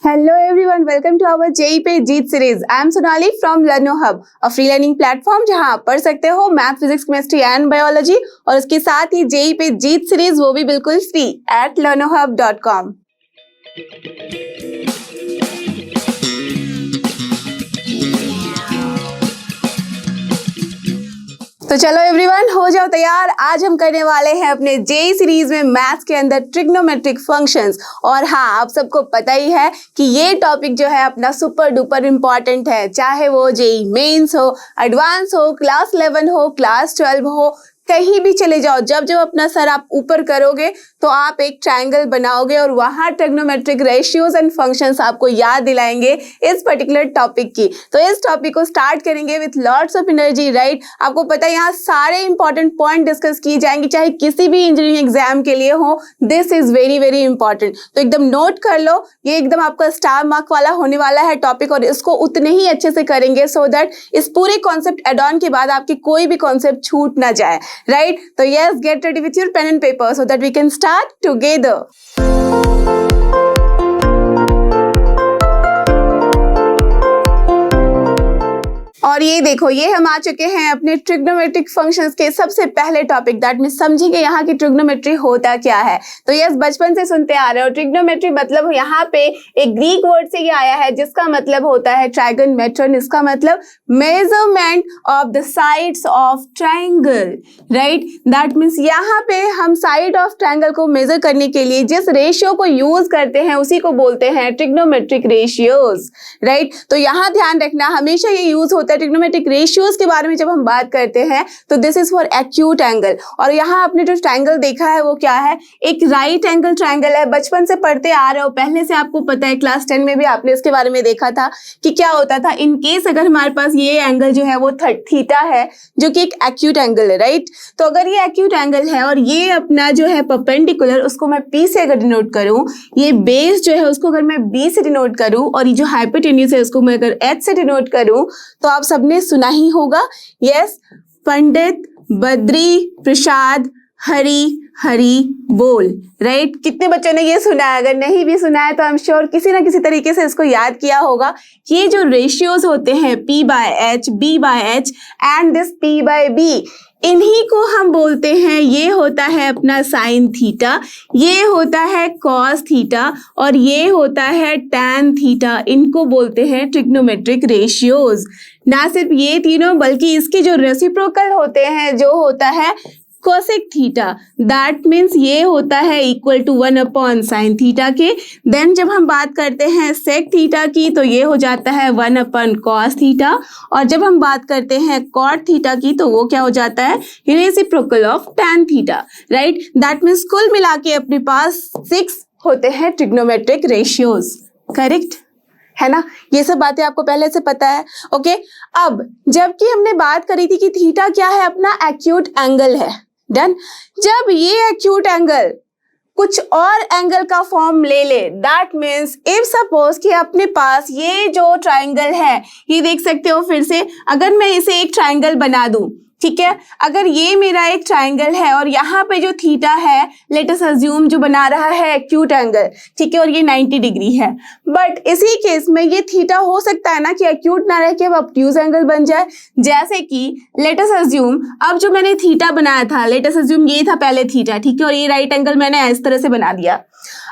Hello everyone, welcome to our JEE पे जीत series. I am Sonali from Learno Hub, a free learning platform जहां आप पढ़ सकते हो math, physics, chemistry and biology और उसके साथ ही JEE पे जीत सीरीज वो भी बिल्कुल फ्री at learnohub.com। तो चलो एवरीवन, हो जाओ तैयार। आज हम करने वाले हैं अपने जेई सीरीज में मैथ्स के अंदर ट्रिग्नोमेट्रिक फंक्शंस। और हाँ, आप सबको पता ही है कि ये टॉपिक जो है अपना सुपर डुपर इम्पॉर्टेंट है, चाहे वो जेई मेंस हो, एडवांस हो, क्लास 11 हो, क्लास 12 हो, कहीं भी चले जाओ। जब जब अपना सर आप ऊपर करोगे तो आप एक ट्रायंगल बनाओगे और वहां ट्रिग्नोमेट्रिक रेशियोज एंड फंक्शंस आपको याद दिलाएंगे इस पर्टिकुलर टॉपिक की। तो इस टॉपिक को स्टार्ट करेंगे with lots of energy, right. आपको पता है यहाँ सारे इंपॉर्टेंट पॉइंट डिस्कस किए जाएंगे, चाहे किसी भी इंजीनियरिंग एग्जाम के लिए हो। This is very very important, तो एकदम नोट कर लो। ये एकदम आपका स्टार मार्क वाला होने वाला है टॉपिक और इसको उतने ही अच्छे से करेंगे सो दैट इस पूरे कॉन्सेप्ट एड ऑन के बाद आपकी कोई भी कॉन्सेप्ट छूट ना जाए, right? So yes, get ready with your pen and paper so that we can start together. और ये देखो, ये हम आ चुके हैं अपने ट्रिग्नोमेट्रिक फंक्शंस के सबसे पहले टॉपिक, दैट मींस समझेंगे यहाँ की ट्रिग्नोमेट्री होता क्या है। तो यस, बचपन से सुनते आ रहे हो ट्रिग्नोमेट्री मतलब यहाँ पे एक ग्रीक वर्ड से ये आया है जिसका मतलब होता है ट्राइगोनमेट्रन। इसका मतलब measurement of the sides of triangle, right. That means यहाँ पे हम साइड ऑफ ट्राइंगल को मेजर करने के लिए जिस रेशियो को यूज करते हैं उसी को बोलते हैं ट्रिग्नोमेट्रिक रेशियोज, राइट। तो यहाँ ध्यान रखना, हमेशा ये यूज होता है ट्रिग्नोमेट्रिक रेशियोज के बारे में जब हम बात करते हैं तो this is for acute angle. और यहाँ आपने जो ट्रायंगल देखा है वो क्या है, एक राइट एंगल ट्रायंगल है। बचपन से पढ़ते आ रहे हो, पहले से आपको पता है, क्लास 10 में भी आपने इसके बारे में देखा था कि क्या होता था इन केस अगर हमारे पास ये एंगल जो है वो थीटा है जो कि एक एक्यूट एंगल है, राइट। तो अगर ये एक्यूट एंगल है और ये अपना जो है परपेंडिकुलर, उसको मैं P से अगर डिनोट करूं, ये बेस जो है उसको अगर मैं B से डिनोट करूं और ये जो हाइपोटेन्यूज है उसको मैं अगर H से डिनोट करूं, तो आप सबने सुना ही होगा, यस, पंडित बद्री प्रसाद हरि हरि बोल, राइट। कितने बच्चों ने ये सुना है? अगर नहीं भी सुना है तो आई एम श्योर किसी ना किसी तरीके से इसको याद किया होगा कि ये जो रेशियोज होते हैं P/H, B/H and this P/B, इन्हीं को हम बोलते हैं, ये होता है अपना साइन थीटा, ये होता है कॉस थीटा और ये होता है टैन थीटा। इनको बोलते हैं ट्रिग्नोमेट्रिक रेशियोज। ना सिर्फ ये तीनों बल्कि इसके जो रेसिप्रोकल होते हैं जो होता है कोसेक थीटा, दैट मीन्स ये होता है इक्वल टू 1 साइन थीटा के। देन जब हम बात करते हैं सेक थीटा की तो ये हो जाता है 1 कॉस थीटा और जब हम बात करते हैं कॉट थीटा की तो वो क्या हो जाता है, reciprocal of tan theta, right. That means कुल मिला के अपने पास 6 होते हैं ट्रिग्नोमेट्रिक रेशियोज, करेक्ट है ना। ये सब बातें आपको पहले से पता है, ओके। अब जबकि हमने बात करी थी कि थीटा क्या है, अपना एक्यूट एंगल है, डन। जब ये एक्यूट एंगल कुछ और एंगल का फॉर्म ले ले, दैट मीन्स इफ सपोज कि अपने पास ये जो ट्रायंगल है, ये देख सकते हो फिर से, अगर मैं इसे एक ट्रायंगल बना दूं, ठीक है, अगर ये मेरा एक ट्रायंगल है और यहाँ पे जो थीटा है, लेट अस अज्यूम जो बना रहा है एक्यूट एंगल, ठीक है, और ये 90 डिग्री है, बट इसी केस में ये थीटा हो सकता है ना कि एक्यूट ना रह के अब ऑब्ट्यूज एंगल बन जाए। जैसे कि लेट अस अज्यूम, अब जो मैंने थीटा बनाया था, लेट अस अज्यूम ये था पहले थीटा, ठीक है, और ये राइट एंगल मैंने इस तरह से बना दिया।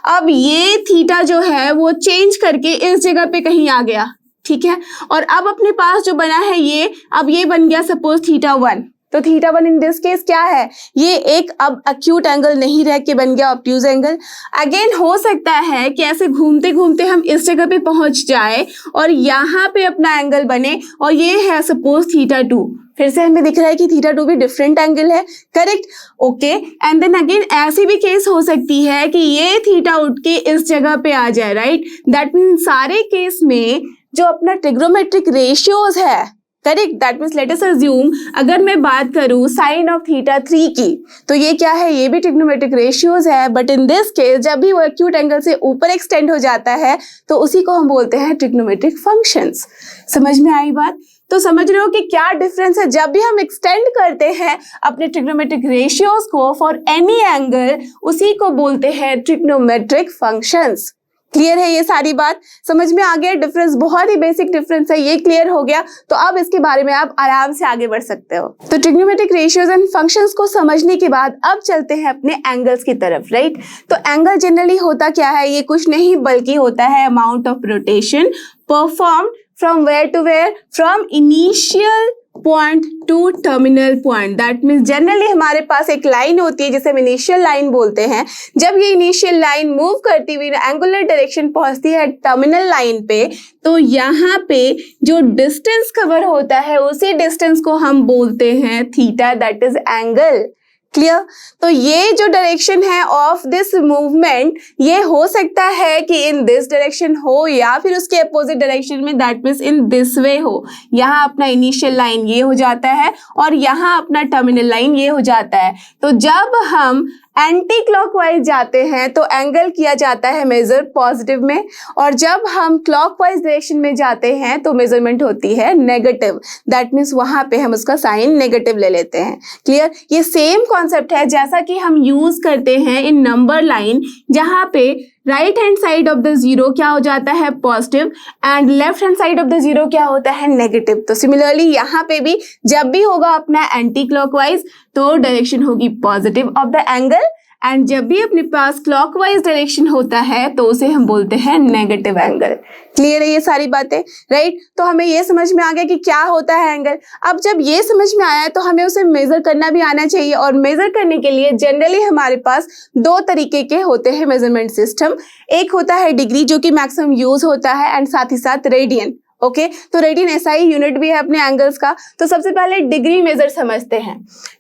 अब ये थीटा जो है वो चेंज करके इस जगह पे कहीं आ गया, ठीक है, और अब अपने पास जो बना है ये, अब ये बन गया सपोज θ1। तो θ1 इन दिस केस क्या है, ये एक अब एक्यूट एंगल नहीं रह के बन गया ऑब्ट्यूज एंगल। अगेन हो सकता है कि ऐसे घूमते घूमते हम इस जगह पे पहुंच जाए और यहाँ पे अपना एंगल बने और ये है सपोज θ2। फिर से हमें दिख रहा है कि θ2 भी डिफरेंट एंगल है, correct, okay. And then again ऐसी भी केस हो सकती है कि ये थीटा उठ के इस जगह पे आ जाए, राइट। दैट मीन्स सारे केस में जो अपना ट्रिग्नोमेट्रिक रेशियोज है, correct, that means let us assume अगर मैं बात करूं साइन ऑफ θ3 की, तो ये क्या है, ये भी ट्रिग्नोमेट्रिक रेशियोज है, बट इन दिस केस जब भी वो एक्यूट एंगल से ऊपर एक्सटेंड हो जाता है तो उसी को हम बोलते हैं ट्रिग्नोमेट्रिक फंक्शंस। समझ में आई बात? तो समझ रहे हो कि क्या डिफरेंस है। जब भी हम एक्सटेंड करते हैं अपने ट्रिग्नोमेट्रिक रेशियोज को फॉर एनी एंगल, उसी को बोलते हैं ट्रिग्नोमेट्रिक फंक्शंस, क्लियर है ये सारी बात? समझ में आ गया? डिफरेंस बहुत ही बेसिक डिफरेंस है, ये क्लियर हो गया तो अब इसके बारे में आप आराम से आगे बढ़ सकते हो। तो ट्रिग्नोमेट्रिक रेशियोज एंड फंक्शंस को समझने के बाद अब चलते हैं अपने एंगल्स की तरफ, राइट? तो एंगल जनरली होता क्या है? ये कुछ नहीं बल्कि होता है amount of rotation performed from where to where, from initial point to terminal point. That means generally हमारे पास एक लाइन होती है जिसे हम इनिशियल लाइन बोलते हैं। जब ये इनिशियल लाइन मूव करती हुई एंगुलर डायरेक्शन पहुंचती है टर्मिनल लाइन पे, तो यहाँ पे जो डिस्टेंस कवर होता है उसी डिस्टेंस को हम बोलते हैं theta, that is angle. Clear? तो ये जो डायरेक्शन है ऑफ दिस मूवमेंट, ये हो सकता है कि इन दिस डायरेक्शन हो या फिर उसके अपोजिट डायरेक्शन में, दैट मीन्स इन दिस वे हो। यहाँ अपना इनिशियल लाइन ये हो जाता है और यहाँ अपना टर्मिनल लाइन ये हो जाता है। तो जब हम एंटी क्लॉकवाइज जाते हैं तो एंगल किया जाता है मेजर पॉजिटिव में, और जब हम क्लॉकवाइज डायरेक्शन में जाते हैं तो मेजरमेंट होती है नेगेटिव। दैट मीन्स वहां पे हम उसका साइन नेगेटिव ले लेते हैं। क्लियर? ये सेम कॉन्सेप्ट है जैसा कि हम यूज करते हैं इन नंबर लाइन, जहां पे right hand side of the zero क्या हो जाता है? Positive, and left hand side of the zero क्या होता है? नेगेटिव। तो सिमिलरली यहाँ पे भी जब भी होगा अपना एंटी क्लॉकवाइज तो डायरेक्शन होगी positive of the angle, and जब भी अपने पास क्लॉकवाइज डायरेक्शन होता है तो उसे हम बोलते हैं नेगेटिव एंगल। क्लियर है ये सारी बातें, राइट? तो हमें ये समझ में आ गया कि क्या होता है एंगल। अब जब ये समझ में आया तो हमें उसे मेजर करना भी आना चाहिए, और मेजर करने के लिए जनरली हमारे पास दो तरीके के होते हैं मेजरमेंट सिस्टम। एक होता है डिग्री, जो कि मैक्सिमम यूज होता है, एंड साथ ही साथ रेडियन। ओके, तो रेडियन ऐसा ही यूनिट भी है अपने एंगल्स का। तो सबसे पहले डिग्री मेजर समझते हैं।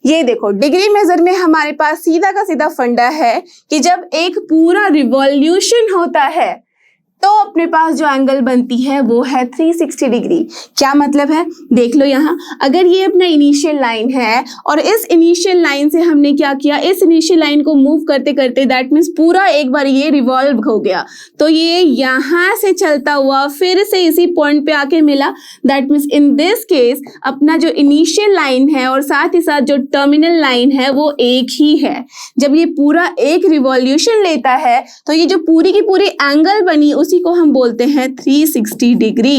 ये देखो, डिग्री मेजर में हमारे पास सीधा का सीधा फंडा है कि जब एक पूरा रिवॉल्यूशन होता है तो अपने पास जो एंगल बनती है वो है 360 डिग्री। क्या मतलब है? देख लो यहाँ, अगर ये अपना इनिशियल लाइन है और इस इनिशियल लाइन से हमने क्या किया, इस इनिशियल लाइन को मूव करते करते दैट मीन्स पूरा एक बार ये रिवॉल्व हो गया, तो ये यहाँ से चलता हुआ फिर से इसी पॉइंट पे आके मिला। That means in this case अपना जो इनिशियल लाइन है और साथ ही साथ जो टर्मिनल लाइन है वो एक ही है। जब ये पूरा एक रिवॉल्यूशन लेता है तो ये जो पूरी की पूरी एंगल बनी उसी को हम बोलते हैं 360 डिग्री।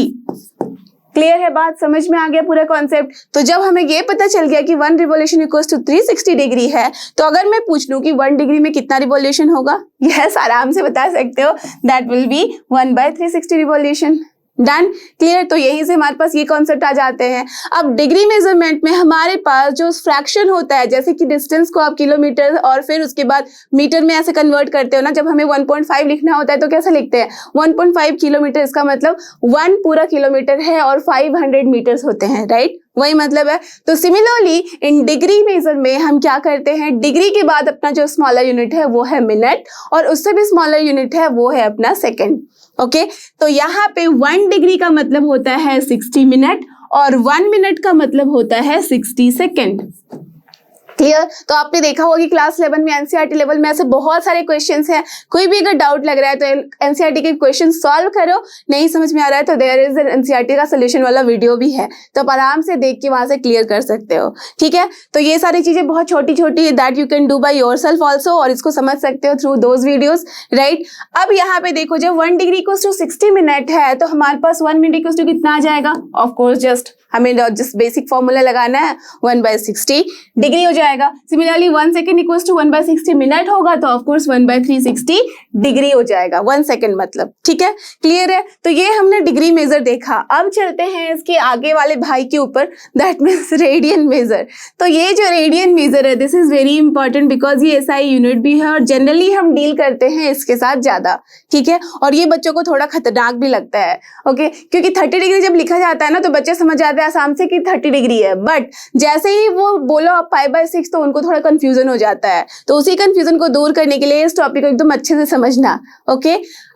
क्लियर है बात? समझ में आ गया पूरा कॉन्सेप्ट? तो जब हमें ये पता चल गया कि 1 रिवॉल्यूशन इक्वल्स टू 360 डिग्री है, तो अगर मैं पूछ लूं कि 1 डिग्री में कितना रिवॉल्यूशन होगा, यस आराम से बता सकते हो, that will be 1/360 revolution. Done? Clear? तो यहीं से हमारे पास ये कॉन्सेप्ट आ जाते हैं। अब डिग्री मेजरमेंट में हमारे पास जो फ्रैक्शन होता है, जैसे कि डिस्टेंस को आप किलोमीटर और फिर उसके बाद मीटर में ऐसे कन्वर्ट करते हो ना, जब हमें 1.5 लिखना होता है तो कैसे लिखते हैं? 1.5 किलोमीटर, इसका मतलब 1 पूरा किलोमीटर है और 500 मीटर्स होते हैं, राइट? वही मतलब है। तो सिमिलरली इन डिग्री मेजर में हम क्या करते हैं, डिग्री के बाद अपना जो स्मॉलर यूनिट है वो है मिनट, और उससे भी स्मॉलर यूनिट है वो है अपना सेकंड। ओके, तो यहाँ पे 1 डिग्री का मतलब होता है 60 मिनट और 1 मिनट का मतलब होता है 60 सेकेंड। क्लियर? तो आपने देखा होगा कि क्लास 11 में एनसीईआरटी लेवल में ऐसे बहुत सारे क्वेश्चंस हैं। कोई भी अगर डाउट लग रहा है तो एनसीईआरटी के क्वेश्चन सॉल्व करो, नहीं समझ में आ रहा है तो देयर इज एनसीईआरटी का सोल्यूशन वाला वीडियो भी है, तो आप आराम से देख के वहां से क्लियर कर सकते हो। ठीक है, तो ये सारी चीजें बहुत छोटी छोटी that you can do by yourself also, और इसको समझ सकते हो थ्रू दोज वीडियोस, राइट? अब यहाँ पे देखो, जब 1 डिग्री इक्वल्स टू 60 मिनट है तो हमारे पास 1 मिनट इक्वल्स टू कितना आ जाएगा? ऑफ कोर्स जस्ट हमें जस्ट बेसिक फॉर्मूला लगाना है, 1/60 डिग्री हो जाएगा। Similarly 1 second equals to 1/60 minute होगा तो ऑफ कोर्स 1/360 डिग्री हो जाएगा, 1 सेकेंड मतलब। ठीक है, क्लियर है? तो ये हमने डिग्री मेजर देखा। अब चलते हैं इसके आगे वाले भाई के ऊपर, दैट मीन्स रेडियन मेजर। तो ये जो रेडियन मेजर है, this is very important because ये एसआई यूनिट भी है और जनरली हम डील करते हैं इसके साथ ज्यादा। ठीक है, और ये बच्चों को थोड़ा खतरनाक भी लगता है, ओके, क्योंकि 30 डिग्री जब लिखा जाता है ना तो बच्चे समझ जाते हैं आसाम से कि 30 डिग्री है, बट जैसे ही वो बोलो आप 5/6 तो उनको थोड़ा कंफ्यूजन हो जाता है। तो उसी कंफ्यूजन को दूर करने के लिए इस टॉपिक को एकदम अच्छे से समझना। ओके,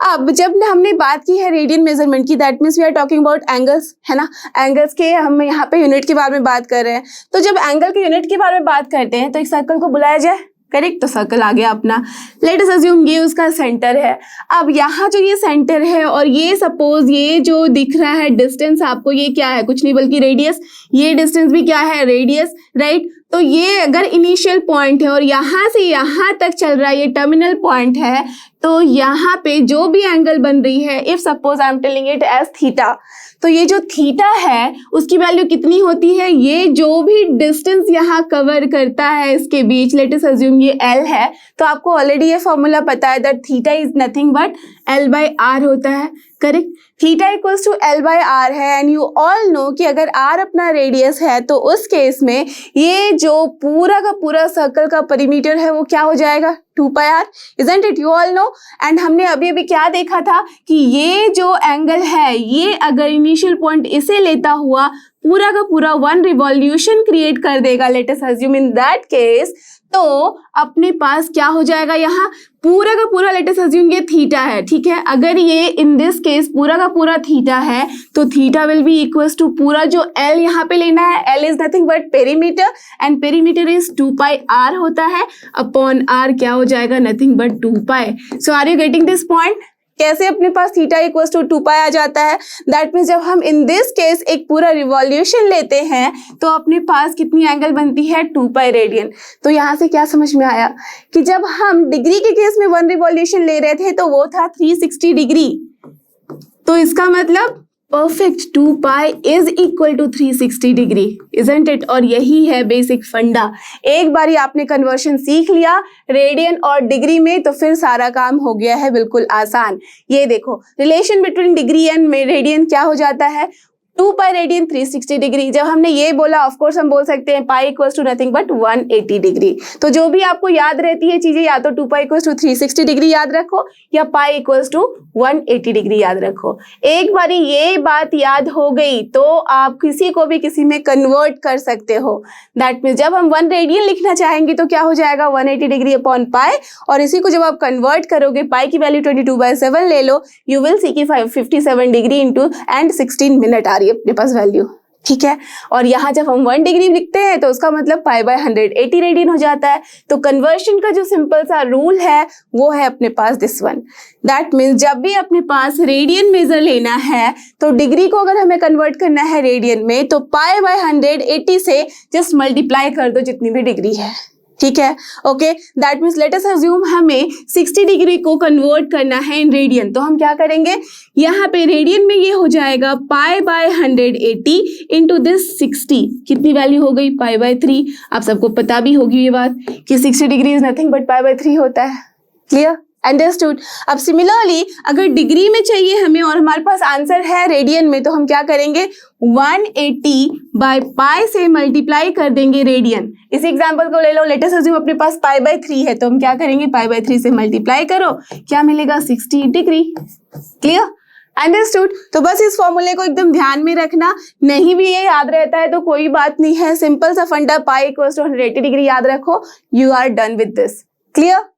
अब जब हमने बात की है रेडियन मेजरमेंट की, that means we are talking about angles, है ना? एंगल्स के हम यहाँ पे यूनिट के बारे में बात कर रहे हैं। तो जब एंगल के यूनिट के बारे में बात करते हैं तो एक सर्कल को बुलाया जाए, करेक्ट? तो सर्कल आ गया अपना। लेट अस अज्यूम ये उसका सेंटर है। अब यहाँ जो ये सेंटर है और ये सपोज ये जो दिख रहा है डिस्टेंस आपको, ये क्या है? कुछ नहीं बल्कि रेडियस। ये डिस्टेंस भी क्या है? Radius, right? तो ये अगर इनिशियल पॉइंट है और यहाँ से यहाँ तक चल रहा है, ये टर्मिनल पॉइंट है, तो यहाँ पे जो भी एंगल बन रही है, if suppose I am telling it as theta, तो ये जो थीटा है उसकी वैल्यू कितनी होती है, ये जो भी डिस्टेंस यहाँ कवर करता है इसके बीच, लेट अस अज्यूम ये L है, तो आपको ऑलरेडी ये फॉर्मूला पता है that theta is nothing but L/R होता है, correct. Theta equals to L/R है एंड यू ऑल नो कि अगर R अपना रेडियस है तो उस केस में ये जो पूरा का पूरा सर्कल का परिमीटर है वो क्या हो जाएगा, 2πr, isn't it? You all know. And हमने अभी अभी क्या देखा था कि ये जो एंगल है, ये अगर इनिशियल पॉइंट इसे लेता हुआ पूरा का पूरा 1 रिवॉल्यूशन क्रिएट कर देगा, let us assume in that case, तो अपने पास क्या हो जाएगा, यहाँ पूरा का पूरा लेट अस अज्यूम ये थीटा है, ठीक है। अगर ये इन दिस केस पूरा का पूरा थीटा है तो theta will be equals to पूरा जो L यहाँ पे लेना है, L is nothing but perimeter and perimeter is 2πr होता है, अपॉन R क्या हो जाएगा, nothing but 2π। So are you getting this point? कैसे अपने पास थीटा इक्वल्स टू 2π आ जाता है, दैट मीन्स जब हम इन दिस केस एक पूरा रिवॉल्यूशन लेते हैं तो अपने पास कितनी एंगल बनती है, 2π रेडियन। तो यहाँ से क्या समझ में आया कि जब हम डिग्री के केस में 1 रिवॉल्यूशन ले रहे थे तो वो था 360 डिग्री, तो इसका मतलब perfect 2π is equal to 360 degree, isn't it? और यही है बेसिक फंडा। एक बारी आपने कन्वर्शन सीख लिया रेडियन और डिग्री में तो फिर सारा काम हो गया है बिल्कुल आसान। ये देखो relation between degree and radian क्या हो जाता है, 2π रेडियन 360 डिग्री। जब हमने ये बोला ऑफ कोर्स हम बोल सकते हैं pi equals to nothing but 180 degree. तो जो भी आपको याद रहती है चीजें, या तो 2π इक्वल्स टू 360 डिग्री याद रखो या पाई इक्वल्स टू 180 डिग्री याद रखो। एक बारी ये बात याद हो गई तो आप किसी को भी किसी में कन्वर्ट कर सकते हो। दैट मीन्स जब हम 1 रेडियन लिखना चाहेंगे तो क्या हो जाएगा, 180 डिग्री अपॉन पाई, और इसी को जब आप कन्वर्ट करोगे पाई की वैल्यू 22/7 ले लो, यू विल सी कि 57 डिग्री इंटू एंड 16 मिनट आ रही है अपने पास वैल्यू, ठीक है। और यहाँ जब हम 1 डिग्री लिखते हैं तो उसका मतलब π/180 रेडियन हो जाता है। तो कन्वर्शन का जो सिंपल सा रूल है वो है अपने पास दिस वन। दैट मीन्स जब भी अपने पास रेडियन मेजर लेना है तो डिग्री को अगर हमें कन्वर्ट करना है रेडियन में तो π/180 से जस्ट मल्टीप्लाई कर दो जितनी भी डिग्री है, ठीक है। Okay, that means let us assume हमें 60 डिग्री को कन्वर्ट करना है इन रेडियन, तो हम क्या करेंगे, यहाँ पे रेडियन में ये हो जाएगा π/180 इंटू दिस 60, कितनी वैल्यू हो गई, π/3। आप सबको पता भी होगी ये बात कि 60 डिग्री इज नथिंग बट π/3 होता है, क्लियर, अंडरस्टूड। अब सिमिलरली अगर डिग्री में चाहिए हमें और हमारे पास आंसर है रेडियन में, तो हम क्या करेंगे, 180 बाय पाई से मल्टीप्लाई कर देंगे रेडियन। इस एग्जांपल को ले लो, लेट अस अज्यूम अपने पास π/3 है, तो हम क्या करेंगे, π/3 से मल्टीप्लाई करो, क्या मिलेगा, 60 डिग्री, क्लियर, अंडरस्टूड। तो बस इस फॉर्मूले को एकदम ध्यान में रखना, नहीं भी ये याद रहता है तो कोई बात नहीं है, सिंपल सा फंडा पाई इक्वल्स टू 180 डिग्री याद रखो, you are done with this, clear.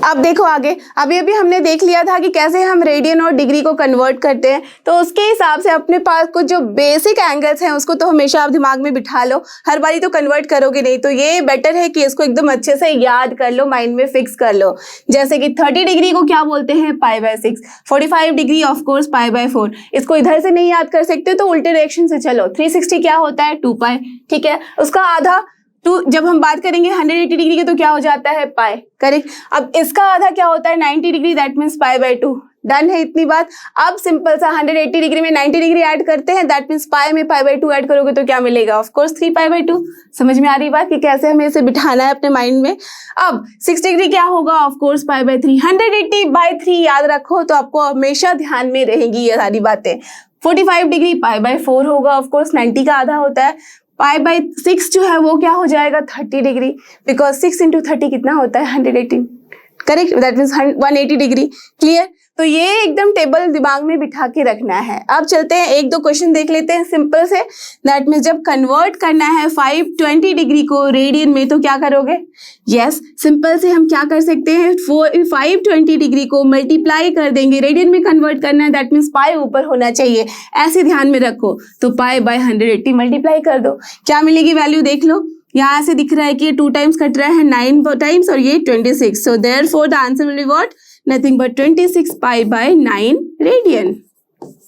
अब देखो आगे, अभी अभी हमने देख लिया था कि कैसे हम रेडियन और डिग्री को कन्वर्ट करते हैं, तो उसके हिसाब से अपने पास कुछ जो बेसिक एंगल्स हैं उसको तो हमेशा आप दिमाग में बिठा लो, हर बारी तो कन्वर्ट करोगे नहीं, तो ये बेटर है कि इसको एकदम अच्छे से याद कर लो, माइंड में फिक्स कर लो। जैसे कि 30 डिग्री को क्या बोलते हैं, π/6, 45 डिग्री ऑफ कोर्स π/4। इसको इधर से नहीं याद कर सकते तो उल्टे डायरेक्शन से चलो, 360 क्या होता है, 2π, ठीक है, उसका आधा जब हम बात करेंगे 180 डिग्री के तो क्या हो जाता है, पाई, करेक्ट। अब इसका आधा क्या होता है, 90 डिग्री, दैट मीन्स π/2, डन है इतनी बात। अब सिंपल सा 180 डिग्री में 90 डिग्री ऐड करते हैं, दैट मीन्स पाई में π/2 ऐड करोगे तो क्या मिलेगा, ऑफ कोर्स 3π/2। समझ में आ रही बात कि कैसे हमें इसे बिठाना है अपने माइंड में। अब 6 डिग्री क्या होगा, ऑफ कोर्स π/3, 180/3 याद रखो तो आपको हमेशा ध्यान में रहेंगी ये सारी बातें। 45 डिग्री π/4 होगा, ऑफ कोर्स 90 का आधा होता है। π/6 जो है वो क्या हो जाएगा, 30 डिग्री, बिकॉज 6 इंटू 30 कितना होता है, 180, correct, that means 180 degree, clear. तो ये एकदम टेबल दिमाग में बिठा के रखना है। अब चलते हैं 1-2 क्वेश्चन देख लेते हैं सिंपल से। दैट मीन्स जब कन्वर्ट करना है 520 डिग्री को रेडियन में तो क्या करोगे, यस, सिंपल से हम क्या कर सकते हैं, 520 डिग्री को मल्टीप्लाई कर देंगे, रेडियन में कन्वर्ट करना है, दैट मीन्स पाई ऊपर होना चाहिए, ऐसे ध्यान में रखो। तो π/180 मल्टीप्लाई कर दो, क्या मिलेगी वैल्यू देख लो, यहाँ से दिख रहा है कि ये 2 टाइम्स कट रहा है, 9 टाइम्स, और ये 26, so therefore the answer will be what, nothing but 26 π/9 radian,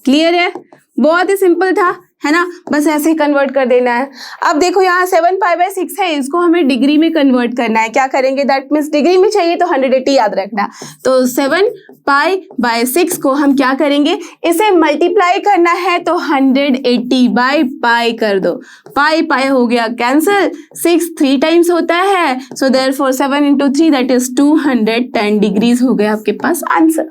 clear है, बहुत ही सिंपल था, है ना, बस ऐसे ही कन्वर्ट कर देना है। अब देखो यहाँ 7 पाई बाय 6 है, इसको हमें डिग्री में कन्वर्ट करना है। क्या करेंगे, दैट मीन्स डिग्री में चाहिए तो 180 याद रखना। तो 7 पाई बाय 6 को हम क्या करेंगे, इसे मल्टीप्लाई करना है तो 180 बाय पाई कर दो। पाई पाई हो गया कैंसिल, 6 3 टाइम्स होता है, so therefore 7 into 3 that is 210 degrees हो गया आपके पास आंसर,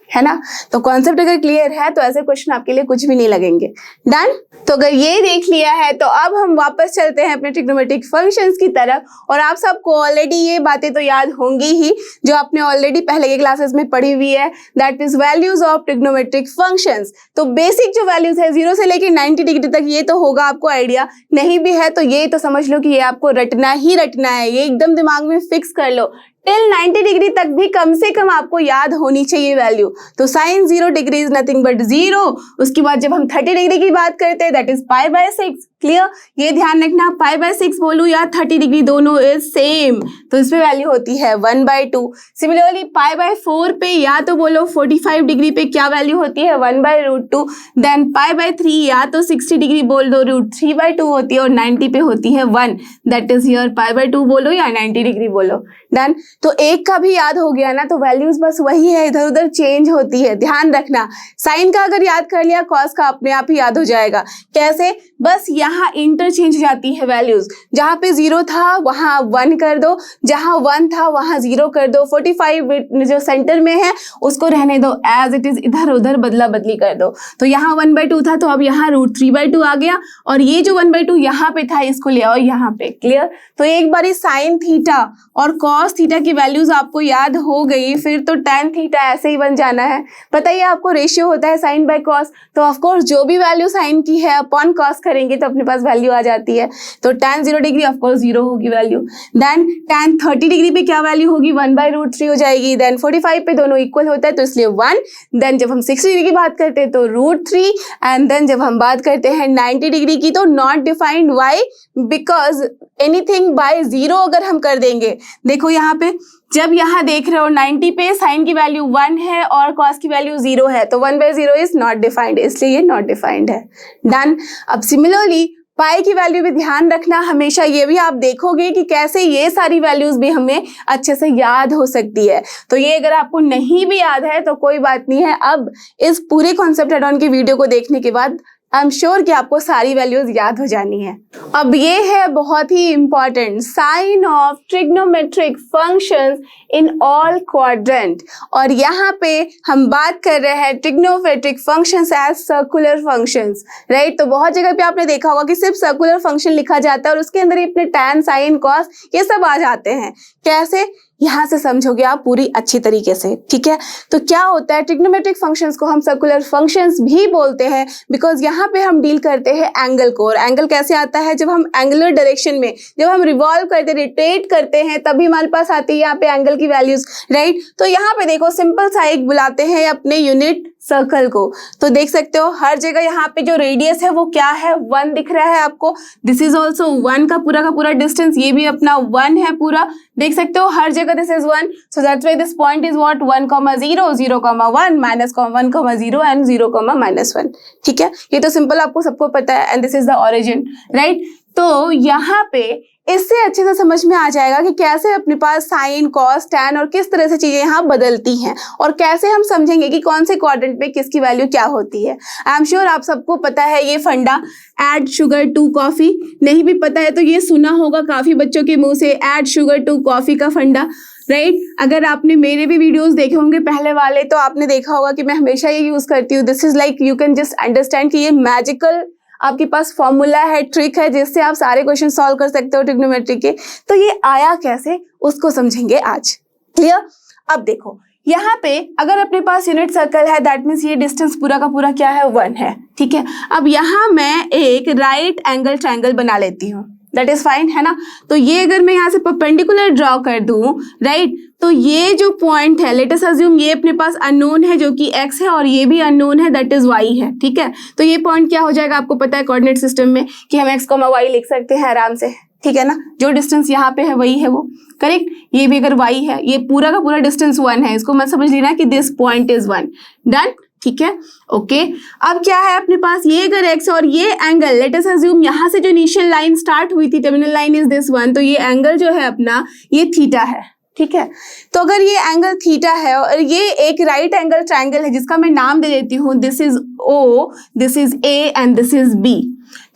है ना। तो कॉन्सेप्ट अगर क्लियर है तो ऐसे क्वेश्चन आपके लिए कुछ भी नहीं लगेंगे। डन। तो अगर ये देख लिया है तो अब हम वापस चलते हैं अपने ट्रिग्नोमेट्रिक फंक्शंस की तरफ। और आप सबको ऑलरेडी ये बातें तो याद होंगी ही जो आपने ऑलरेडी पहले के क्लासेस में पढ़ी हुई है, that is values of trigonometric functions. तो बेसिक जो वैल्यूज है 0 से लेकर 90 डिग्री तक, ये तो होगा आपको आइडिया, नहीं भी है तो ये तो समझ लो कि ये आपको रटना ही रटना है, ये एकदम दिमाग में फिक्स कर लो। टिल 90 डिग्री तक भी कम से कम आपको याद होनी चाहिए वैल्यू। तो sine 0 degree is nothing but 0। उसके बाद जब हम 30 डिग्री की बात करते हैं that is pi by 6। Clear, ये ध्यान रखना, पाई बाय 6 बोलूं या 30 डिग्री दोनों इज सेम, तो इसमें वैल्यू होती है 1/2। सिमिलरली पाई बाय 4 पे या तो बोलो 45 डिग्री पे क्या वैल्यू होती है 1/√2। देन पाई बाय 3 या तो 60 डिग्री बोल दो, √3/2 होती है, और 90 पे होती है 1, that is here pi by 2 बोलो या 90 डिग्री बोलो। डन। तो एक का भी याद हो गया ना, तो वैल्यूज बस वही है, इधर उधर चेंज होती है, ध्यान रखना। साइन का अगर याद कर लिया, कॉस का अपने आप ही याद हो जाएगा। कैसे, बस यहाँ इंटरचेंज हो जाती है वैल्यूज, जहाँ पे 0 था वहाँ 1 कर दो, जहाँ 1 था वहाँ 0 कर दो। 45 जो सेंटर में है उसको रहने दो एज इट इज, इधर उधर बदला बदली कर दो। तो यहाँ 1/2 था तो अब यहाँ √3/2 आ गया, और ये जो 1/2 यहाँ पे था इसको ले आओ यहाँ पे। क्लियर। तो एक बारी साइन थीटा और कॉस थीटा की वैल्यूज आपको याद हो गई, फिर तो tan थीटा ऐसे ही बन जाना है। पता ही आपको रेशियो होता है साइन बाय कॉस, तो ऑफ कोर्स जो भी वैल्यू साइन की है अपॉन कॉस करेंगे तो अपने पास वैल्यू आ जाती है। तो tan 0 डिग्री ऑफ कोर्स 0 होगी वैल्यू। देन tan 30 डिग्री पे क्या वैल्यू होगी 1/√3 हो जाएगी। देन 45 पे दोनों इक्वल होता है तो इसलिए 1। देन जब हम 60 डिग्री की बात करते हैं तो √3। एंड देन जब हम बात करते हैं 90 डिग्री की तो not defined, why, because anything by 0 अगर हम कर देंगे, देखो यहाँ पे जब यहाँ देख रहे हो 90 पे साइन की वैल्यू 1 है और कॉस की वैल्यू 0 है, तो 1/0 इज नॉट डिफाइंड, इसलिए ये नॉट डिफाइंड है। डन। अब सिमिलरली पाई की वैल्यू भी ध्यान रखना हमेशा, ये भी आप देखोगे कि कैसे ये सारी वैल्यूज भी हमें अच्छे से याद हो सकती है। तो ये अगर आपको नहीं भी याद है तो कोई बात नहीं है, अब इस पूरे कॉन्सेप्ट एड ऑन की वीडियो को देखने के बाद आई एम श्योर कि आपको सारी वैल्यूज याद हो जानी है। अब ये है बहुत ही important, sine of trigonometric functions in all quadrant. और यहाँ पे हम बात कर रहे हैं trigonometric functions as circular functions, right. तो बहुत जगह पे आपने देखा होगा कि सिर्फ सर्कुलर फंक्शन लिखा जाता है और उसके अंदर इतने tan, साइन, कॉस ये सब आ जाते हैं। कैसे, यहाँ से समझोगे आप पूरी अच्छी तरीके से, ठीक है। तो क्या होता है, ट्रिग्नोमेट्रिक फंक्शंस को हम सर्कुलर फंक्शंस भी बोलते हैं, बिकॉज यहाँ पे हम डील करते हैं एंगल को। और एंगल कैसे आता है, जब हम एंगुलर डायरेक्शन में जब हम रिवॉल्व करते, रोटेट करते हैं, तभी हमारे पास आती है यहाँ पे एंगल की वैल्यूज, राइट। तो यहाँ पे देखो सिंपल सा एक बुलाते हैं अपने यूनिट सर्कल को, तो देख सकते हो हर जगह यहाँ पे जो रेडियस है वो क्या है 1 दिख रहा है आपको। दिस इज ऑल्सो 1 का पूरा डिस्टेंस, ये भी अपना 1 है पूरा, देख सकते हो हर जगह this is 1। So that's why this point is what 1, 0, 0, 1, -1, 0 and 0, -1, ठीक है। ये तो सिंपल आपको सबको पता है, and this is the origin, right. तो यहाँ पे इससे अच्छे से समझ में आ जाएगा कि कैसे अपने पास साइन, कॉस, टैन और किस तरह से चीजें यहाँ बदलती हैं, और कैसे हम समझेंगे कि कौन से क्वाड्रेंट पे किसकी वैल्यू क्या होती है। आई एम श्योर आप सबको पता है ये फंडा, ऐड शुगर टू कॉफी। नहीं भी पता है तो ये सुना होगा काफी बच्चों के मुंह से, ऐड शुगर टू कॉफी का फंडा, राइट। अगर आपने मेरे भी वीडियोस देखे होंगे पहले वाले तो आपने देखा होगा कि मैं हमेशा ये यूज करती हूँ। This is like, you can just understand कि ये मैजिकल आपके पास फॉर्मूला है, ट्रिक है, जिससे आप सारे क्वेश्चन सॉल्व कर सकते हो ट्रिग्नोमेट्री के। तो ये आया कैसे उसको समझेंगे आज। क्लियर। अब देखो यहाँ पे अगर अपने पास यूनिट सर्कल है, दैट मीन्स ये डिस्टेंस पूरा का पूरा क्या है 1 है, ठीक है। अब यहाँ मैं एक राइट एंगल ट्रायंगल बना लेती हूँ, दैट इज फाइन, है ना। तो ये अगर मैं यहाँ से परपेंडिकुलर ड्रॉ कर दूं, राइट, तो ये जो पॉइंट है, लेट अस अज्यूम ये अपने पास अननोन है जो कि x है, और ये भी अननोन है दैट इज y है, ठीक है। तो ये पॉइंट क्या हो जाएगा, आपको पता है कोऑर्डिनेट सिस्टम में कि हम x, y लिख सकते हैं आराम से, ठीक है ना। जो डिस्टेंस यहाँ पे है वही है वो, करेक्ट। ये भी अगर y है, ये पूरा का पूरा डिस्टेंस 1 है, इसको मत समझ लेना कि दिस पॉइंट इज 1। डन। ठीक है, ओके। अब क्या है अपने पास, ये अगर x और ये एंगल, लेट अस अज्यूम यहाँ से जो इनिशियल लाइन स्टार्ट हुई थी, terminal line is this one, तो ये एंगल जो है अपना ये थीटा है, ठीक है। तो अगर ये एंगल थीटा है और ये एक राइट एंगल ट्रायंगल है जिसका मैं नाम दे देती हूँ, this is O, this is A and this is B।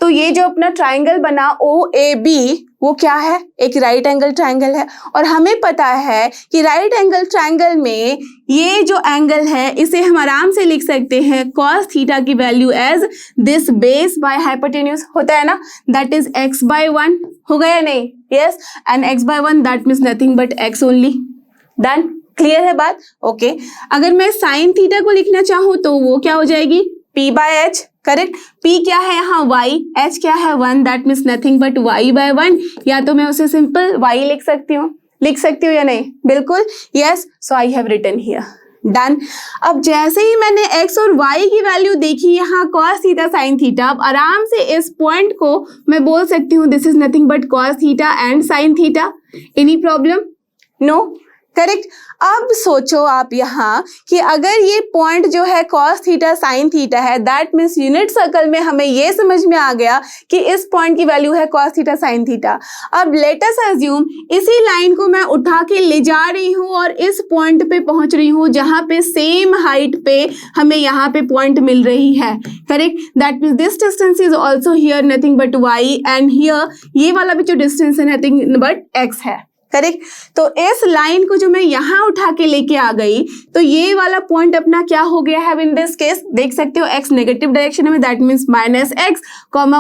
तो ये जो अपना ट्रायंगल बना OAB वो क्या है, एक राइट एंगल ट्रायंगल है। और हमें पता है कि राइट एंगल ट्रायंगल में ये जो एंगल है इसे हम आराम से लिख सकते हैं cos थीटा की value as this base by hypotenuse, होता है ना, दैट इज x/1, हो गया या नहीं, yes, and x/1 that means nothing but x only. Done, clear है बात, ओके। अगर मैं साइन थीटा को लिखना चाहूँ तो वो क्या हो जाएगी, p/h, करेक्ट। p क्या है यहाँ y, h क्या है 1, that means nothing but y/1, या तो मैं उसे सिंपल y लिख सकती हूँ या नहीं, बिल्कुल, yes, so I have written here, done. अब जैसे ही मैंने x और y की वैल्यू देखी यहाँ cos थीटा sin थीटा, अब आराम से इस पॉइंट को मैं बोल सकती हूँ this is nothing but cos theta and sin theta. Any problem, no, correct. अब सोचो आप यहाँ कि अगर ये पॉइंट जो है cos थीटा sin थीटा है, दैट मीन्स यूनिट सर्कल में हमें ये समझ में आ गया कि इस पॉइंट की वैल्यू है cos थीटा sin थीटा। अब लेट अस अज्यूम इसी लाइन को मैं उठा के ले जा रही हूँ और इस पॉइंट पे पहुंच रही हूँ जहाँ पे सेम हाइट पे हमें यहाँ पे पॉइंट मिल रही है, correct. That means this distance is also here nothing but y and here ये वाला भी जो डिस्टेंस है नथिंग बट x है, करेक्ट। तो इस लाइन को जो मैं यहाँ उठा के लेके आ गई तो ये वाला पॉइंट अपना क्या हो गया है, इन दिस केस देख सकते हो x नेगेटिव डायरेक्शन में, दैट मीन्स -x,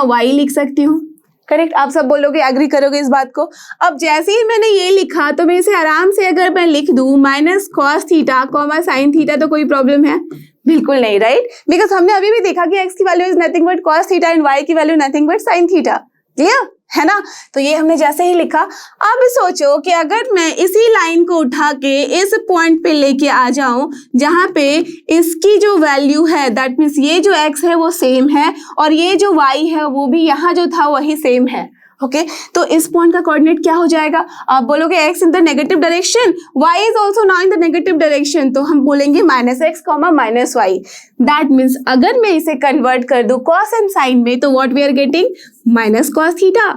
y लिख सकती हूँ, करेक्ट। आप सब बोलोगे, एग्री करोगे इस बात को। अब जैसे ही मैंने ये लिखा तो मैं इसे आराम से अगर मैं लिख दूं -cos थीटा sin थीटा, तो कोई प्रॉब्लम है, बिल्कुल नहीं, राइट, बिकॉज हमने अभी भी देखा कि x की value is nothing but cos theta and y की value nothing but sin theta, clear है ना। तो ये हमने जैसे ही लिखा, अब सोचो कि अगर मैं इसी लाइन को उठा के इस पॉइंट पे लेके आ जाऊं जहां पे इसकी जो वैल्यू है दैट मीन्स ये जो x है वो सेम है और ये जो y है वो भी यहाँ जो था वही सेम है, ओके। तो इस पॉइंट का कोऑर्डिनेट क्या हो जाएगा, आप बोलोगे x in the negative direction, y is also now in the negative direction, तो हम बोलेंगे -x, -y। दैट मीन्स अगर मैं इसे कन्वर्ट कर दूं cos एंड sin में, तो what we are getting -cos theta,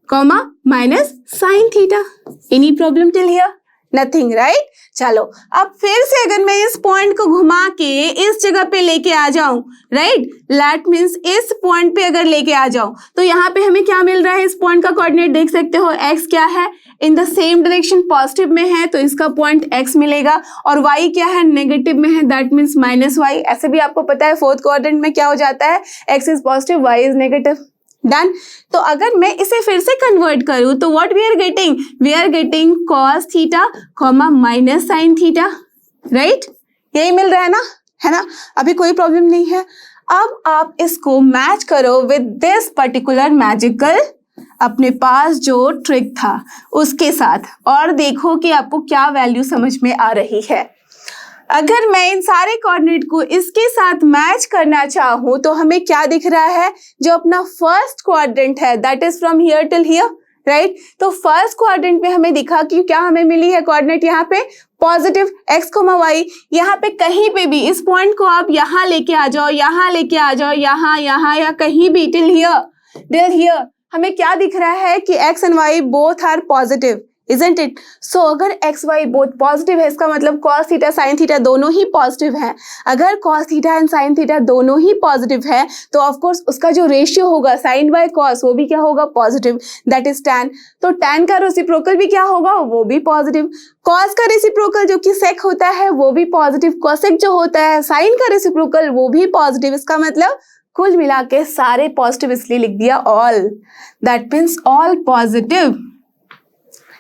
-sin theta. Any problem till here, nothing, right. चलो अब फिर से अगर मैं इस पॉइंट को घुमा के इस जगह पे लेके आ जाऊं, राइट, दैट मीन्स इस पॉइंट पे अगर लेके आ जाऊं तो यहाँ पे हमें क्या मिल रहा है, इस पॉइंट का कोऑर्डिनेट देख सकते हो, x क्या है, in the same direction positive में है तो इसका पॉइंट x मिलेगा, और y क्या है, नेगेटिव में है, दैट मीन्स -y। ऐसे भी आपको पता है फोर्थ कोऑर्डिनेट में क्या हो जाता है, x is positive, y is negative, done. तो अगर मैं इसे फिर से कन्वर्ट करूं तो what we are getting cos theta -sin theta, right, यही मिल रहा है ना, है ना, अभी कोई प्रॉब्लम नहीं है। अब आप इसको मैच करो विद दिस पर्टिकुलर मैजिकल अपने पास जो ट्रिक था उसके साथ और देखो कि आपको क्या वैल्यू समझ में आ रही है। अगर मैं इन सारे कोऑर्डिनेट को इसके साथ मैच करना चाहूँ तो हमें क्या दिख रहा है, जो अपना फर्स्ट क्वाड्रेंट है that is from here till here, right. तो फर्स्ट क्वाड्रेंट में हमें दिखा कि क्या हमें मिली है कोऑर्डिनेट यहाँ पे पॉजिटिव x, y। यहाँ पे कहीं पे भी इस पॉइंट को आप यहाँ लेके आ जाओ, यहाँ लेके आ जाओ, यहाँ या कहीं भी टिल हियर हमें क्या दिख रहा है कि x and y both are positive, isn't it? So अगर x y बोथ पॉजिटिव है इसका मतलब cos थीटा sin थीटा दोनों ही पॉजिटिव हैं। अगर cos theta and sin theta दोनों ही पॉजिटिव है तो ऑफ कोर्स उसका जो रेशियो होगा sin बाय cos वो भी क्या होगा, पॉजिटिव, दैट इज tan। तो tan का रेसिप्रोकल भी क्या होगा, वो भी पॉजिटिव। cos का रेसिप्रोकल जो कि sec होता है वो भी पॉजिटिव, cosec जो होता है sin का रेसिप्रोकल वो भी पॉजिटिव। इसका मतलब कुल मिला के सारे पॉजिटिव इसलिए लिख दिया all, that means all positive.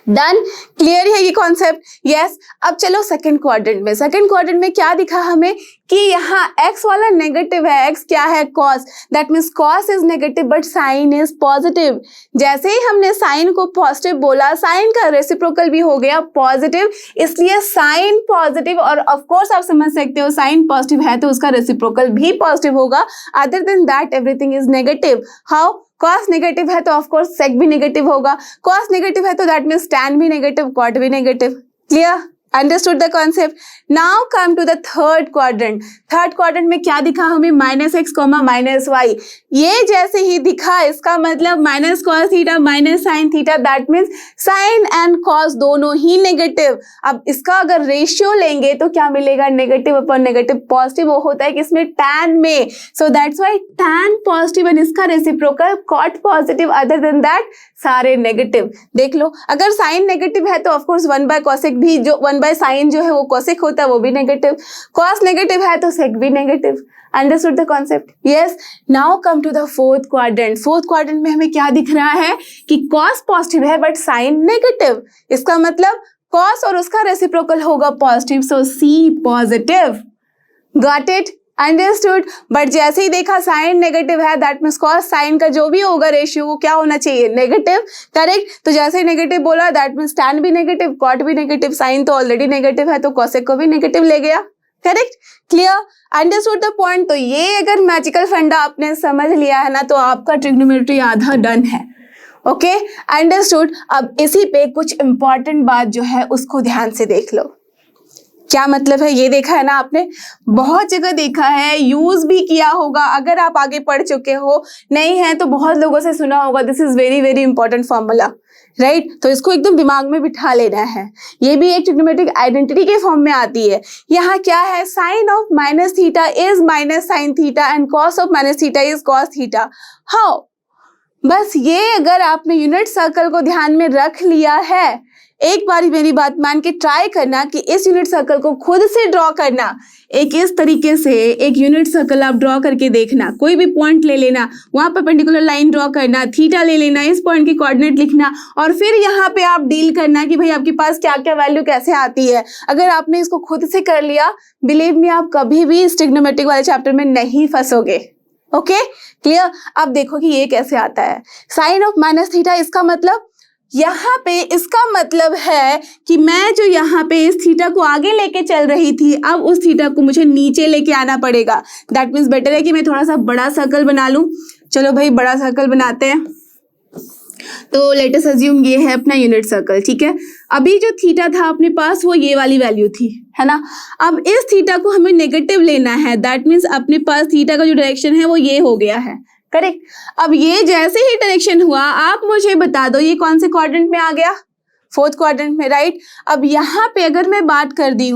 Done, clear है ये कॉन्सेप्ट, यस। अब चलो सेकंड क्वाड्रेंट में क्या दिखा हमें कि यहाँ x वाला नेगेटिव है, x क्या है, cos, that means cos is negative but sin is positive. जैसे ही हमने sin को पॉजिटिव बोला, sin का रेसिप्रोकल भी हो गया पॉजिटिव, इसलिए sin पॉजिटिव, और ऑफ कोर्स आप समझ सकते हो sin पॉजिटिव है तो उसका रेसिप्रोकल भी पॉजिटिव होगा, other than that everything is negative. How, cos negative है तो ऑफ कोर्स sec भी नेगेटिव होगा, cos नेगेटिव है तो दैट मीन्स tan भी नेगेटिव, cot भी negative. Clear, understood the concept. Now come to the third quadrant. Third quadrant में क्या दिखा हमें, -x, -y। ये जैसे ही दिखा इसका मतलब minus cos theta minus sine theta, that means sign and cos दोनों ही नेगेटिव। अब इसका अगर रेशियो लेंगे तो क्या मिलेगा, नेगेटिव अपॉन नेगेटिव पॉजिटिव। वो होता है किसमें, tan में। So that's why tan positive and इसका reciprocal cot positive, other than that सारे नेगेटिव। देख लो, अगर साइन नेगेटिव है तो ऑफकोर्स 1/cosec भी, जो 1/sin जो है वो cosec होता है, वो भी नेगेटिव। cos नेगेटिव है तो sec भी negative. Understood the concept? Yes. Now come to the fourth quadrant. Fourth quadrant में हमें क्या दिख रहा है कि cos पॉजिटिव है बट साइन नेगेटिव। इसका मतलब cos और उसका रेसिप्रोकल होगा positive, so C positive. Got it? Understood. But जैसे ही देखा साइन नेगेटिव है, दैट मीन्स कॉस साइन का जो भी होगा रेशियो वो क्या होना चाहिए, नेगेटिव। करेक्ट? तो जैसे ही नेगेटिव बोला दैट मीन्स tan भी नेगेटिव, कॉट भी नेगेटिव, साइन तो ऑलरेडी नेगेटिव है तो कॉसेक को भी नेगेटिव ले गया। Correct? Clear? Understood the point? तो ये अगर मैजिकल फंडा आपने समझ लिया है ना तो आपका ट्रिग्नोमेट्री आधा डन है। Okay, understood. अब इसी पे कुछ इंपॉर्टेंट बात जो है उसको ध्यान से देख लो। क्या मतलब है, ये देखा है ना आपने, बहुत जगह देखा है, यूज भी किया होगा। अगर आप आगे पढ़ चुके हो, नहीं है तो बहुत लोगों से सुना होगा। This is very very important formula, right? तो इसको एकदम दिमाग में बिठा लेना है। ये भी एक ट्रिग्नोमेट्रिक आइडेंटिटी के फॉर्म में आती है। यहाँ क्या है, sine of minus theta is minus sine theta and cos of minus theta is cos theta. How? बस ये अगर आपने यूनिट सर्कल को ध्यान में रख लिया है, एक बारी मेरी बात मान के ट्राई करना कि इस यूनिट सर्कल को खुद से ड्रॉ करना। एक इस तरीके से एक यूनिट सर्कल आप ड्रॉ करके देखना, कोई भी पॉइंट ले लेना, वहां पर परपेंडिकुलर लाइन ड्रॉ करना, थीटा ले लेना, इस पॉइंट की कोऑर्डिनेट लिखना और फिर यहाँ पे आप डील करना कि भाई आपके पास क्या क्या वैल्यू कैसे आती है। अगर आपने इसको खुद से कर लिया, बिलीव मी, आप कभी भी इस ट्रिग्नोमेट्रिक वाले चैप्टर में नहीं फंसोगे। Okay, clear? अब देखो कि ये कैसे आता है। साइन ऑफ माइनस थीटा, इसका मतलब यहाँ पे इसका मतलब है कि मैं जो यहाँ पे इस थीटा को आगे लेके चल रही थी, अब उस थीटा को मुझे नीचे लेके आना पड़ेगा। दैट मीन्स बेटर है कि मैं थोड़ा सा बड़ा सर्कल बना लूं। चलो भाई बड़ा सर्कल बनाते हैं। तो लेट अस अज्यूम ये है अपना यूनिट सर्कल, ठीक है। अभी जो थीटा था अपने पास वो ये वाली वैल्यू थी, है ना। अब इस थीटा को हमें नेगेटिव लेना है, दैट मीन्स अपने पास थीटा का जो डायरेक्शन है वो ये हो गया है। करेक्ट? अब ये जैसे ही डायरेक्शन हुआ, आप मुझे बता दो ये कौन से क्वाड्रेंट में आ गया, फोर्थ क्वाड्रेंट में, राइट। अब यहाँ पे अगर मैं बात कर रही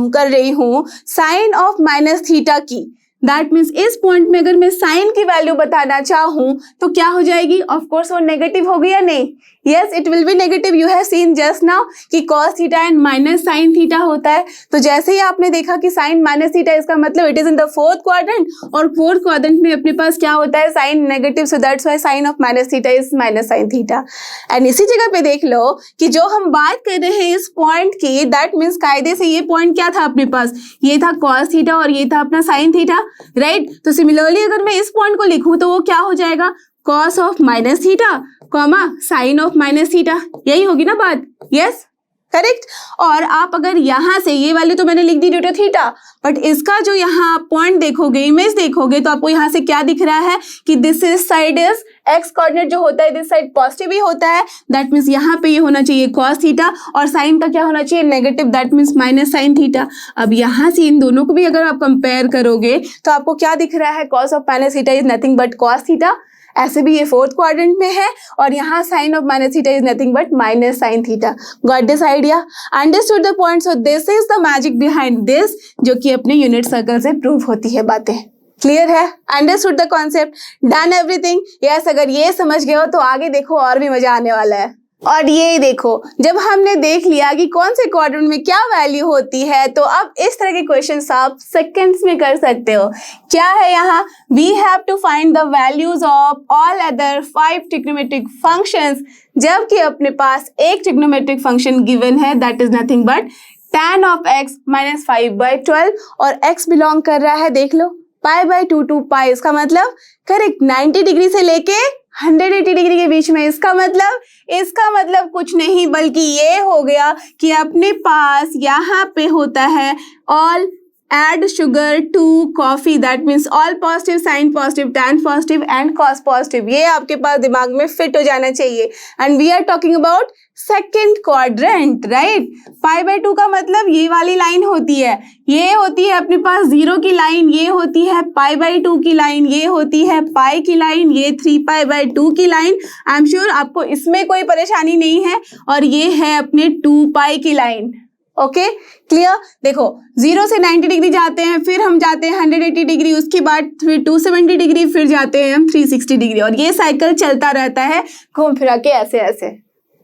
हूँ साइन ऑफ माइनस थीटा की, दैट मीन्स इस पॉइंट में अगर मैं साइन की वैल्यू बताना चाहूँ तो क्या हो जाएगी, ऑफ कोर्स वो नेगेटिव होगी या नहीं। Yes, it will be negative. You have seen just now कि cos theta and minus sine theta होता है। तो जैसे ही आपने देखा कि साइन माइनस थीटा, इसका मतलब it is in the fourth quadrant, और फोर्थ क्वाड्रेंट में अपने पास क्या होता है, sine negative, so that's why sine of minus theta is minus sine theta. And इसी जगह पे देख लो कि जो हम बात कर रहे हैं इस पॉइंट की, दैट मीन्स कायदे से ये पॉइंट क्या था अपने पास, ये था cos थीटा और ये था अपना साइन थीटा, राइट। तो सिमिलरली अगर मैं इस पॉइंट को लिखूं तो वो क्या हो जाएगा, cos of minus theta comma sign of minus theta, यही होगी ना बात। Yes, correct. और आप अगर यहां से ये वैल्यू तो मैंने लिख दी ड्यू टू थीटा, बट इसका जो यहाँ पॉइंट देखोगे, इमेज देखोगे, तो आपको यहाँ से क्या दिख रहा है कि this is side is x coordinate जो होता है, दिस साइड पॉजिटिव ही होता है। दैट मीन्स यहाँ पे ये होना चाहिए cos थीटा और साइन का क्या होना चाहिए, negative, that means minus sine theta. अब यहाँ से इन दोनों को भी अगर आप कंपेयर करोगे तो आपको क्या दिख रहा है, cos of minus theta is nothing but cos theta. ऐसे भी ये फोर्थ क्वाड्रेंट में है और यहाँ sine of minus theta is nothing but minus sine theta. Got this idea? Understood the point? So this is the magic behind this, जो कि अपने यूनिट सर्कल से प्रूव होती है बातें। क्लियर है? Understood the concept? Done everything? Yes, अगर ये समझ गए हो तो आगे देखो और भी मजा आने वाला है। और ये देखो, जब हमने देख लिया कि कौन से क्वाड्रेंट में क्या वैल्यू होती है, तो अब इस तरह के क्वेश्चंस आप सेकंड्स में कर सकते हो। क्या है यहाँ, we have to find the values of all other 5 trigonometric functions, जबकि अपने पास एक ट्रिग्नोमेट्रिक फंक्शन गिवन है, that is nothing but tan of x minus 5/12, और x बिलोंग कर रहा है, देख लो, π/2 to π। इसका मतलब करेक्ट 90 डिग्री से लेके 180 डिग्री के बीच में। इसका मतलब कुछ नहीं बल्कि ये हो गया कि अपने पास यहाँ पे होता है all add sugar to coffee, that means all positive, sin positive, tan positive and cos positive. ये आपके पास दिमाग में फिट हो जाना चाहिए. And we are talking about second quadrant, right. Pi by 2 का मतलब ये वाली लाइन होती है, ये होती है अपने पास 0 की लाइन, ये होती है पाई बाय 2 की लाइन, ये होती है पाई की लाइन, ये 3 पाई बाय 2 की लाइन. आई एम श्योर आपको इसमें कोई परेशानी नहीं है. और ये है अपने 2 पाई की लाइन. Okay, clear. देखो 0 से 90 डिग्री जाते हैं, फिर हम जाते हैं 180 डिग्री, उसके बाद फिर 270 डिग्री, फिर जाते हैं हम 360 डिग्री, और ये साइकिल चलता रहता है घूम फिरा के ऐसे ऐसे.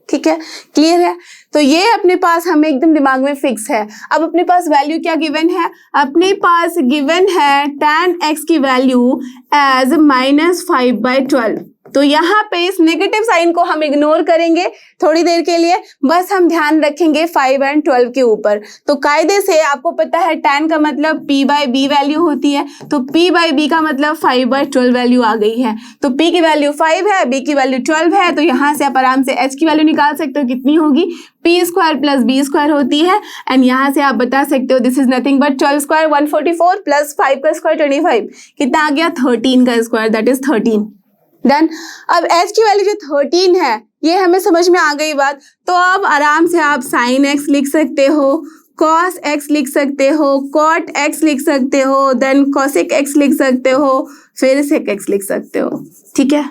ठीक है, क्लियर है. तो ये अपने पास हमें एकदम दिमाग में फिक्स है. अब अपने पास वैल्यू क्या गिवन है? अपने पास गिवन है tan x की वैल्यू एज -5/12. तो यहाँ पे इस नेगेटिव साइन को हम इग्नोर करेंगे थोड़ी देर के लिए, बस हम ध्यान रखेंगे 5 और 12 के ऊपर. तो कायदे से आपको पता है tan का मतलब p/b वैल्यू होती है, तो p/b का मतलब 5/12 वैल्यू आ गई है. तो p की वैल्यू 5 है, b की वैल्यू 12 है, तो यहाँ से आप आराम से h की वैल्यू निकाल सकते हो. कितनी होगी? p² + b² होती है. एंड यहाँ से आप बता सकते हो दिस इज नथिंग बट 12² 144 + 5 का स्क्वायर 25. कितना आ गया? 13 का स्क्वायर, दैट इज 13. डन. अब h की वैल्यू जो 13 है, ये हमें समझ में आ गई बात. तो अब आराम से आप sin x लिख सकते हो, cos x लिख सकते हो, cot x लिख सकते हो, देन cosic x लिख सकते हो, फिर sec x लिख सकते हो. ठीक है,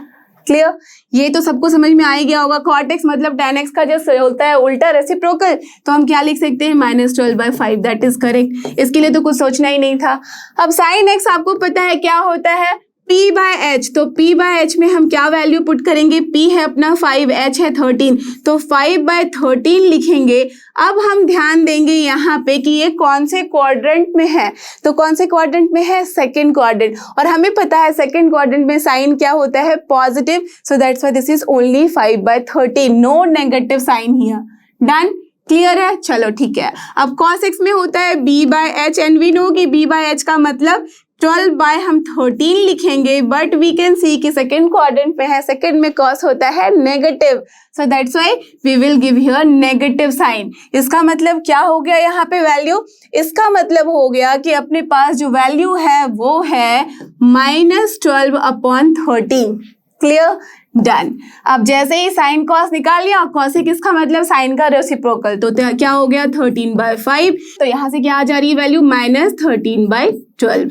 क्लियर. ये तो सबको समझ में आ ही गया होगा. cot x मतलब tan x का जो होता है उल्टा रेसिप्रोकल, तो हम क्या लिख सकते हैं? -12/5, दैट इज करेक्ट. इसके लिए तो कुछ सोचना ही नहीं था. अब sin x आपको पता है क्या होता है? p/h. तो p/h में हम क्या वैल्यू पुट करेंगे? p है अपना 5, h है 13, तो 5/13 लिखेंगे. अब हम ध्यान देंगे यहाँ पे कि ये कौन से क्वाड्रेंट में है. तो कौन से क्वाड्रेंट में है? Second quadrant. और हमें पता है सेकंड क्वाड्रेंट में साइन क्या होता है? Positive. So that's why this is only 5/13, no negative sign here. Done, clear है. चलो ठीक है. अब cos x में होता है b/h एंड वी नो कि b/h का मतलब 12 हम 13 लिखेंगे, बट वी कैन सी कि सेकेंड क्वाड्रेंट में है, सेकेंड में cos होता है negative, so that's why we will give here negative sign. इसका मतलब क्या हो गया यहाँ पे वैल्यू? इसका मतलब हो गया कि अपने पास जो वैल्यू है वो है -12/13. Clear, done. अब जैसे ही साइन कॉस निकाल लिया, कॉसिक इसका मतलब साइन का रेसिप्रोकल, तो क्या हो गया? 13/5. तो यहाँ से क्या आ जा रही है value? -13/12.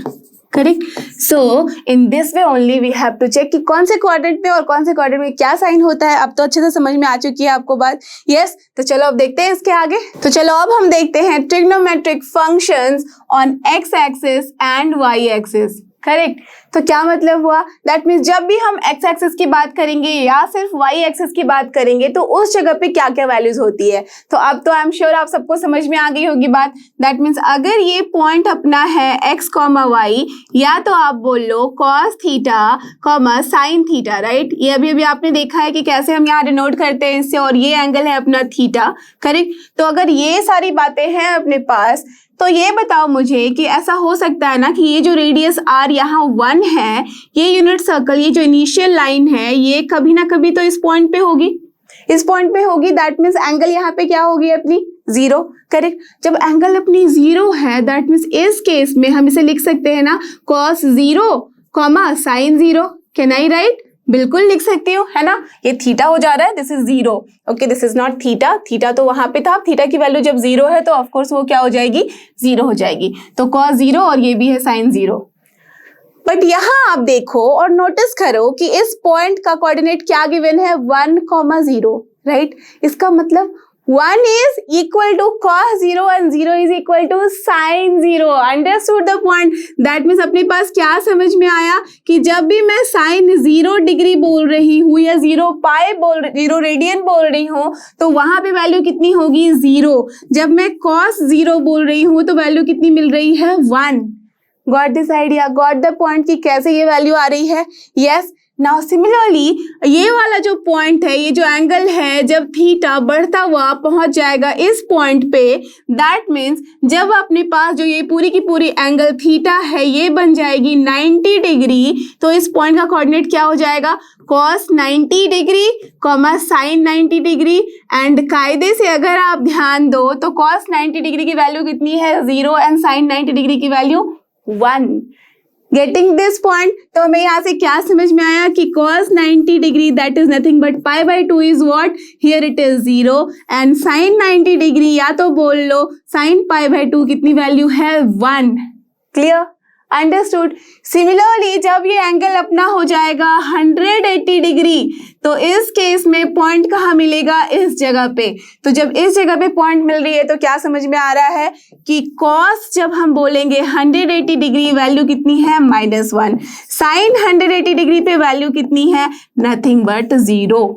Correct. So in this way only we have to check कि कौन से क्वाड्रेंट में और कौन से क्वाड्रेंट में क्या साइन होता है. अब तो अच्छे से समझ में आ चुकी है आपको बात. यस, तो चलो अब देखते हैं इसके आगे. तो चलो अब हम देखते हैं trigonometric functions on x axis and y axis. Correct. तो क्या मतलब हुआ? दैट मीन्स जब भी हम x एक्सिस की बात करेंगे या सिर्फ y एक्सिस की बात करेंगे तो उस जगह पे क्या क्या वैल्यूज होती है. तो अब तो आई एम श्योर आप सबको समझ में आ गई होगी बात. दैट मीन्स अगर ये पॉइंट अपना है x, y, या तो आप बोल लो cos theta, sin theta, right. ये अभी आपने देखा है कि कैसे हम यहाँ डिनोट करते हैं इससे, और ये एंगल है अपना थीटा. करेक्ट. तो अगर ये सारी बातें हैं अपने पास, तो ये बताओ मुझे कि ऐसा हो सकता है ना कि ये जो रेडियस r यहाँ 1 है, ये यूनिट सर्कल, ये जो इनिशियल लाइन है, ये कभी ना कभी तो इस पॉइंट पे होगी, इस पॉइंट पे होगी. दैट मीन्स एंगल यहाँ पे क्या होगी? अपनी 0. करेक्ट. जब एंगल अपनी 0 है, दैट मीन्स इस केस में हम इसे लिख सकते हैं ना cos 0, sin 0. Can I right? बिल्कुल लिख सकती हो, है ना. ये थीटा हो जा रहा है, this is 0. Okay, this is not theta. Theta तो वहां पे था. थीटा की वैल्यू जब 0 है तो ऑफकोर्स वो क्या हो जाएगी? 0 हो जाएगी. तो cos 0 और ये भी है sin 0. बट यहाँ आप देखो और नोटिस करो कि इस पॉइंट का कोऑर्डिनेट क्या गिवन है? 1, 0, राइट. इसका मतलब 1 is equal to cos 0 and 0 is equal to sin 0. Understood the point? That means अपने पास क्या समझ में आया कि जब भी मैं sin 0 डिग्री बोल रही हूँ या 0 रेडियन बोल रही हूँ, तो वहां पे वैल्यू कितनी होगी? 0. जब मैं cos 0 बोल रही हूँ तो वैल्यू कितनी मिल रही है? 1. Got this idea? Got the point कि कैसे ये वैल्यू आ रही है? यस. नाउ सिमिलरली ये वाला जो पॉइंट है, ये जो एंगल है, जब थीटा बढ़ता हुआ पहुंच जाएगा इस पॉइंट पे, दैट मीन्स जब अपने पास जो ये पूरी की पूरी एंगल थीटा है ये बन जाएगी 90 डिग्री, तो इस पॉइंट का कोऑर्डिनेट क्या हो जाएगा, cos 90 degree comma sin 90 degree. And कायदे से अगर आप ध्यान दो तो cos 90 डिग्री की वैल्यू कितनी है, 0, एंड sin 90 डिग्री की वैल्यू 1। गेटिंग दिस पॉइंट, तो हमें यहाँ से क्या समझ में आया कि cos 90 degree that is nothing but pi by 2 is what, here it is 0, and sin 90 degree या तो बोल लो sin पाई बाई 2 कितनी वैल्यू है, 1। Clear, understood. सिमिलरली जब ये एंगल अपना हो जाएगा 180 डिग्री, तो इस केस में पॉइंट कहाँ मिलेगा, इस जगह पे। तो जब इस जगह पे पॉइंट मिल रही है तो क्या समझ में आ रहा है कि cos जब हम बोलेंगे 180 डिग्री वैल्यू कितनी है, -1, sin 180 डिग्री पे वैल्यू कितनी है, nothing but 0।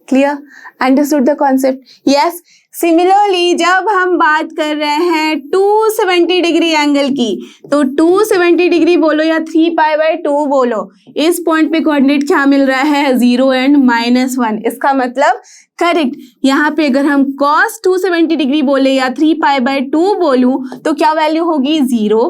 Clear, understood the concept, yes. Similarly जब हम बात कर रहे हैं 270 डिग्री एंगल की, तो 270 डिग्री बोलो या 3 पाई बाई 2 बोलो, इस पॉइंट पे कोऑर्डिनेट क्या मिल रहा है, 0 एंड -1। इसका मतलब करेक्ट, यहाँ पे अगर हम cos 270 डिग्री बोले या 3 पाई बाई 2 बोलूं तो क्या वैल्यू होगी, 0।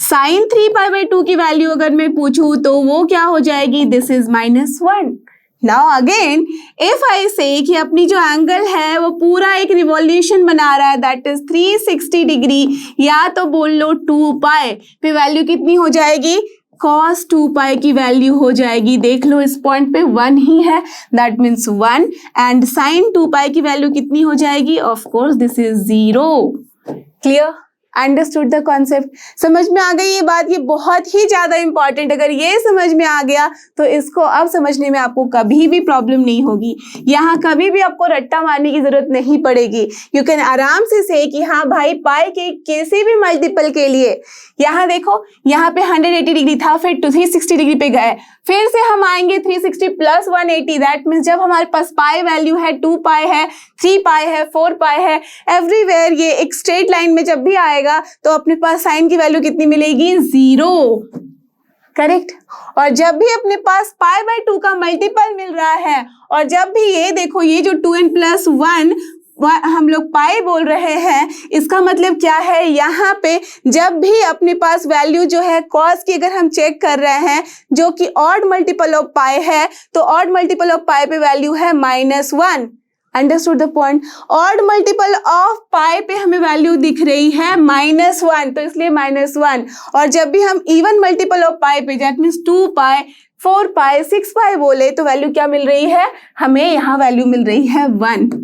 sin 3 पाई बाई 2 की वैल्यू अगर मैं पूछूं तो वो क्या हो जाएगी, this is -1। Now again if I से कि अपनी जो एंगल है वो पूरा एक रिवॉल्यूशन बना रहा है, दैट इज 360 डिग्री, या तो बोल लो 2 पाई पे वैल्यू कितनी हो जाएगी, cos 2 पाई की वैल्यू हो जाएगी, देख लो इस पॉइंट पे 1 ही है, दैट मीन्स 1, एंड sin 2 पाई की वैल्यू कितनी हो जाएगी, of course this is 0। Clear, understood the concept, समझ में आ गई ये बात, ये बहुत ही ज्यादा इंपॉर्टेंट, अगर ये समझ में आ गया तो इसको अब समझने में आपको कभी भी प्रॉब्लम नहीं होगी, यहाँ कभी भी आपको रट्टा मारने की जरूरत नहीं पड़ेगी। यू कैन आराम से कि हाँ भाई पाई के किसी भी मल्टीपल के लिए, यहाँ देखो यहाँ पे 180 डिग्री था, फिर 360 डिग्री पे गए, फिर से हम आएंगे 360 प्लस 180, दैट मीन्स जब हमारे पास पाई वैल्यू है 2 पाई है, 3 पाई है, 4 पाई है, एवरीवेयर ये एक स्ट्रेट लाइन में जब भी आएगा तो अपने पास साइन की वैल्यू कितनी मिलेगी, 0। करेक्ट, और जब भी अपने पास पाई बाई 2 का मल्टीपल मिल रहा है, और जब भी ये देखो ये जो 2n प्लस 1 हम लोग पाई बोल रहे हैं, इसका मतलब क्या है, यहाँ पे जब भी अपने पास वैल्यू जो है cos की अगर हम चेक कर रहे हैं जो कि ऑड मल्टीपल ऑफ पाई है, तो ऑड मल्टीपल ऑफ पाई पे वैल्यू है -1। Understood the point, odd multiple of pi पे हमें वैल्यू दिख रही है -1, तो इसलिए -1, और जब भी हम इवन मल्टीपल ऑफ पाई पे दैट मीन्स 2 पाई, 4 पाई, 6 पाई बोले तो वैल्यू क्या मिल रही है, हमें यहाँ वैल्यू मिल रही है 1।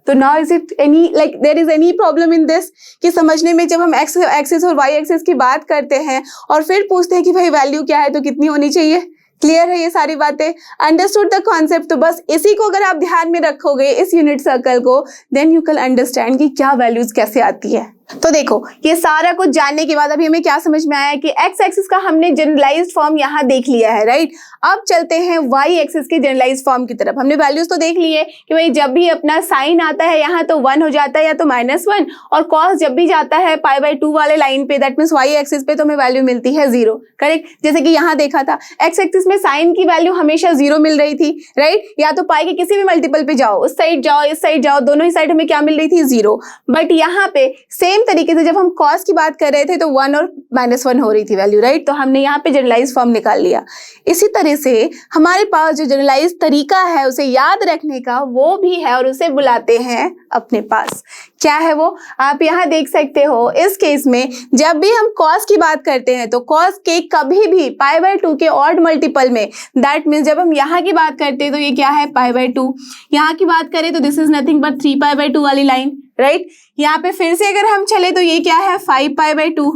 तो now is it any like there is any problem in this, कि समझने में जब हम एक्स एक्सिस और वाई एक्सिस की बात करते हैं और फिर पूछते हैं कि भाई वैल्यू क्या है तो कितनी होनी चाहिए, क्लियर है ये सारी बातें, अंडरस्टूड द कॉन्सेप्ट। तो बस इसी को अगर आप ध्यान में रखोगे इस यूनिट सर्कल को, देन यू कैन अंडरस्टैंड कि क्या वैल्यूज कैसे आती है। तो देखो ये सारा कुछ जानने के बाद अभी हमें क्या समझ में आया कि एक्स एक्सिस का हमने जनरलाइज्ड फॉर्म यहाँ देख लिया है, राइट। अब चलते हैं वाई एक्सिस के जनरलाइज्ड फॉर्म की तरफ। हमने वैल्यूज तो देख ली है कि भाई जब भी अपना साइन आता है यहाँ तो 1 हो जाता है या तो -1, और कॉस जब भी जाता है पाई बाई 2 वाले लाइन पे दैट मीन्स वाई एक्सिस पे तो हमें वैल्यू मिलती है 0। करेक्ट, जैसे कि यहाँ देखा था एक्स एक्सिस में साइन की वैल्यू हमेशा 0 मिल रही थी, राइट। या तो पाई के किसी भी मल्टीपल पे जाओ, उस साइड जाओ इस साइड जाओ, दोनों ही साइड हमें क्या मिल रही थी, 0। बट यहाँ पे सेम तरीके से जब हम cos की बात कर रहे थे तो 1 और -1 हो रही थी वैल्यू, राइट। तो हमने यहाँ पे जनरलाइज फॉर्म निकाल लिया। इसी तरह से हमारे पास जो जनरलाइज तरीका है उसे याद रखने का वो भी है, और उसे बुलाते हैं अपने पास। क्या है वो, आप यहाँ देख सकते हो। इस केस में जब भी हम cos की बात करते हैं तो cos के कभी भी पाई बाई 2 के ऑड मल्टीपल में, दैट मीन्स जब हम यहाँ की बात करते हैं तो ये क्या है, पाई बाई 2। यहाँ की बात करें तो this is nothing but 3 pi by 2 वाली लाइन, राइट। यहाँ पे फिर से अगर हम चले तो ये क्या है, 5 pi by 2।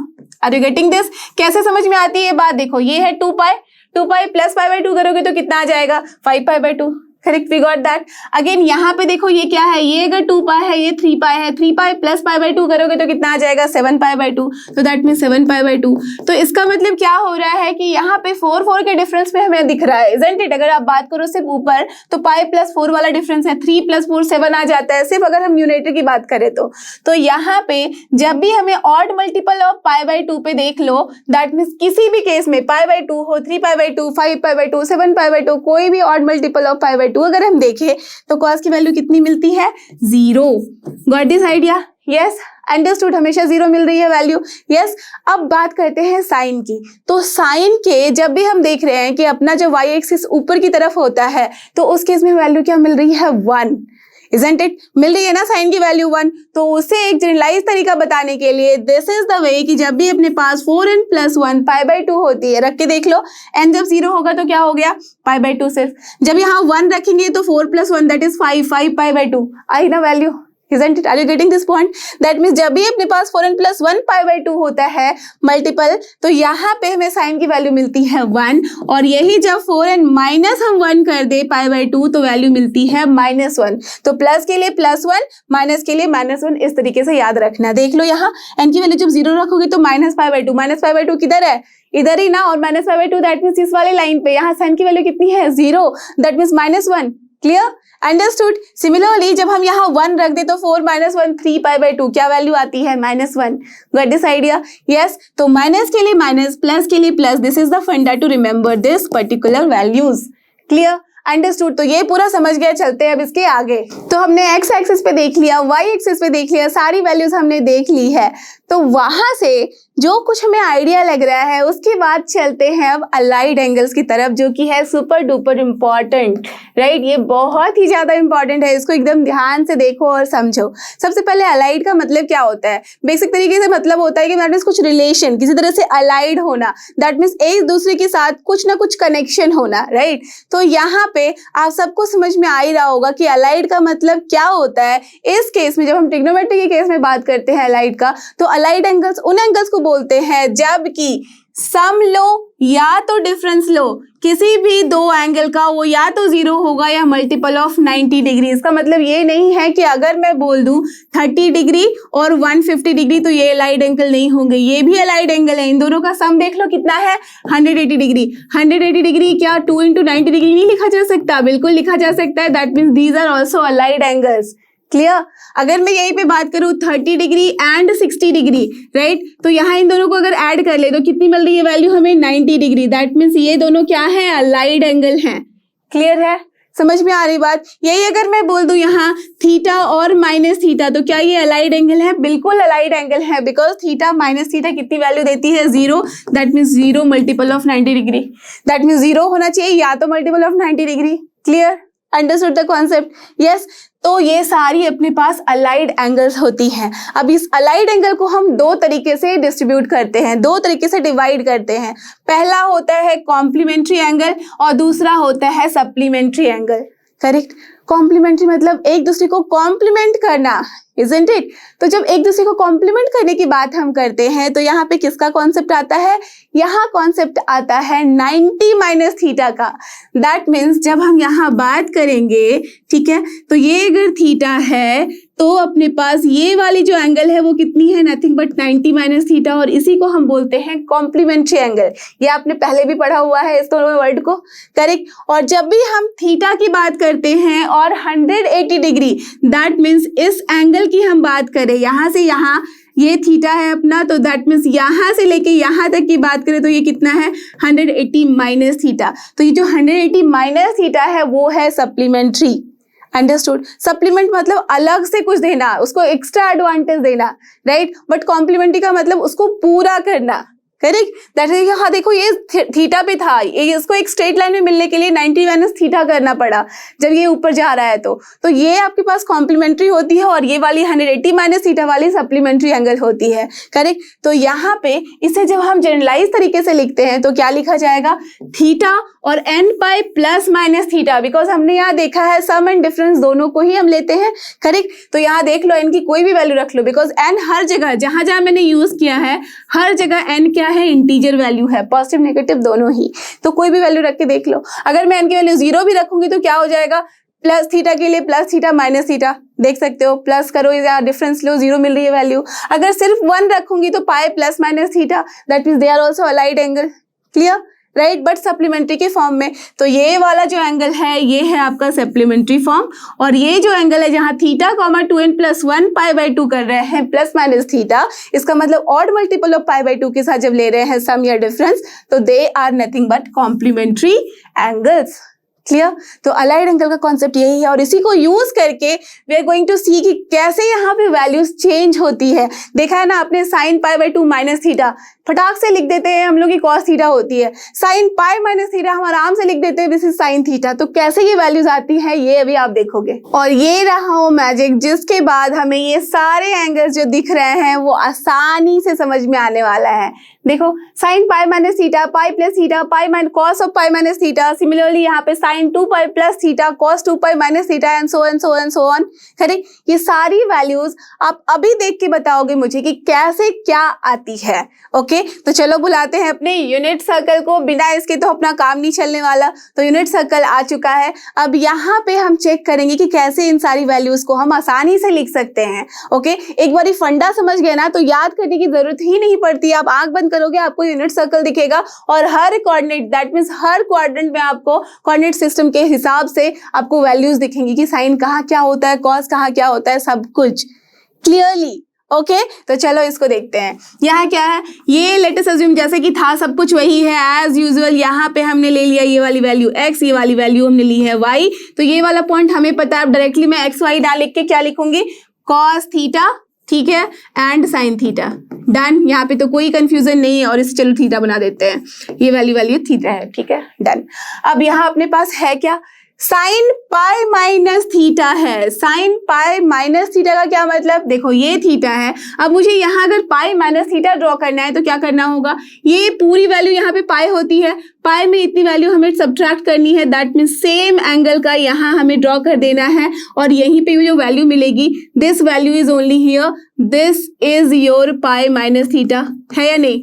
Are you getting this, कैसे समझ में आती है ये बात, देखो ये है 2 पाई प्लस पाई बाई 2 करोगे तो कितना आ जाएगा, 5 pi by 2। Correct, we got that. Again यहाँ पे देखो ये क्या है, ये अगर 2 पाई है, ये 3 पाई है, 3 पाई प्लस पाई बाई 2 करोगे तो कितना आ जाएगा 7 पाई बाई 2, तो दैट मीन 7 पाई बाई 2। तो इसका मतलब क्या हो रहा है कि यहाँ पे 4 के डिफरेंस में हमें दिख रहा है, इजंट इट। अगर आप बात करो सिर्फ ऊपर तो पाई प्लस 4 वाला डिफरेंस है, 3 प्लस 4 7 आ जाता है, सिर्फ अगर हम न्यूमरेटर की बात करें तो यहाँ पे जब भी हमें odd multiple of pi by 2 पे देख लो, दैट मीन्स किसी भी केस में पाई बाई 2 हो, 3 पाई by 2, 5 pi by 2, 7 pi by 2, कोई भी odd multiple of pi by 2 अगर हम देखें तो कॉस की वैल्यू कितनी मिलती है, 0। Got this idea? Yes, understood, हमेशा 0 मिल रही है वैल्यू। यस, अब बात करते हैं साइन की। तो साइन के जब भी हम देख रहे हैं कि अपना जो वाई एक्सिस ऊपर की तरफ होता है तो उस केस में वैल्यू क्या मिल रही है, 1, इजंट इट? मिल रही है ना साइन की वैल्यू 1। तो उसे एक जनरलाइज तरीका बताने के लिए दिस इज द वे कि जब भी अपने पास 4n + 1 पाई बाई 2 होती है, रख के देख लो, n जब 0 होगा तो क्या हो गया, पाई बाई 2 सिर्फ। जब यहाँ 1 रखेंगे तो 4 + 1 दैट इज 5 पाई बाई 2 आई ना value, isn't it? Are you getting this point? That means जब भी अपने पास 4n + 1 पाई बाई 2 होता है मल्टीपल, तो यहाँ पे हमें साइन की वैल्यू मिलती है 1, और यही जब 4n माइनस हम 1 कर दे पाई बाई 2 तो वैल्यू मिलती है -1। तो प्लस के लिए +1, माइनस के लिए -1, इस तरीके से याद रखना। देख लो यहाँ n की वैल्यू जब 0 रखोगे तो -π/2, -π/2 किधर है, इधर ही ना, और -π/2 दैट मीन्स इस वाले लाइन पे, यहाँ साइन की वैल्यू कितनी है, 0, that means -1। Clear, understood? Similarly जब हम यहाँ 1 रख दे तो 4 - 1 3 पाई बाई 2, क्या वैल्यू आती है, -1। Got this idea? यस, तो माइनस के लिए माइनस, प्लस के लिए plus, this is the funda to remember this particular values. Clear, understood? तो ये पूरा समझ गया। चलते हैं अब इसके आगे। तो हमने एक्स एक्सिस पे देख लिया, वाई एक्सिस पे देख लिया, सारी वैल्यूज हमने देख ली है। तो वहां से जो कुछ हमें आइडिया लग रहा है उसके बाद चलते हैं अब अलाइड एंगल्स की तरफ, जो कि है सुपर डुपर इम्पॉर्टेंट, राइट? ये बहुत ही ज्यादा इंपॉर्टेंट है, इसको एकदम ध्यान से देखो और समझो। सबसे पहले अलाइड का मतलब क्या होता है? बेसिक तरीके से मतलब होता है कि दैट मीन्स कुछ रिलेशन, किसी तरह से अलाइड होना, दैट मीन्स एक दूसरे के साथ कुछ ना कुछ कनेक्शन होना, राइट? तो यहाँ पे आप सबको समझ में आ ही रहा होगा कि अलाइड का मतलब क्या होता है। इस केस में जब हम ट्रिग्नोमेट्री के केस में बात करते हैं अलाइड का, तो अलाइड एंगल्स उन एंगल्स को बोलते हैं जबकि सम लो या तो डिफरेंस लो किसी भी दो एंगल का, वो या तो 0 होगा या मल्टीपल ऑफ 90 डिग्री। इसका मतलब ये नहीं है कि अगर मैं बोल दूं 30 डिग्री और 150 डिग्री तो ये अलाइड एंगल नहीं होंगे, ये भी अलाइड एंगल है। इन दोनों का सम देख लो कितना है, 180 डिग्री। 180 डिग्री क्या 2 × 90 डिग्री नहीं लिखा जा सकता? बिल्कुल लिखा जा सकता है। That means these are also allied angles. Clear? अगर मैं यहीं पे बात करूं 30 डिग्री एंड 60 डिग्री, राइट? तो यहाँ इन दोनों को अगर ऐड कर ले तो कितनी मिल रही है वैल्यू हमें, 90 डिग्री। दैट मीन्स ये दोनों क्या है, अलाइड एंगल हैं। क्लियर है? समझ में आ रही बात? यही अगर मैं बोल दूं यहाँ थीटा और माइनस थीटा, तो क्या ये अलाइड एंगल है? बिल्कुल अलाइड एंगल है, बिकॉज थीटा माइनस थीटा कितनी वैल्यू देती है, 0। That means 0 multiple of 90 degree. That means 0 होना चाहिए या तो multiple of 90 degree. Clear? Understood the concept? Yes. तो ये सारी अपने पास अलाइड एंगल्स होती हैं। अब इस अलाइड एंगल को हम दो तरीके से डिस्ट्रीब्यूट करते हैं, दो तरीके से डिवाइड करते हैं। पहला होता है कॉम्प्लीमेंट्री एंगल और दूसरा होता है सप्लीमेंट्री एंगल। करेक्ट? कॉम्प्लीमेंट्री मतलब एक दूसरे को कॉम्प्लीमेंट करना, isn't it? तो जब एक दूसरे को कॉम्प्लीमेंट करने की बात हम करते हैं तो यहाँ पे किसका कॉन्सेप्ट आता है? यहाँ कॉन्सेप्ट आता है 90 - थीटा का। दैट मीन्स जब हम यहाँ बात करेंगे, ठीक है, तो ये अगर थीटा है तो अपने पास ये वाली जो एंगल है वो कितनी है, नथिंग बट 90 - थीटा, और इसी को हम बोलते हैं कॉम्प्लीमेंट्री एंगल। ये आपने पहले भी पढ़ा हुआ है इसको वर्ड को। करेक्ट? और जब भी हम थीटा की बात करते हैं और 180 डिग्री, दैट मीन्स इस एंगल की हम बात करें, यहाँ से यहाँ ये थीटा है अपना, तो दैट मीन्स यहाँ से लेके यहाँ तक की बात करें तो ये कितना है, 180 - थीटा। तो ये जो 180 - थीटा है वो है सप्लीमेंट्री। अंडरस्टूड? सप्लीमेंट मतलब अलग से कुछ देना, उसको एक्स्ट्रा एडवांटेज देना, राइट? बट कॉम्प्लीमेंट्री का मतलब उसको पूरा करना। करेक्ट? दैट इज, हाँ देखो ये थीटा पे था, ये इसको एक स्ट्रेट लाइन में मिलने के लिए 90 - थीटा करना पड़ा जब ये ऊपर जा रहा है। तो ये आपके पास कॉम्प्लीमेंट्री होती है और ये वाली 180 - थीटा वाली सप्लीमेंट्री एंगल होती है। करेक्ट? तो यहाँ पे इसे जब हम जनरलाइज तरीके से लिखते हैं तो क्या लिखा जाएगा, थीटा और n pi plus minus theta, because हमने यहाँ देखा है सम एंड डिफरेंस दोनों को ही हम लेते हैं। करेक्ट? तो यहाँ देख लो n की कोई भी वैल्यू रख लो, बिकॉज n हर जगह जहां जहां मैंने यूज किया है हर जगह n क्या है, इंटीजर वैल्यू है, पॉजिटिव नेगेटिव दोनों ही, तो कोई भी वैल्यू रख के देख लो। अगर मैं n की वैल्यू 0 भी रखूंगी तो क्या हो जाएगा, प्लस थीटा के लिए प्लस थीटा माइनस थीटा, देख सकते हो, प्लस करो या डिफरेंस लो, 0 मिल रही है वैल्यू। अगर सिर्फ 1 रखूंगी तो pi plus minus theta, that means they are also allied angle, clear, right, but supplementary के फॉर्म में। तो ये वाला जो एंगल है ये है आपका सप्लीमेंट्री फॉर्म, और ये जो एंगल है जहां थीटा कॉमा 2n+1 π/2 कर रहे हैं प्लस माइनस थीटा, इसका मतलब ऑड मल्टीपल ऑफ π/2 के साथ जब ले रहे हैं सम या डिफरेंस, तो they are nothing but complementary angles, clear. तो अलाइड एंगल का कॉन्सेप्ट यही है, और इसी को यूज करके we are going to see कि कैसे यहाँ पे वैल्यूज चेंज होती है। देखा है ना आपने, साइन π/2 माइनस थीटा फटाक से लिख देते हैं हम लोग की कॉस थीटा होती है, साइन पाई माइनस थीटा हम आराम से लिख देते हैं दिस इज साइन थीटा। तो कैसे ये वैल्यूज आती है ये अभी आप देखोगे, और ये रहा वो मैजिक जिसके बाद हमें ये सारे एंगल्स जो दिख रहे हैं वो आसानी से समझ में आने वाला है। देखो, sine pi minus theta, pi plus theta, pi minus cos of pi minus theta, similarly यहाँ पे sine 2 pi plus theta, cos 2 pi minus theta, and so and so and so on, correct. ये सारी values आप अभी देख के बताओगे मुझे कि कैसे क्या आती है, ओके। तो चलो बुलाते हैं अपने यूनिट सर्कल को, बिना इसके तो अपना काम नहीं चलने वाला। तो यूनिट सर्कल आ चुका है, अब यहाँ पे हम चेक करेंगे कि कैसे इन सारी वैल्यूज को हम आसानी से लिख सकते हैं, ओके। एक बार फंडा समझ गए ना तो याद करने की जरूरत ही नहीं पड़ती, आप आंख बंद करोगे आपको यूनिट सर्कल दिखेगा, और हर कोऑर्डिनेट, दैट मींस हर क्वाड्रेंट में आपको कोऑर्डिनेट सिस्टम के हिसाब से आपको वैल्यूज दिखेंगी कि साइन कहाँ क्या होता है, कॉस कहाँ क्या होता है, सब कुछ क्लियरली, ओके। तो चलो इसको देखते हैं। यहाँ क्या है, ये लेट अस अज्यूम जैसे कि था सब कुछ वही है एज यूजुअल। यहाँ पे हमने ले लिया ये वाली वैल्यू x, ये वाली वैल्यू हमने ली है y। तो ये वाला पॉइंट हमें पता है, डायरेक्टली मैं एक्स वाई डाल लिख के क्या लिखूंगी, कॉस थीटा, ठीक है, एंड साइन थीटा, डन। यहाँ पे तो कोई कंफ्यूजन नहीं है, और इसे चलो थीटा बना देते हैं, ये वैल्यू थीटा है, ठीक है, डन। अब यहाँ अपने पास है क्या, साइन पाई माइनस थीटा है। साइन पाई माइनस थीटा का क्या मतलब, देखो ये थीटा है, अब मुझे यहाँ अगर पाई माइनस थीटा ड्रॉ करना है तो क्या करना होगा, ये पूरी वैल्यू यहाँ पे पाई होती है, पाई में इतनी वैल्यू हमें सब्ट्रैक्ट करनी है, दैट मीन्स सेम एंगल का यहाँ हमें ड्रॉ कर देना है, और यहीं पे जो वैल्यू मिलेगी, this value is only here, this is your pi minus theta, है या नहीं,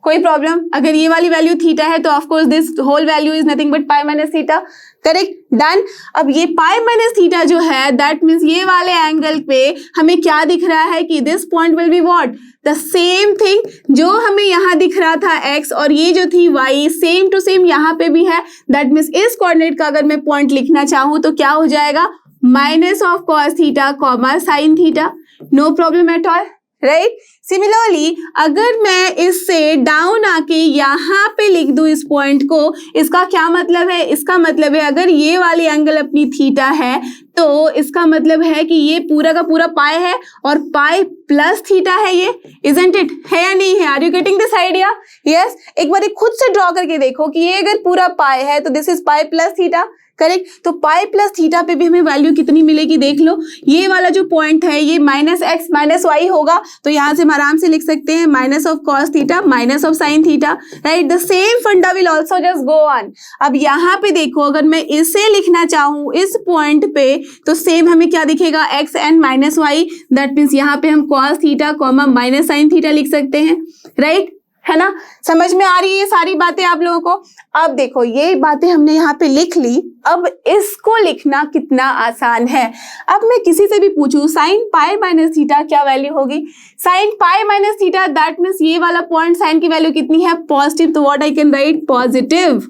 कोई प्रॉब्लम। अगर ये वाली वैल्यू थीटा है तो of course this whole value is nothing but pi minus theta, correct, done. अब ये पाई माइनस थीटा जो है दैट मीन्स ये वाले एंगल पे हमें क्या दिख रहा है कि this point will be what, the same thing जो हमें यहाँ दिख रहा था x, और ये जो थी y सेम टू सेम यहाँ पे भी है, दैट मीन्स इस कोऑर्डिनेट का अगर मैं पॉइंट लिखना चाहूँ तो क्या हो जाएगा, minus of cos theta comma sine theta, no problem at all, right. Similarly अगर मैं इससे डाउन आके यहाँ पे लिख दूं इस पॉइंट को, इसका क्या मतलब है, इसका मतलब है अगर ये वाली एंगल अपनी थीटा है तो इसका मतलब है कि ये पूरा का पूरा पाई है, और पाई प्लस थीटा है, ये इजंट इट, है या नहीं है, are you getting this idea, yes. एक बार खुद से ड्रॉ करके देखो कि ये अगर पूरा पाई है तो this is pi plus theta, correct. तो पाई प्लस थीटा पे भी हमें वैल्यू कितनी मिलेगी देख लो, ये वाला जो पॉइंट है ये माइनस एक्स माइनस वाई होगा, तो यहाँ से हम आराम से लिख सकते हैं minus of cos theta minus of sine theta, right. The same funda will also just go on. अब यहाँ पे देखो अगर मैं इसे लिखना चाहूँ इस पॉइंट पे तो सेम हमें क्या दिखेगा, X and minus Y, that means यहाँ पे हम cos theta comma minus sine theta लिख सकते हैं, राइट, है ना। समझ में आ रही है ये सारी बातें आप लोगों को। अब देखो ये बातें हमने यहाँ पे लिख ली, अब इसको लिखना कितना आसान है। अब मैं किसी से भी पूछूं साइन पाई माइनस थीटा क्या वैल्यू होगी, sign pi minus theta, that means ये वाला पॉइंट साइन की वैल्यू कितनी है, पॉजिटिव, तो what I can write, positive.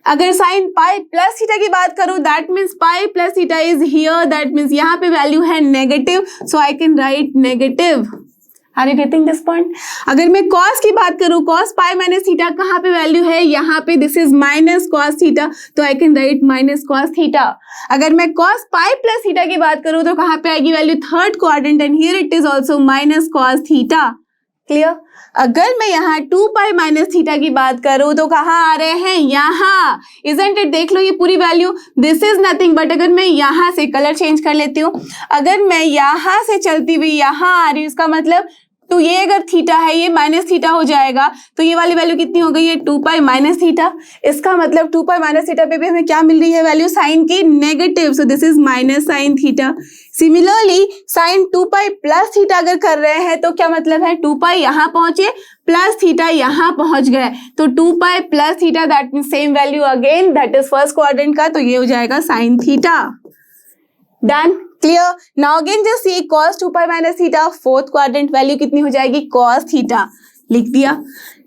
अगर साइन पाई प्लस थीटा की बात करूं that means pi plus theta is here, that means यहाँ पे वैल्यू है negative, so I can write negative. Are you getting this point. अगर मैं कॉस की बात करूं, कॉस पाई माइनस थीटा कहाँ पे वैल्यू है, यहाँ पे this is minus cos theta, तो I can write minus cos theta. अगर मैं कॉस पाई प्लस थीटा की बात करूं तो कहाँ पे आएगी value, third quadrant, and here it is also minus cos theta, clear. अगर मैं यहाँ 2 पाई माइनस थीटा की बात करूं तो कहाँ आ रहे हैं, यहाँ, इजंट इट, देख लो ये पूरी value, this is nothing but अगर मैं यहाँ से कलर चेंज कर लेती हूँ, अगर मैं यहाँ से चलती हुई यहाँ आ रही हूँ, इसका मतलब तो ये अगर थीटा है, ये माइनस थीटा हो जाएगा, तो ये वाली वैल्यू कितनी हो गई है 2 पाई माइनस थीटा। इसका मतलब 2 पाई माइनस थीटा पे भी हमें क्या मिल रही है वैल्यू, साइन की negative, so this is minus sine theta. Similarly sign 2 pi plus theta अगर कर रहे हैं तो क्या मतलब है, 2 पाई यहाँ पहुंचे प्लस थीटा यहाँ पहुंच गए, तो 2 pi plus theta that mean same value again, that is first quadrant का, तो ये हो जाएगा sine theta. Done, clear. Now again just see cos 2 pi minus theta, fourth quadrant value कितनी हो जाएगी cos थीटा, लिख दिया।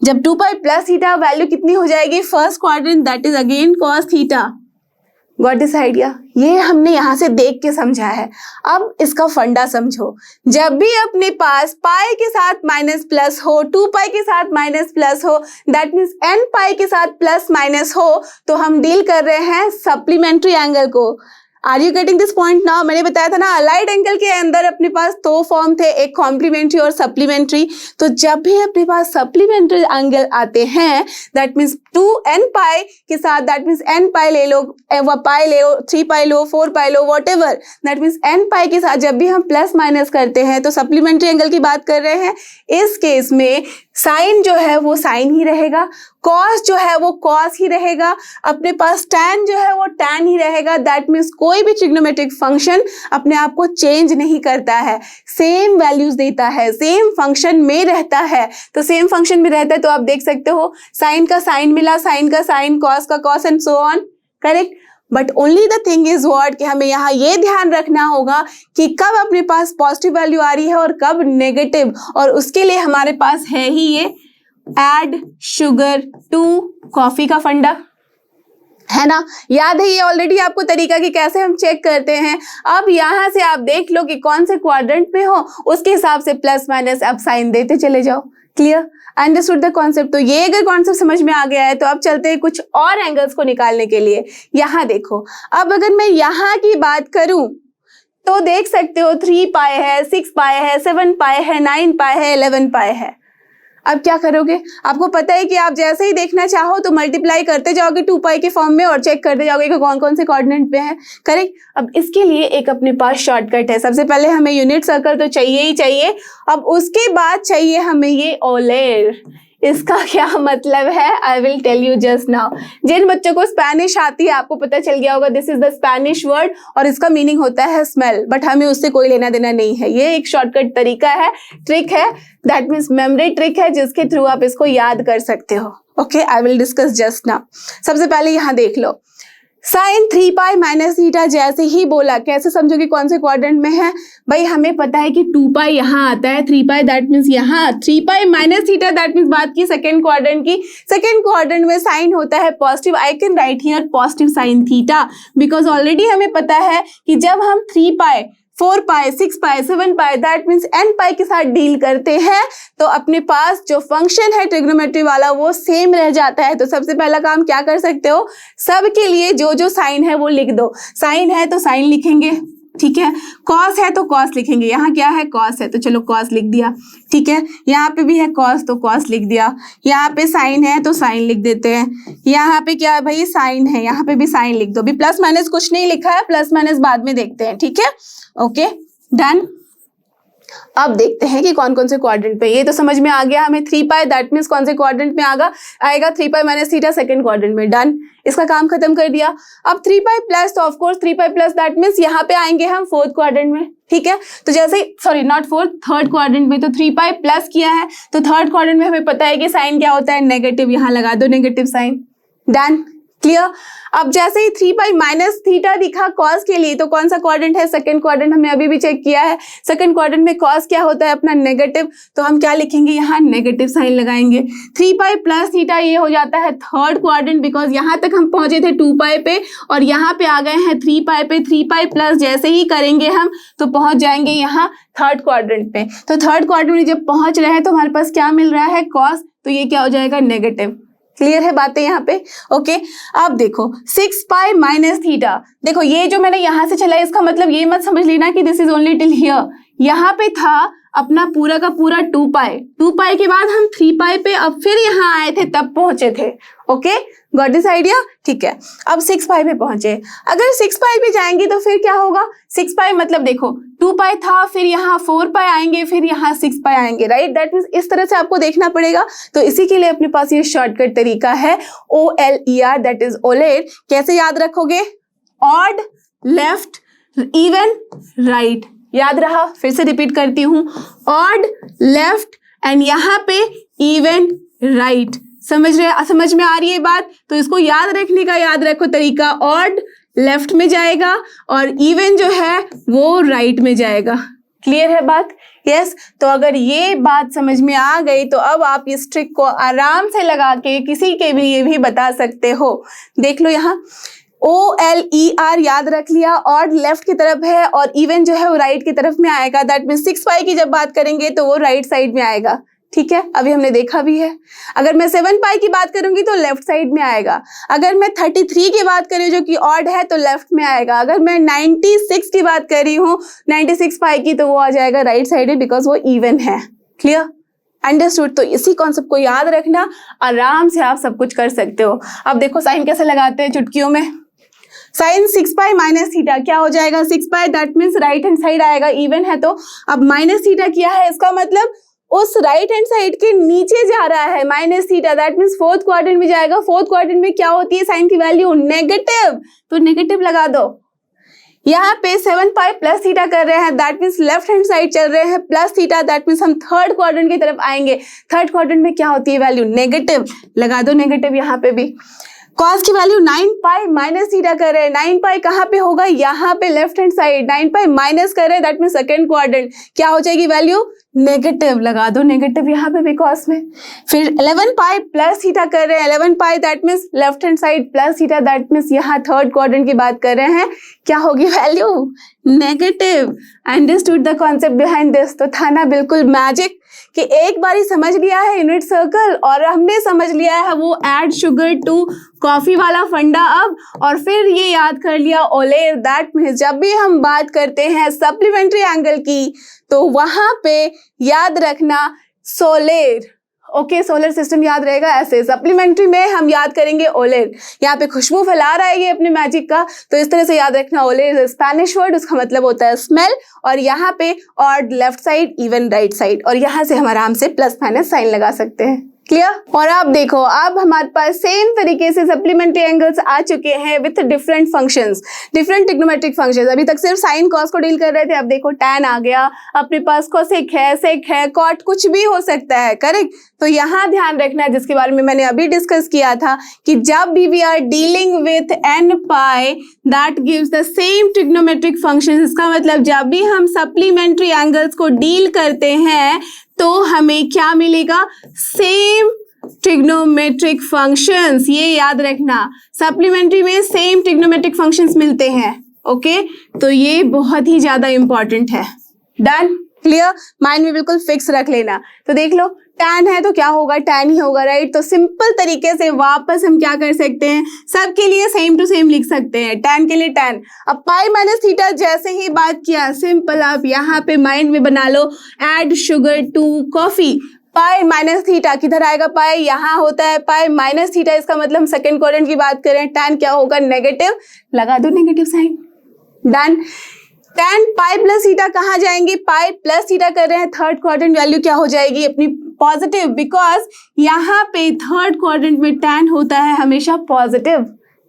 जब 2 पाई प्लस थीटा वैल्यू कितनी हो जाएगी first quadrant, that is again cos theta. Got this idea? ये हमने यहाँ से देख के समझा है। अब इसका फंडा समझो, जब भी अपने पास पाई के साथ माइनस प्लस हो, 2 पाई के साथ माइनस प्लस हो, दैट मीन्स n पाई के साथ प्लस माइनस हो, तो हम डील कर रहे हैं सप्लीमेंट्री एंगल को। Are you getting this point now? मैंने बताया था ना अलाइड एंगल के अंदर अपने पास दो फॉर्म थे, एक कॉम्प्लीमेंट्री और सप्लीमेंट्री। तो जब भी अपने पास सप्लीमेंट्री एंगल आते हैं, दैट मीन्स 2n पाई के साथ, दैट मीन्स n पाई ले लो, पाई ले लो, 3 पाई लो, 4 पाई लो, whatever, that means n pi के साथ जब भी हम प्लस माइनस करते हैं तो सप्लीमेंट्री एंगल की बात कर रहे हैं। इस केस में साइन जो है वो साइन ही रहेगा, कॉस जो है वो कॉस ही रहेगा, अपने पास टैन जो है वो टैन ही रहेगा। दैट मीन्स कोई भी ट्रिग्नोमेट्रिक फंक्शन अपने आप को चेंज नहीं करता है, सेम वैल्यूज देता है, सेम फंक्शन में रहता है। तो सेम फंक्शन में रहता है तो आप देख सकते हो साइन का साइन मिला, साइन का साइन, कॉस का cos and so on, correct. But only the thing is what कि हमें यहाँ ये ध्यान रखना होगा कि कब अपने पास पॉजिटिव वैल्यू आ रही है और कब नेगेटिव, और उसके लिए हमारे पास है ही ये ऐड शुगर टू कॉफी का फंडा, है ना। याद है ये ऑलरेडी आपको तरीका कि कैसे हम चेक करते हैं। अब यहाँ से आप देख लो कि कौन से क्वाड्रेंट में हो, उसके हिसाब से प्लस माइनस अब साइन देते चले जाओ। Clear, understood the concept? तो ये अगर कॉन्सेप्ट समझ में आ गया है तो अब चलते हैं कुछ और एंगल्स को निकालने के लिए। यहाँ देखो, अब अगर मैं यहाँ की बात करूं तो देख सकते हो 3 पाई है, 6 पाई है, 7 पाई है, 9 पाई है, 11 पाई है। अब क्या करोगे? आपको पता है कि आप जैसे ही देखना चाहो तो मल्टीप्लाई करते जाओगे 2 पाई के फॉर्म में और चेक करते जाओगे कि कौन कौन से कोऑर्डिनेट पे है, करेक्ट। अब इसके लिए एक अपने पास शॉर्टकट है। सबसे पहले हमें यूनिट सर्कल तो चाहिए ही चाहिए, अब उसके बाद चाहिए हमें ये ओलेर। इसका क्या मतलब है, I will tell you just now. जिन बच्चों को स्पेनिश आती है आपको पता चल गया होगा, this is the Spanish word और इसका मीनिंग होता है स्मेल, बट हमें उससे कोई लेना देना नहीं है। ये एक शॉर्टकट तरीका है, ट्रिक है, दैट मीन्स मेमोरी ट्रिक है, जिसके थ्रू आप इसको याद कर सकते हो। Okay, I will discuss just now. सबसे पहले यहाँ देख लो, साइन 3 पाई माइनस थीटा जैसे ही बोला, कैसे समझोगे कौन से क्वाड्रेंट में है? भाई हमें पता है कि 2 पाई यहाँ आता है, 3 पाई दैट मीन्स यहाँ, 3 पाई माइनस थीटा दैट मीन्स बात की सेकेंड क्वाड्रेंट की। सेकेंड क्वाड्रेंट में साइन होता है positive, I can write here positive sine theta, because already हमें पता है कि जब हम 3 पाई 4 पाई 6 पाई 7 पाई दैट मीन्स n पाई के साथ डील करते हैं तो अपने पास जो फंक्शन है ट्रिग्नोमेट्री वाला वो सेम रह जाता है। तो सबसे पहला काम क्या कर सकते हो, सब के लिए जो जो साइन है वो लिख दो। साइन है तो साइन लिखेंगे, ठीक है। कॉस है तो कॉस लिखेंगे, यहाँ क्या है कॉस है तो चलो कॉस लिख दिया, ठीक है। यहाँ पे भी है कॉस तो कॉस लिख दिया, यहाँ पे साइन है तो साइन लिख देते हैं, यहाँ पे क्या है भाई साइन है, यहाँ पे भी साइन लिख दो। भी प्लस माइनस कुछ नहीं लिखा है, प्लस माइनस बाद में देखते हैं, ठीक है। Okay done. अब देखते हैं कि कौन कौन से क्वाड्रेंट पे, ये तो समझ में आ गया हमें 3 पाई दैट मीन्स कौन से क्वाड्रेंट में आएगा 3 पाई माइनस थीटा सेकंड क्वाड्रेंट में। डन, इसका काम खत्म कर दिया। अब 3 पाई प्लस तो of course 3 pi plus that means यहाँ पे आएंगे हम फोर्थ क्वाड्रेंट में, ठीक है। तो जैसे ही sorry not fourth, third quadrant में, तो 3 पाई प्लस किया है तो थर्ड क्वाड्रेंट में हमें पता है कि साइन क्या होता है नेगेटिव, यहाँ लगा दो नेगेटिव साइन। Done, clear. अब जैसे ही 3 पाई माइनस थीटा दिखा कॉस के लिए तो कौन सा क्वाड्रेंट है, सेकंड क्वाड्रेंट, हमने अभी भी चेक किया है। सेकंड क्वाड्रेंट में कॉस क्या होता है अपना नेगेटिव, तो हम क्या लिखेंगे यहाँ नेगेटिव साइन लगाएंगे। 3 पाई प्लस थीटा ये हो जाता है थर्ड क्वाड्रेंट, बिकॉज यहाँ तक हम पहुंचे थे 2 पाई पे और यहाँ पे आ गए हैं 3 पाई पे। 3 पाई प्लस जैसे ही करेंगे हम तो पहुंच जाएंगे यहाँ थर्ड क्वाड्रेंट पे। तो थर्ड क्वाड्रेंट में जब पहुंच रहे हैं तो हमारे पास क्या मिल रहा है कॉस, तो ये क्या हो जाएगा नेगेटिव। क्लियर है बातें यहाँ पे? ओके, अब देखो 6 पाई माइनस थीटा, देखो ये जो मैंने यहाँ से चला इसका मतलब ये मत समझ लेना कि this is only till here. यहाँ पे था अपना पूरा का पूरा 2 पाई, 2 पाई के बाद हम 3 पाई पे अब फिर यहाँ आए थे तब पहुंचे थे। Okay, got this idea? ठीक है, अब 6 पाई पे पहुंचे। अगर 6 पाई पे जाएंगे तो फिर क्या होगा? 6 पाई मतलब देखो 2 पाई था, फिर यहाँ 4 पाई आएंगे, फिर यहाँ 6 पाई आएंगे, राइट? दैट मीन्स इस तरह से आपको देखना पड़ेगा। तो इसी के लिए अपने पास ये शॉर्टकट तरीका है OLER, दैट इज ओलेर। कैसे याद रखोगे? Odd, left, even, right. याद रहा? फिर से रिपीट करती हूँ, ऑड, लेफ्ट एंड यहाँ पे इवन, राइट। समझ में आ रही है बात? तो इसको याद रखने का याद रखो तरीका, ऑड लेफ्ट में जाएगा और इवन जो है वो राइट में जाएगा। क्लियर है बात? यस। तो अगर ये बात समझ में आ गई तो अब आप इस ट्रिक को आराम से लगा के किसी के भी ये भी बता सकते हो। देख लो यहाँ OLER याद रख लिया, ऑड लेफ्ट की तरफ है और इवन जो है वो राइट की तरफ में आएगा। दैट मीन्स 6 पाई की जब बात करेंगे तो वो राइट साइड में आएगा। ठीक है, अभी हमने देखा भी है। अगर मैं 7 पाई की बात करूंगी तो लेफ्ट साइड में आएगा। अगर मैं 33 की बात करूँ जो कि ऑड है तो लेफ्ट में आएगा। अगर मैं 96 की बात कर रही हूँ 96 पाई की तो वो आ जाएगा राइट साइड में, बिकॉज वो इवन है। क्लियर? अंडरस्टूड? तो इसी कॉन्सेप्ट को याद रखना, आराम से आप सब कुछ कर सकते हो। अब देखो साइन कैसे लगाते हैं चुटकियों में। साइन 6 पाई माइनस थीटा क्या हो जाएगा? 6 pi, that means right hand side आएगा, इवन है तो। अब माइनस थीटा किया है, इसका मतलब उस राइट हैंड साइड के नीचे जा रहा है minus theta, that means fourth quadrant में जाएगा। फोर्थ क्वाड्रेंट में क्या होती है साइन की वैल्यू? नेगेटिव। तो नेगेटिव लगा दो। यहाँ पे 7 पाई प्लस थीटा कर रहे हैं, that means left hand side चल रहे हैं, प्लस थीटा, दैट मीन्स हम थर्ड क्वाड्रेंट की तरफ आएंगे। थर्ड क्वाड्रेंट में क्या होती है वैल्यू? नेगेटिव। लगा दो नेगेटिव यहाँ पे भी। कॉस की वैल्यू 9 पाई माइनस थीटा कर रहे हैं, 9 पाई कहाँ पे होगा? यहाँ पे left hand side. 9 pi minus कर रहे हैं, दैट मीन सेकंड क्वाड्रेंट। क्या हो जाएगी वैल्यू? नेगेटिव। लगा दो नेगेटिव यहाँ पे भी कॉस में। फिर 11 पाई प्लस थीटा कर रहे हैं, 11 pi that means left hand side plus theta, that means यहाँ थर्ड क्वाड्रेंट की बात कर रहे हैं। क्या होगी value? Negative. Understood the concept behind this? तो था ना बिल्कुल मैजिक कि एक बार ही समझ लिया है यूनिट सर्कल और हमने समझ लिया है वो ऐड शुगर टू कॉफी वाला फंडा अब, और फिर ये याद कर लिया ओलेर। दैट मीन्स जब भी हम बात करते हैं सप्लीमेंट्री एंगल की तो वहां पे याद रखना सोलेर। ओके, सोलर सिस्टम याद रहेगा ऐसे। सप्लीमेंट्री में हम याद करेंगे ओलेर। यहाँ पे खुशबू फैला रहा है ये अपने मैजिक का, तो इस तरह से याद रखना। ओलेर स्पेनिश वर्ड, उसका मतलब होता है स्मेल। और यहाँ पे odd left side, even right side, और यहाँ से हम आराम से प्लस माइनस साइन लगा सकते हैं। क्लियर? और अब देखो, अब हमारे पास सेम तरीके से सप्लीमेंट्री एंगल्स आ चुके हैं with different functions, different trigonometric functions. अभी तक सिर्फ साइन कॉस को डील कर रहे थे, अब देखो टैन आ गया अपने पास, कोसेक है, सेक है, कॉट, कुछ भी हो सकता है। करेक्ट? तो यहाँ ध्यान रखना है, जिसके बारे में मैंने अभी डिस्कस किया था, कि जब भी we are dealing with n pi that gives the same trigonometric functions. इसका मतलब जब भी हम सप्लीमेंट्री एंगल्स को डील करते हैं तो हमें क्या मिलेगा? Same trigonometric functions. ये याद रखना, सप्लीमेंट्री में सेम ट्रिग्नोमेट्रिक फंक्शंस मिलते हैं। ओके, तो ये बहुत ही ज्यादा इंपॉर्टेंट है। डन? क्लियर? माइंड में बिल्कुल फिक्स रख लेना। तो देख लो, टैन है तो क्या होगा? टैन ही होगा, राइट? तो सिंपल तरीके से वापस हम क्या कर सकते हैं, सबके लिए सेम टू सेम लिख सकते हैं। टैन के लिए टैन। अब पाई माइनस थीटा जैसे ही बात किया, सिंपल आप यहाँ पे माइंड में बना लो, add sugar to coffee. Pi minus theta किधर आएगा? पाई यहाँ होता है, पाई माइनस थीटा, इसका मतलब हम सेकंड क्वाड्रेंट की बात करें। टैन क्या होगा? नेगेटिव। लगा दो negative sign. Done? Tan pi plus theta कहाँ जाएंगे? पाई प्लस थीटा कर रहे हैं, थर्ड क्वाड्रेंट वैल्यू क्या हो जाएगी अपनी? पॉजिटिव, बिकॉज यहाँ पे थर्ड क्वाड्रेंट में टैन होता है हमेशा positive.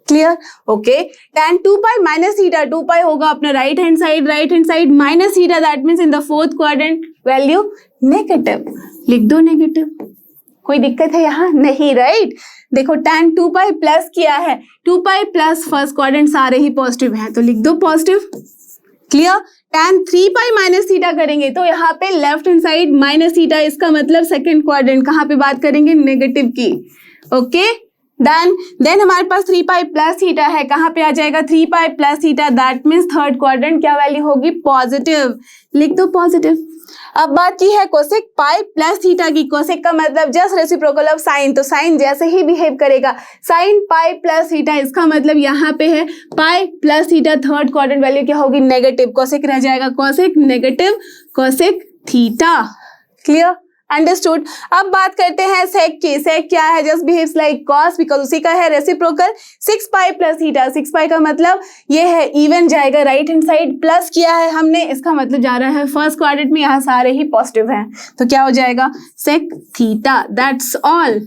Clear? Okay, tan 2 pi minus theta, 2 पाई होगा अपना right hand side minus theta, that means in the fourth quadrant value negative. लिख दो नेगेटिव। कोई दिक्कत है यहाँ? नहीं, राइट? देखो टैन 2 पाई प्लस किया है, 2 पाई प्लस फर्स्ट क्वाड्रेंट सारे ही पॉजिटिव हैं, तो लिख दो पॉजिटिव। क्लियर? टैन 3 पाई माइनस थीटा करेंगे तो यहाँ पे left hand side minus theta, इसका मतलब सेकंड क्वाड्रेंट। कहाँ पे बात करेंगे? नेगेटिव की। ओके, देन हमारे पास 3 पाई प्लस थीटा है, कहाँ पे आ जाएगा? 3 पाई plus theta, that means third quadrant क्या वैल्यू होगी? पॉजिटिव। लिख दो पॉजिटिव। अब बात की है कोसेक पाई प्लस थीटा की। कोसेक का मतलब जस्ट रेसिप्रोकल ऑफ साइन, तो साइन जैसे ही बिहेव करेगा। साइन पाई प्लस थीटा, इसका मतलब यहाँ पे है पाई plus theta, third quadrant value क्या होगी? नेगेटिव। कोसेक रह जाएगा cosec negative cosec theta. Clear? Understood. अब बात करते हैं सेक की। सेक क्या है? Just behaves like cos because उसी का है रेसिप्रोकल 6 पाई प्लस थीटा। 6 पाई का मतलब ये है इवन जाएगा राइट हैंड साइड, प्लस किया है हमने, इसका मतलब जा रहा है फर्स्ट क्वाड्रेंट में, यहाँ सारे ही पॉजिटिव हैं, तो क्या हो जाएगा? Sec theta. That's all.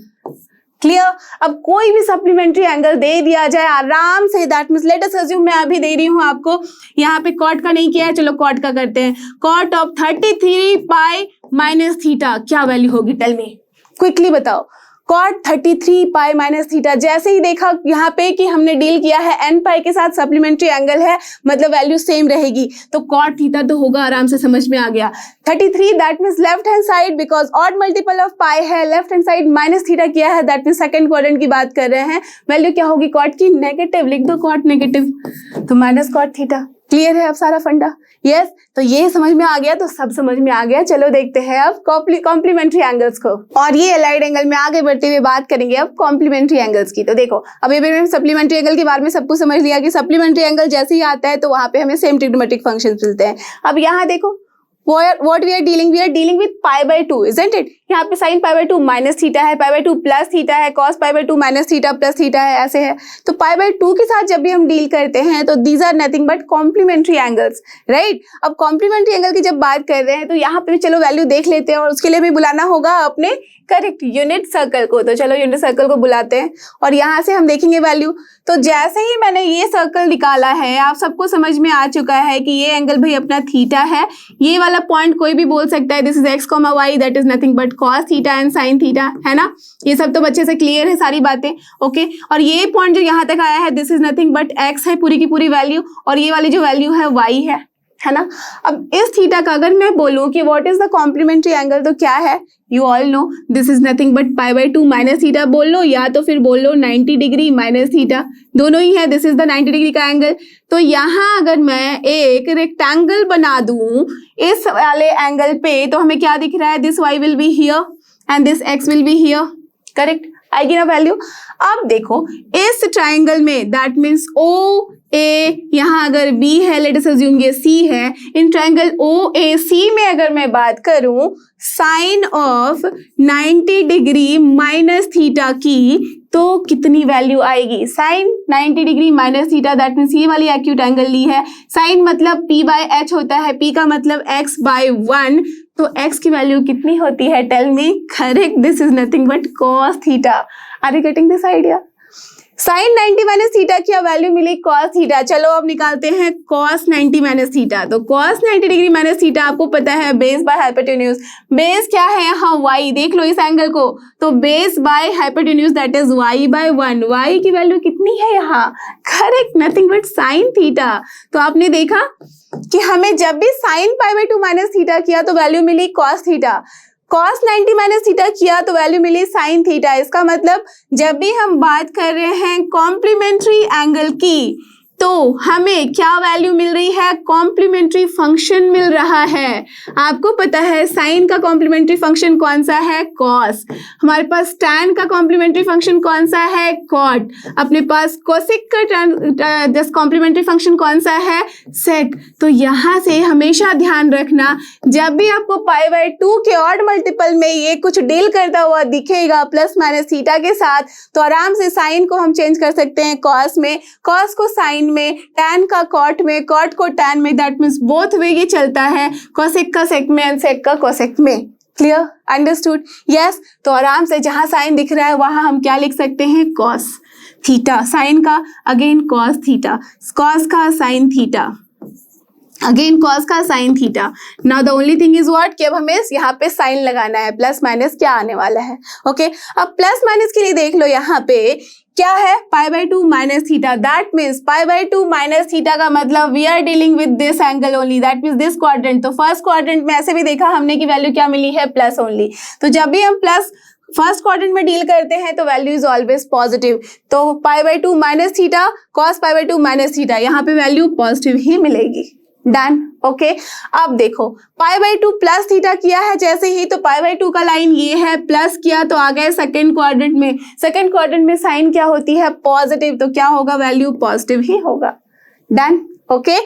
Clear? अब कोई भी सप्लीमेंट्री एंगल दे दिया जाए आराम से, that means let us assume मैं अभी दे रही हूं आपको, यहाँ पे कॉट का नहीं किया है, चलो कॉट का करते हैं। Cot of 33 pi minus theta क्या वैल्यू होगी? टेल मी, क्विकली बताओ। कॉट 33 पाई माइनस थीटा, जैसे ही देखा यहाँ पे कि हमने डील किया है एन पाई के साथ, सप्लीमेंट्री एंगल है मतलब वैल्यू सेम रहेगी, तो कॉट थीटा तो होगा, आराम से समझ में आ गया। 33 that means left hand side because odd multiple of pi है, left hand side minus theta किया है, दैट मींस सेकंड क्वाड्रेंट की बात कर रहे हैं। वैल्यू क्या होगी कॉट की? नेगेटिव। लिख दो कॉट नेगेटिव, तो माइनस कॉट थीटा। क्लियर है अब सारा फंडा? यस, तो ये समझ में आ गया तो सब समझ में आ गया। चलो देखते हैं अब कॉम्प्लीमेंट्री एंगल्स को, और ये एलाइड एंगल में आगे बढ़ते हुए बात करेंगे अब कॉम्प्लीमेंट्री एंगल्स की। तो देखो अभी मैंने सप्लीमेंट्री एंगल के बारे में सब कुछ समझ लिया कि सप्लीमेंट्री एंगल जैसे ही आता है तो वहां पे हमें सेम ट्रिग्नोमेट्रिक फंक्शंस मिलते हैं। अब यहाँ देखो what we are dealing with pi by 2, isn't it? यहाँ पे sin pi by 2 minus theta है, pi by 2 प्लस थीटा है, cos pi by 2 minus theta plus theta है, ऐसे है। तो pi by 2 के साथ जब भी हम डील करते हैं तो these are nothing but complementary angles, right? अब complementary angle की जब बात कर रहे हैं तो यहाँ पे भी चलो वैल्यू देख लेते हैं, और उसके लिए भी बुलाना होगा अपने करेक्ट यूनिट सर्कल को। तो चलो यूनिट सर्कल को बुलाते हैं और यहाँ से हम देखेंगे वैल्यू। तो जैसे ही मैंने ये सर्कल निकाला है, आप सबको समझ में आ चुका है कि ये एंगल भाई अपना थीटा है। ये वाला पॉइंट कोई भी बोल सकता है, this is X comma Y, that is nothing but cos theta and sine theta, है ना? ये सब तो बच्चे से क्लियर है सारी बातें, ओके। और ये पॉइंट जो यहाँ तक आया है, this is nothing but x है पूरी की पूरी वैल्यू, और ये वाली जो वैल्यू है वाई है ना? अब इस थीटा का अगर मैं बोलूं कि what is the complementary angle, तो क्या है? You all know this is nothing but pi by 2 minus theta बोल लो, या तो फिर बोल लो 90 डिग्री माइनस थीटा, दोनों ही है। दिस इज द 90 डिग्री का एंगल। तो यहाँ अगर मैं एक रेक्टेंगल बना दूं इस वाले एंगल पे, तो हमें क्या दिख रहा है? This y will be here and this x will be here, correct? आएगी ना वैल्यू? अब देखो इस ट्राइंगल में दैट मीन्स ओ ए, यहाँ अगर बी है, लेट अस अज्यूम ये सी है, इन ट्राइंगल ओ ए सी में अगर मैं बात करूं sine of 90 degree minus theta की, तो कितनी वैल्यू आएगी? Sine 90 degree minus theta, that means ये वाली एक्यूट एंगल ली है। साइन मतलब p बाय एच होता है, p का मतलब x बाय 1, तो x की वैल्यू कितनी होती है? Tell me. Correct, this is nothing but cos theta. Are you getting this idea? Sine 90 minus theta की वैल्यू मिली cos थीटा। चलो अब निकालते हैं cos 90 माइनस थीटा। तो cos 90 डिग्री माइनस थीटा आपको पता है बेस बाय हाइपोटेन्यूज। बेस क्या है यहाँ? y। देख लो इस एंगल को, तो base by hypotenuse that is y by 1। y की वैल्यू कितनी है यहाँ? Correct, nothing but sine theta. तो आपने देखा कि हमें जब भी sine pi by 2 minus theta किया तो वैल्यू मिली cos theta, cos 90 minus theta किया तो वैल्यू मिली साइन थीटा। इसका मतलब जब भी हम बात कर रहे हैं कॉम्प्लीमेंट्री एंगल की, तो हमें क्या वैल्यू मिल रही है? कॉम्प्लीमेंट्री फंक्शन मिल रहा है। आपको पता है साइन का कॉम्प्लीमेंट्री फंक्शन कौन सा है? कॉस। हमारे पास टैन का कॉम्प्लीमेंट्री फंक्शन कौन सा है? कॉट। अपने पास कोसेक का कॉम्प्लीमेंट्री फंक्शन कौन सा है? सेक। तो यहाँ से हमेशा ध्यान रखना, जब भी आपको पाई बाय 2 के ऑड मल्टीपल में ये कुछ डील करता हुआ दिखेगा प्लस माइनस थीटा के साथ, तो आराम से साइन को हम चेंज कर सकते हैं कॉस में, कॉस को साइन में, टैन का कॉट में, कॉट को टैन में, दैट मींस बोथ वे ये चलता है, कोसेक का सेक में एंड सेक का कोसेक में। क्लियर? अंडरस्टूड? यस। तो आराम से जहां साइन दिख रहा है वहां हम क्या लिख सकते हैं? Cos theta. साइन का अगेन कॉस थीटा, कॉस का साइन थीटा, अगेन कॉस का sine theta. Now the only thing is what, कि अब हमें यहाँ पे साइन लगाना है, प्लस माइनस क्या आने वाला है, ओके। अब प्लस माइनस के लिए देख लो यहाँ पे क्या है? Pi by 2 minus theta, that means pi by 2 minus theta का मतलब we are dealing with this angle only, that means this quadrant. तो फर्स्ट क्वाड्रेंट में ऐसे भी देखा हमने की वैल्यू क्या मिली है? Plus only. तो जब भी हम प्लस फर्स्ट क्वाड्रेंट में डील करते हैं तो वैल्यू इज ऑलवेज पॉजिटिव। तो पाई by 2 minus theta, cos pi by 2 minus theta, यहाँ पे वैल्यू पॉजिटिव ही मिलेगी। Done, okay. अब देखो पाई बाय 2 प्लस थीटा किया है जैसे ही, तो पाई बाय 2 का लाइन ये है, प्लस किया तो आ गए सेकंड क्वाड्रेंट में। सेकंड क्वाड्रेंट में साइन क्या होती है? पॉजिटिव। तो क्या होगा? वैल्यू पॉजिटिव ही होगा। Done, okay.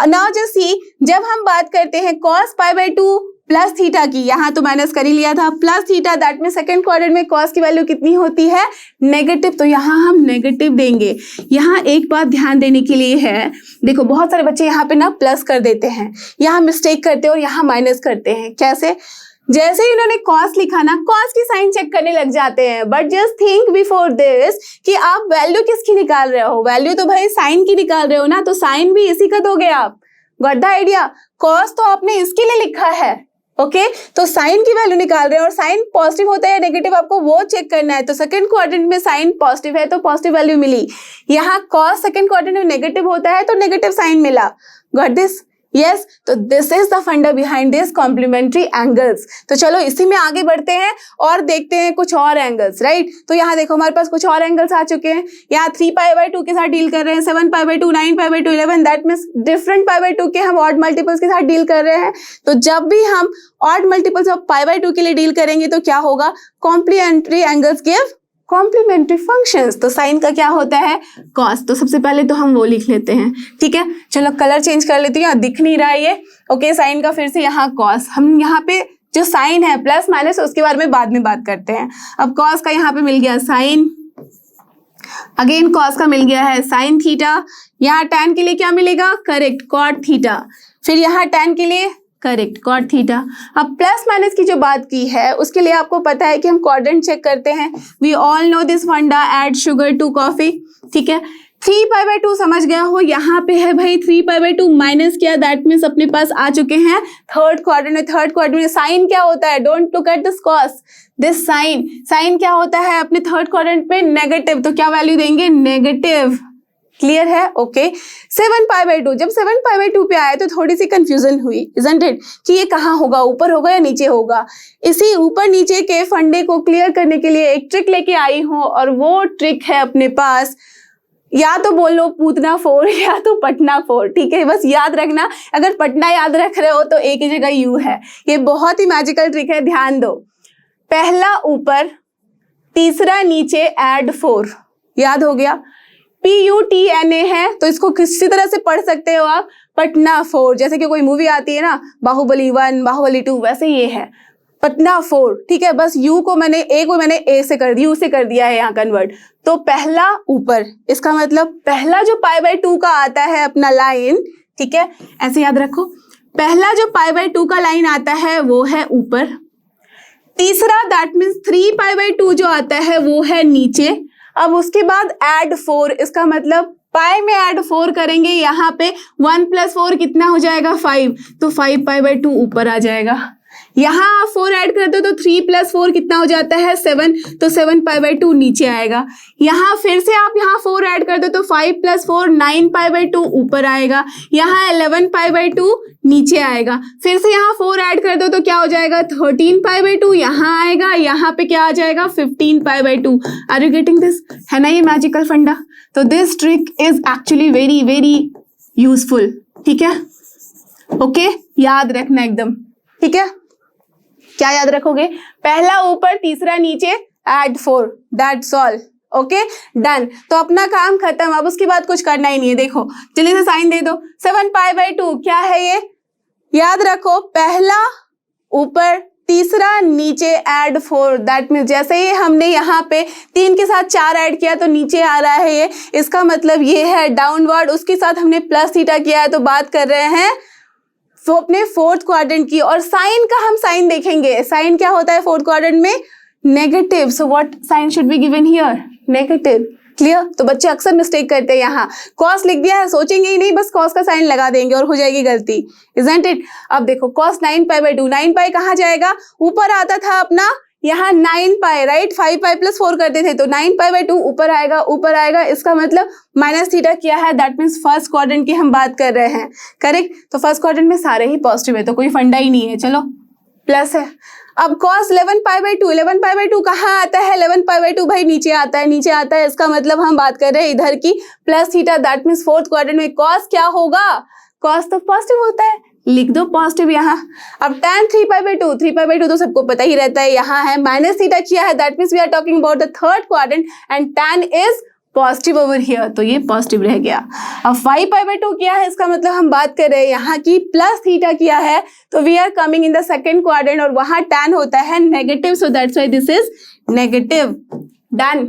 Now just see, जब हम बात करते हैं cos pi by 2 plus theta की, यहाँ तो माइनस कर ही लिया था, प्लस थीटा, दैट में सेकंड क्वाड्रेंट में कॉस की वैल्यू कितनी होती है, नेगेटिव, तो यहाँ हम नेगेटिव देंगे। यहाँ एक बात ध्यान देने के लिए है, देखो बहुत सारे बच्चे यहाँ पे ना प्लस कर देते हैं, यहाँ मिस्टेक करते हैं और यहाँ माइनस करते हैं। कैसे? जैसे ही इन्होंने कॉस लिखा ना, कॉस की साइन चेक करने लग जाते हैं, but just think before this कि आप वैल्यू किसकी निकाल रहे हो, वैल्यू तो भाई साइन की निकाल रहे हो ना, तो साइन भी इसी का दोगे आप। Got the idea? कॉस तो आपने इसके लिए लिखा है, ओके तो साइन की वैल्यू निकाल रहे हैं और साइन पॉजिटिव होता है या नेगेटिव आपको वो चेक करना है। तो सेकंड क्वाड्रेंट में साइन पॉजिटिव है तो पॉजिटिव वैल्यू मिली, यहाँ कॉस सेकंड क्वाड्रेंट में नेगेटिव होता है तो नेगेटिव साइन मिला। Got this? यस, तो दिस इज द फंडा बिहाइंड दिस कॉम्प्लीमेंट्री एंगल्स। तो चलो इसी में आगे बढ़ते हैं और देखते हैं कुछ और एंगल्स, राइट। तो यहाँ देखो हमारे पास कुछ और एंगल्स आ चुके हैं। यहाँ 3π/2 के साथ डील कर रहे हैं, 7π/2, 9π/2, 11, दैट मीन्स डिफरेंट π/2 के हम ऑड मल्टीपल्स के साथ डील कर रहे हैं। तो जब भी हम ऑड मल्टीपल्स ऑफ π/2 के लिए डील करेंगे तो क्या होगा, complementary angles give complementary functions. तो साइन का क्या होता है, कॉस। तो सबसे पहले तो हम वो लिख लेते हैं, ठीक है। चलो कलर चेंज कर लेती हूँ, यहाँ दिख नहीं रहा है ये, ओके साइन का फिर से यहाँ कॉस। हम यहाँ पे जो साइन है प्लस माइनस उसके बारे में बाद में बात करते हैं। अब कॉस का यहाँ पे मिल गया साइन, अगेन कॉस का मिल गया है साइन थीटा, यहाँ टैन के लिए क्या मिलेगा, करेक्ट कॉट थीटा, फिर यहाँ टैन के लिए करेक्ट कॉट थीटा। अब प्लस माइनस की जो बात की है उसके लिए आपको पता है कि हम क्वाड्रेंट चेक करते हैं। वी ऑल नो दिस फंडा, ऐड शुगर टू कॉफी, ठीक है। 3π/2 समझ गया हो, यहाँ पे है भाई 3π/2 माइनस किया, दैट मीन्स अपने पास आ चुके हैं थर्ड क्वाड्रेंट में। थर्ड क्वाड्रेंट में साइन क्या होता है, don't look at this cos, this sine. Sine क्या होता है अपने थर्ड क्वाड्रेंट पे, नेगेटिव, तो क्या वैल्यू देंगे, नेगेटिव। क्लियर है? ओके 7π/2, जब 7π/2 पे आए तो थोड़ी सी कंफ्यूजन हुई, इजंट इट, कि ये कहाँ होगा, ऊपर होगा या नीचे होगा। इसी ऊपर नीचे के फंडे को क्लियर करने के लिए एक ट्रिक लेके आई हूँ और वो ट्रिक है अपने पास, या तो बोलो पूतना 4 या तो पटना 4, ठीक है। बस याद रखना, अगर पटना याद रख रहे हो तो एक ही जगह यू है। ये बहुत ही मैजिकल ट्रिक है, ध्यान दो। पहला ऊपर, तीसरा नीचे, ऐड 4, याद हो गया। PUTNA है तो इसको किसी तरह से पढ़ सकते हो आप, पटना 4, जैसे कि कोई मूवी आती है ना, बाहुबली 1, बाहुबली 2, वैसे ये है पटना 4, ठीक है। बस यू को मैंने ए से कर दिया, यू से कर दिया है यहाँ कन्वर्ट। तो पहला ऊपर, इसका मतलब पहला जो π/2 का आता है अपना लाइन, ठीक है, ऐसे याद रखो, पहला जो π/2 का लाइन आता है वो है ऊपर, तीसरा दैट मीन्स 3π/2 जो आता है वो है नीचे। अब उसके बाद ऐड 4, इसका मतलब पाई में ऐड 4 करेंगे, यहाँ पे 1 + 4 कितना हो जाएगा, 5, तो 5π/2 ऊपर आ जाएगा। यहाँ आप 4 ऐड करते हो तो 3 + 4 कितना हो जाता है, 7, तो 7π/2 नीचे आएगा। यहाँ फिर से आप यहाँ 4 ऐड कर दो तो 5 + 4 9π/2 ऊपर आएगा। यहाँ 11π/2 नीचे आएगा। फिर से यहाँ 4 ऐड कर दो तो क्या हो जाएगा, 13π/2 यहाँ आएगा। यहाँ पे क्या आ जाएगा, 15π/2। Are you getting this? है ना ये मैजिकल फंडा? तो this trick is actually very very useful, ठीक है। ओके याद रखना एकदम, ठीक है। क्या याद रखोगे, पहला ऊपर तीसरा नीचे, add 4, that's all. Okay done. तो अपना काम खत्म, अब उसके बाद कुछ करना ही नहीं है। देखो जल्दी से साइन दे दो, 7π/2 क्या है ये, याद रखो, पहला ऊपर तीसरा नीचे, ऐड 4, दैट मीन्स जैसे ही हमने यहाँ पे 3 के साथ 4 ऐड किया तो नीचे आ रहा है ये, इसका मतलब ये है डाउनवर्ड। उसके साथ हमने प्लस थीटा किया है तो बात कर रहे हैं तो अपने फोर्थ क्वाड्रेंट की। और साइन का हम साइन देखेंगे, साइन क्या होता है फोर्थ क्वाड्रेंट में, negative. So what sine should be given here, negative. Clear? तो बच्चे अक्सर मिस्टेक करते हैं, यहाँ कॉस लिख दिया है, सोचेंगे ही नहीं, बस कॉस का साइन लगा देंगे और हो जाएगी गलती, इजंट इट। अब देखो कॉस 9π/2, 9π कहाँ जाएगा, ऊपर आता था अपना यहाँ 9π, राइट, 5π + 4 करते थे तो 9π/2 ऊपर आएगा, ऊपर आएगा। इसका मतलब माइनस थीटा किया है, दैट मीन्स फर्स्ट क्वाड्रेंट की हम बात कर रहे हैं, करेक्ट। तो फर्स्ट क्वाड्रेंट में सारे ही पॉजिटिव है तो कोई फंडा ही नहीं है, चलो प्लस है। अब cos 11π/2, 11π/2 कहाँ आता है, 11π/2 भाई नीचे आता है, नीचे आता है। इसका मतलब हम बात कर रहे हैं इधर की plus theta, that means fourth quadrant में cos क्या होगा, cos तो पॉजिटिव होता है, लिख दो पॉजिटिव यहाँ। अब tan 3π/2, 3π/2 तो सबको पता ही रहता है, यहाँ है माइनस थीटा किया है, that means we are talking about the third quadrant and tan is positive over here, तो ये पॉजिटिव रह गया। अब 5π/2 क्या है, इसका मतलब हम बात कर रहे हैं यहाँ की प्लस थीटा किया है, तो we are coming in the second quadrant और वहां tan होता है negative, so that's why this is negative. Done,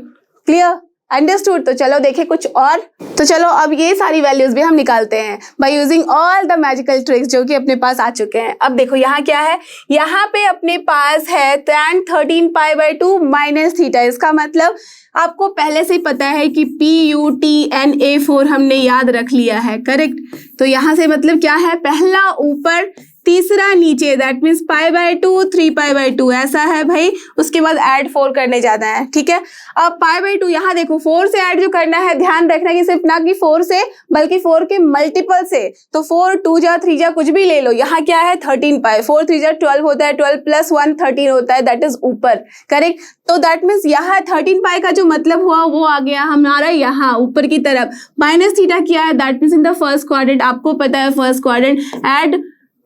clear, understood. तो चलो देखें कुछ और। तो चलो अब ये सारी वैल्यूज भी हम निकालते हैं by using all the magical tricks जो कि अपने पास आ चुके हैं। अब देखो यहाँ क्या है, यहाँ पे अपने पास है tan 13π/2 माइनस थीटा। इसका मतलब आपको पहले से ही पता है कि PUTNA4 हमने याद रख लिया है, करेक्ट। तो यहाँ से मतलब क्या है, पहला ऊपर तीसरा नीचे, दैट मीन्स π/2 3π/2 ऐसा है भाई। उसके बाद ऐड 4 करने जाना है, ठीक है। अब π/2 यहाँ देखो 4 से ऐड जो करना है, ध्यान रखना कि सिर्फ ना कि 4 से बल्कि 4 के मल्टीपल से। तो 4 2 जा 3 जा कुछ भी ले लो। यहाँ क्या है 13π, 4 3 जा 12 होता है, 12 + 1 13 होता है, दैट इज ऊपर, करेक्ट। तो दैट मीन्स यहाँ 13π का जो मतलब हुआ वो आ गया हमारा यहाँ ऊपर की तरफ। माइनस थीटा क्या है, that means in the first quadrant. आपको पता है first quadrant, add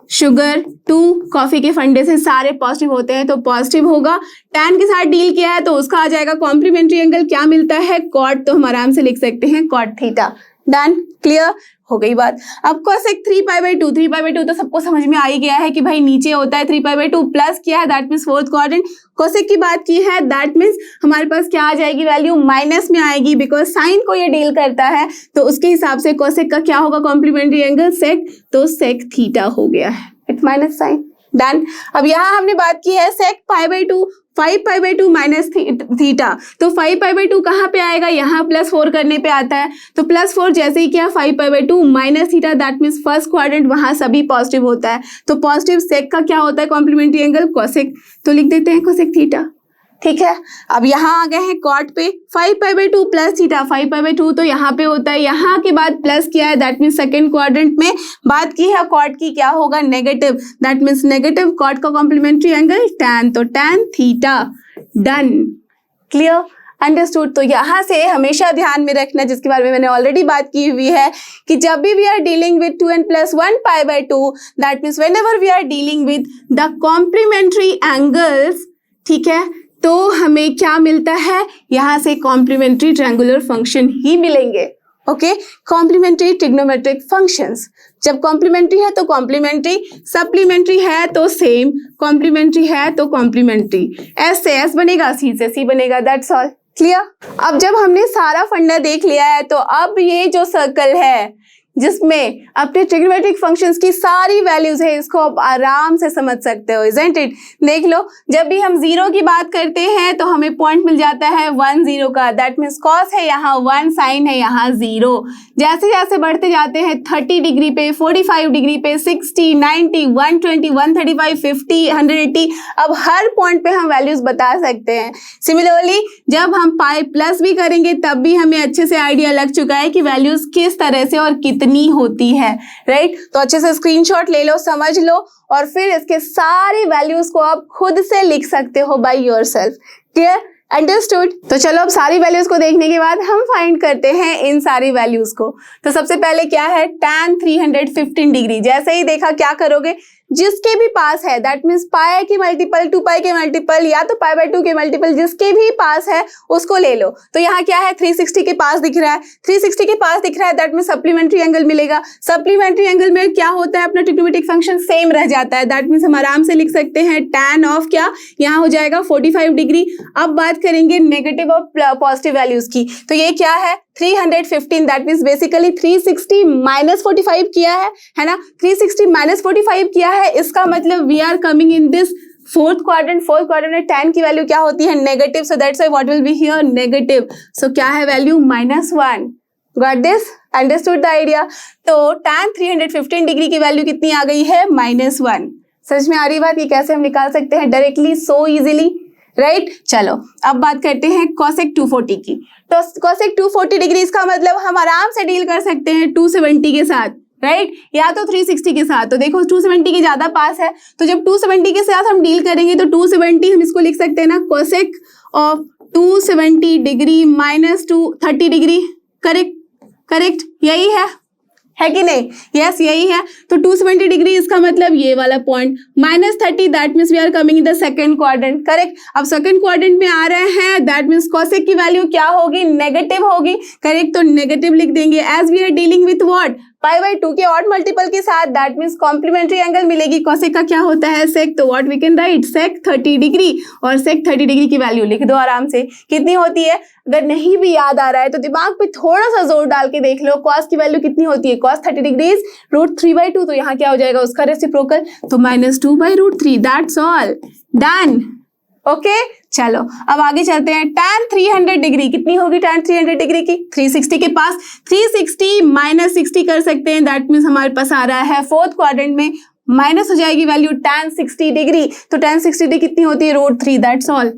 sugar to coffee के फंडे से सारे पॉजिटिव होते हैं, तो पॉजिटिव होगा। tan के साथ डील किया है तो उसका आ जाएगा कॉम्प्लीमेंट्री एंगल, क्या मिलता है कॉट, तो हम आराम से लिख सकते हैं कॉट थीटा। डन, क्लियर हो गई बात। अब cosec 3π/2, 3π/2 तो सबको समझ में आ ही गया है कि भाई नीचे होता है 3π/2, प्लस किया है that means fourth quadrant. cosec की बात की है, दैट मीन्स हमारे पास क्या आ जाएगी वैल्यू, माइनस में आएगी, बिकॉज साइन को ये डील करता है, तो उसके हिसाब से cosec का क्या होगा कॉम्प्लीमेंट्री एंगल sec, तो sec थीटा हो गया है, इट माइनस साइन। डन। अब यहाँ हमने बात की है sec π/2, 5π/2 माइनस थीटा, तो 5π/2 कहाँ पे आएगा, यहाँ +4 करने पे आता है, तो +4 जैसे ही क्या 5π/2 minus theta, that means first quadrant वहां सभी पॉजिटिव होता है, तो पॉजिटिव सेक का क्या होता है कॉम्प्लीमेंट्री एंगल कोसेक, तो लिख देते हैं कोसेक थीटा, ठीक है। अब यहाँ आ गए हैं कॉट पे, 5π/2 प्लस थीटा, 5π/2 तो यहाँ पे होता है, यहाँ के बाद प्लस किया है, दैट मीन्स सेकेंड क्वाड्रेंट में बात की है कॉट की, क्या होगा negative, that means negative cot का कॉम्प्लीमेंट्री एंगल tan, तो tan theta. Done, clear, understood. तो यहाँ से हमेशा ध्यान में रखना, जिसके बारे में मैंने ऑलरेडी बात की हुई है, कि जब भी we are dealing with 2n + 1 π/2, that means whenever we are dealing with the complementary angles, ठीक है, तो हमें क्या मिलता है, यहाँ से कॉम्प्लीमेंट्री ट्रायंगुलर फंक्शन ही मिलेंगे। ओके, कॉम्प्लीमेंट्री ट्रिग्नोमेट्रिक फंक्शंस, जब कॉम्प्लीमेंट्री है तो कॉम्प्लीमेंट्री, सप्लीमेंट्री है तो सेम, कॉम्प्लीमेंट्री है तो कॉम्प्लीमेंट्री, एस से एस बनेगा, सी से सी बनेगा, दैट्स ऑल, क्लियर। अब जब हमने सारा फंडा देख लिया है, तो अब ये जो सर्कल है जिसमें अपने ट्रिग्नोमेट्रिक फंक्शंस की सारी वैल्यूज है, इसको आप आराम से समझ सकते हो, इजंट इट। देख लो, जब भी हम 0 की बात करते हैं तो हमें पॉइंट मिल जाता है 1 0 का, दैट मीन्स कॉस है यहाँ 1, साइन है यहाँ 0। जैसे जैसे बढ़ते जाते हैं 30 डिग्री पे, 45 डिग्री पे, 60, 90, 120, 135, 50, 180, अब हर पॉइंट पे हम वैल्यूज बता सकते हैं। सिमिलरली जब हम पाई प्लस भी करेंगे तब भी हमें अच्छे से आइडिया लग चुका है कि वैल्यूज किस तरह से और कितनी होती है, राइट। तो अच्छे से स्क्रीनशॉट ले लो, समझ लो, और फिर इसके सारी वैल्यूज को आप खुद से लिख सकते हो बाय योरसेल्फ, क्लियर, अंडरस्टूड। तो चलो अब सारी वैल्यूज को देखने के बाद हम फाइंड करते हैं इन सारी वैल्यूज को। तो सबसे पहले क्या है, tan 315 डिग्री, जैसे ही देखा क्या करोगे, जिसके भी पास है, दैट मीन्स पाई के मल्टीपल, 2π के मल्टीपल, या तो π/2 के मल्टीपल, जिसके भी पास है उसको ले लो। तो यहाँ क्या है 360 के पास दिख रहा है, 360 के पास दिख रहा है, दैट मीन्स सप्लीमेंट्री एंगल मिलेगा। सप्लीमेंट्री एंगल में क्या होता है, अपना ट्रिग्नोमेट्रिक फंक्शन सेम रह जाता है, दैट मीन्स हम आराम से लिख सकते हैं tan ऑफ क्या, यहाँ हो जाएगा 45 डिग्री। अब बात करेंगे नेगेटिव और पॉजिटिव वैल्यूज की, तो ये क्या है 315, दैट मीन्स बेसिकली 360 माइनस 45 किया है ना, 360 माइनस 45 किया है, इसका मतलब we are coming in this fourth quadrant. Fourth quadrant में tan की वैल्यू क्या होती है negative, so that's why what will be here negative, so क्या है value -1। Got this, understood the idea. तो tan 315 डिग्री की वैल्यू कितनी आ गई है -1। समझ में आ रही बात, ये कैसे हम निकाल सकते हैं डायरेक्टली, सो इजीली, राइट। चलो अब बात करते हैं cosec 240 की। तो cosec 240 डिग्री, इसका मतलब हम आराम से डील कर सकते हैं 270 के साथ, राइट, या तो 360 के साथ। तो देखो 270 के ज्यादा पास है, तो जब 270 के साथ हम डील करेंगे तो 270 हम इसको लिख सकते हैं ना, cosec of 270 degree -230 degree, correct, correct, यही है, है कि नहीं? यस यही है। तो 270 डिग्री इसका मतलब ये वाला point, -30 that means we are coming in the second quadrant, correct. अब सेकंड क्वाड्रेंट में आ रहे हैं दैट मीन्स कॉसेक की वैल्यू क्या होगी? नेगेटिव होगी, करेक्ट। तो नेगेटिव लिख देंगे as we are dealing with what? π/2 के ऑड मल्टीपल के साथ, दैट मीन्स कॉम्प्लीमेंट्री एंगल मिलेगी। कॉसेक का क्या होता है? सेक। तो what we can write? Sec 30 degree, और सेक 30 डिग्री की वैल्यू लिख दो आराम से, कितनी होती है? अगर नहीं भी याद आ रहा है तो दिमाग पे थोड़ा सा जोर डाल के देख लो, कॉस की वैल्यू कितनी होती है? कॉस 30 डिग्री √3/2, तो यहाँ क्या हो जाएगा उसका रेसिप्रोकल, तो -2/√3, दैट्स ऑल डन। ओके चलो अब आगे चलते हैं। tan 300 डिग्री कितनी होगी? tan 300 डिग्री की 360 के पास 360 -60 कर सकते हैं, दैट मीन्स हमारे पास आ रहा है फोर्थ क्वाड्रेंट में माइनस हो जाएगी वैल्यू tan 60 डिग्री, तो tan 60 डिग्री कितनी होती है? √3, दैट्स ऑल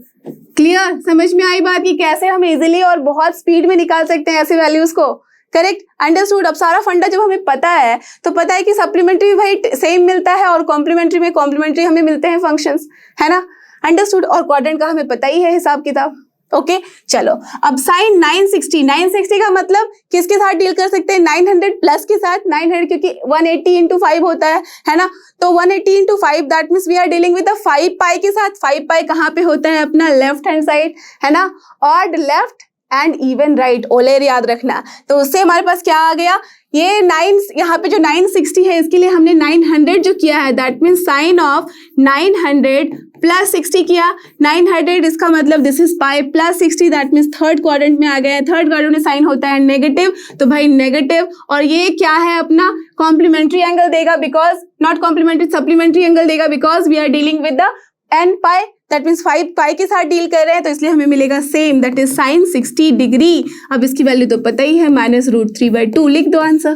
क्लियर। समझ में आई बात कि कैसे हम इजीली और बहुत स्पीड में निकाल सकते हैं ऐसे वैल्यूज को, करेक्ट, अंडरस्टूड। अब सारा फंडा जब हमें पता है तो पता है कि सप्लीमेंट्री भाई सेम मिलता है और कॉम्प्लीमेंट्री में कॉम्प्लीमेंट्री हमें मिलते हैं फंक्शंस, है ना, अंडरस्टूड। और क्वाड्रेंट का हमें पता ही है हिसाब किताब। ओके चलो अब साइन 960 का मतलब किसके साथ डील कर सकते हैं? 900 प्लस के साथ, 900 क्योंकि 180 × 5 होता है ना, तो 180 × 5 that means we are dealing with the 5π के साथ। 5π कहाँ पे होता है? अपना लेफ्ट हैंड साइड, है ना, odd left and even right, ओलेर याद रखना। तो उससे हमारे पास क्या आ गया? ये 9 यहाँ पे जो 960 है इसके लिए हमने 900 जो किया है, दैट मीन्स साइन ऑफ 900 + 60 किया। 900 इसका मतलब this is pi + 60, that means third quadrant में आ गया है। थर्ड क्वाड्रेंट में साइन होता है नेगेटिव, तो भाई नेगेटिव, और ये क्या है? अपना कॉम्प्लीमेंट्री एंगल देगा, because not complementary, supplementary angle देगा, because we are dealing with the nπ, that means 5π के साथ डील कर रहे हैं, तो इसलिए हमें मिलेगा same, that is sine 60 degree. अब इसकी वैल्यू तो पता ही है, -√3/2, लिख दो आंसर,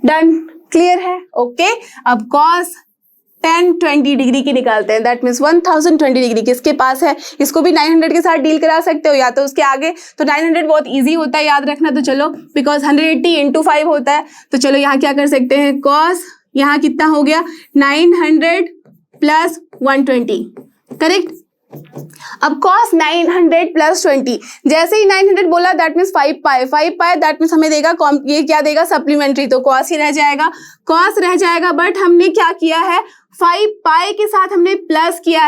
डन, क्लियर है। ओके अब cos 1020 डिग्री की निकालते हैं, दैट मीन्स 1020 डिग्री किसके पास है? इसको भी 900 के साथ डील करा सकते हो, या तो उसके आगे, तो 900 बहुत इजी होता है याद रखना, तो चलो बिकॉज 180 × 5 होता है, तो चलो यहाँ क्या कर सकते हैं? cos यहाँ कितना हो गया? 900 + 120, करेक्ट। अब cos 900 + 20, जैसे ही 900 बोला दैट मीन्स 5π दैट मीन्स हमें देगा ये क्या देगा? सप्लीमेंट्री, तो cos ही रह जाएगा, cos रह जाएगा, बट हमने क्या किया है? 5π के साथ हमने प्लस किया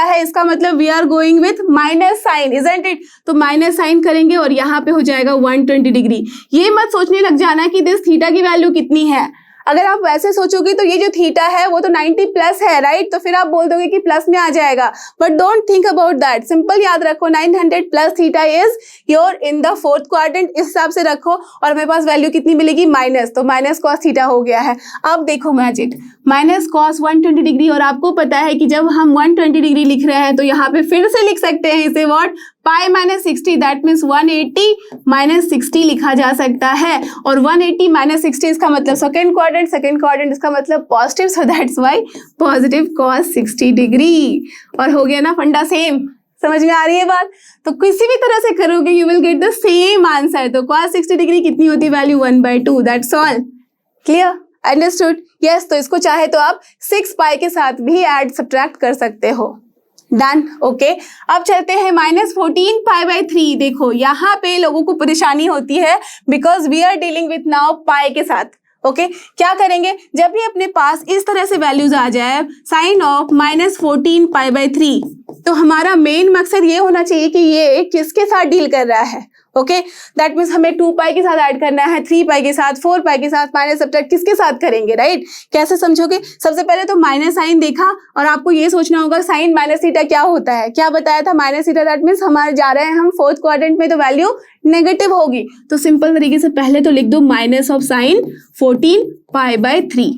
है, इसका मतलब we are going with minus sine, isn't it? तो माइनस साइन करेंगे और यहाँ पे हो जाएगा 120 डिग्री। ये मत सोचने लग जाना कि दिस थीटा की वैल्यू कितनी है। अगर आप वैसे सोचोगे तो ये जो थीटा है वो तो 90+ है, राइट, तो फिर आप बोल दोगे कि प्लस में आ जाएगा, but don't think about that, simple याद रखो 900 + theta is your in the fourth quadrant, इस हिसाब से रखो, और हमें पास वैल्यू कितनी मिलेगी? माइनस, तो माइनस cos थीटा हो गया है। अब देखो मैजिक, -cos 120 डिग्री, और आपको पता है कि जब हम 120 डिग्री लिख रहे हैं तो यहाँ पे फिर से लिख सकते हैं इसे व्हाट? π - 60, दैट मीन्स 180 - 60 लिखा जा सकता है, और 180 - 60 इसका मतलब सेकंड क्वाड्रेंट इसका मतलब positive, so that's why positive cos 60 degree. और हो गया ना फंडा सेम, समझ में आ रही है बात? तो किसी भी तरह से करोगे you will get the same answer. तो cos 60 डिग्री कितनी होती है? Value 1/2, that's all, clear, understood, yes. तो इसको चाहे तो आप 6π के साथ भी ऐड सब्ट्रैक्ट कर सकते हो, डन, ओके। अब चलते हैं -14π/3। देखो यहाँ पे लोगों को परेशानी होती है because we are dealing with now pi के साथ, ओके क्या करेंगे? जब भी अपने पास इस तरह से वैल्यूज आ जाए साइन ऑफ -14π/3, तो हमारा मेन मकसद ये होना चाहिए कि ये किसके साथ डील कर रहा है, ओके, दैट मीन्स हमें 2π के साथ ऐड करना है, 3π के साथ, 4π के साथ, माइनस सब्ट्रैक्ट किसके साथ करेंगे, राइट? कैसे समझोगे? सबसे पहले तो माइनस साइन देखा, और आपको ये सोचना होगा साइन -थीटा क्या होता है, क्या बताया था? -थीटा, दैट मीन्स हमारे जा रहे हैं हम फोर्थ क्वाड्रेंट में, तो वैल्यू नेगेटिव होगी, तो सिंपल तरीके से पहले तो लिख दो माइनस ऑफ साइन 14π/3,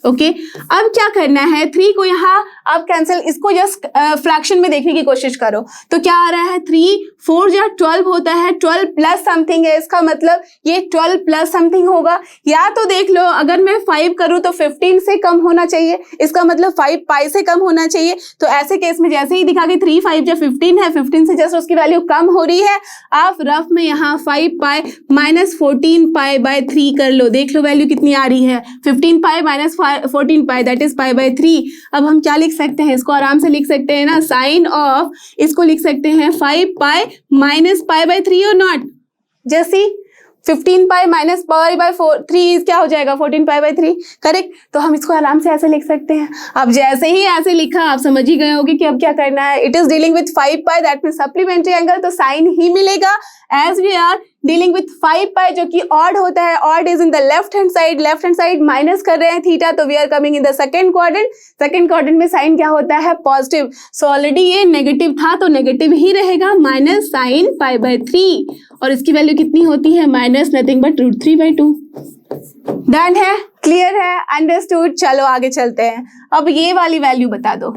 ओके। अब क्या करना है? 3 को यहाँ अब कैंसिल, इसको जस्ट फ्रैक्शन में देखने की कोशिश करो, तो क्या आ रहा है? 3 4 या 12 होता है, 12 प्लस समथिंग है, इसका मतलब ये 12 प्लस समथिंग होगा। या तो देख लो अगर मैं 5 करूँ तो 15 से कम होना चाहिए, इसका मतलब 5π से कम होना चाहिए। तो ऐसे केस में जैसे ही दिखा कि 3 5 या 15 है, 15 से जस्ट उसकी वैल्यू कम हो रही है, आप रफ में यहाँ 5π - 14π/3 कर लो, देख लो वैल्यू कितनी आ रही है, 15π - 14π दैट इज π/3। अब हम क्या लिख सकते हैं? इसको आराम से लिख सकते हैं ना, साइन ऑफ, इसको लिख सकते हैं 5π - π/3 और नॉट, जैसी 15 पाई माइनस पाई बाय 3 क्या हो जाएगा 14 पाई बाय 3, करेक्ट। तो हम इसको आराम से ऐसे लिख सकते हैं। अब जैसे ही ऐसे लिखा आप समझ ही गए होगे कि अब क्या करना है। It is dealing with 5 pi, that mean supplementary angle, तो साइन ही मिलेगा। As we are dealing with 5 pi जो कि ऑड होता है, odd is in the left hand side minus कर रहे हैं थीटा, तो we are coming in the second quadrant में साइन क्या होता है पॉजिटिव। सो ऑलरेडी ये नेगेटिव था तो नेगेटिव ही रहेगा, माइनस साइन पाई बाय 3, और इसकी वैल्यू कितनी होती है माइनस नथिंग बट √3/2। डन है, क्लियर है, अंडरस्टूड। चलो आगे चलते हैं। अब ये वाली वैल्यू बता दो।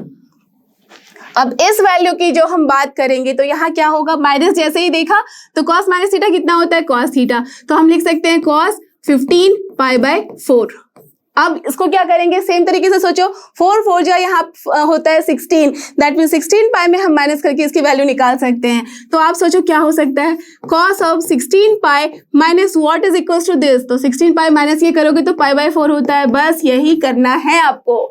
अब इस वैल्यू की जो हम बात करेंगे तो यहाँ क्या होगा, माइनस जैसे ही देखा तो cos माइनस थीटा कितना होता है cos थीटा, तो हम लिख सकते हैं cos 15 पाई बाय 4। अब इसको क्या करेंगे, सेम तरीके से सोचो, 4 जो यहाँ होता है 16, दैट मीन 16 पाई में हम माइनस करके इसकी वैल्यू निकाल सकते हैं। तो आप सोचो क्या हो सकता है, cos of 16 pi minus what is equal to this, तो 16 पाई माइनस ये करोगे तो पाई बाय 4 होता है। बस यही करना है आपको।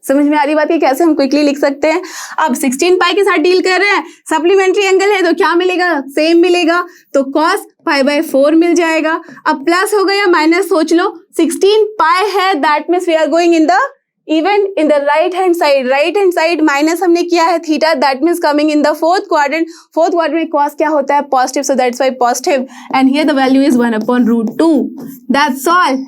समझ में आ रही बात है कैसे हम क्विकली लिख सकते हैं। अब 16 पाई के साथ डील कर रहे हैं, सप्लीमेंट्री एंगल है तो क्या मिलेगा, सेम मिलेगा, तो cos पाई बाय 4 मिल जाएगा। अब प्लस हो गया माइनस, सोच लो 16 पाई है, that means we are going in the even in the right hand side minus हमने किया है theta, that means coming in the fourth quadrant में cos क्या होता है positive, so that's why positive, and here the value is 1/√2। That's all,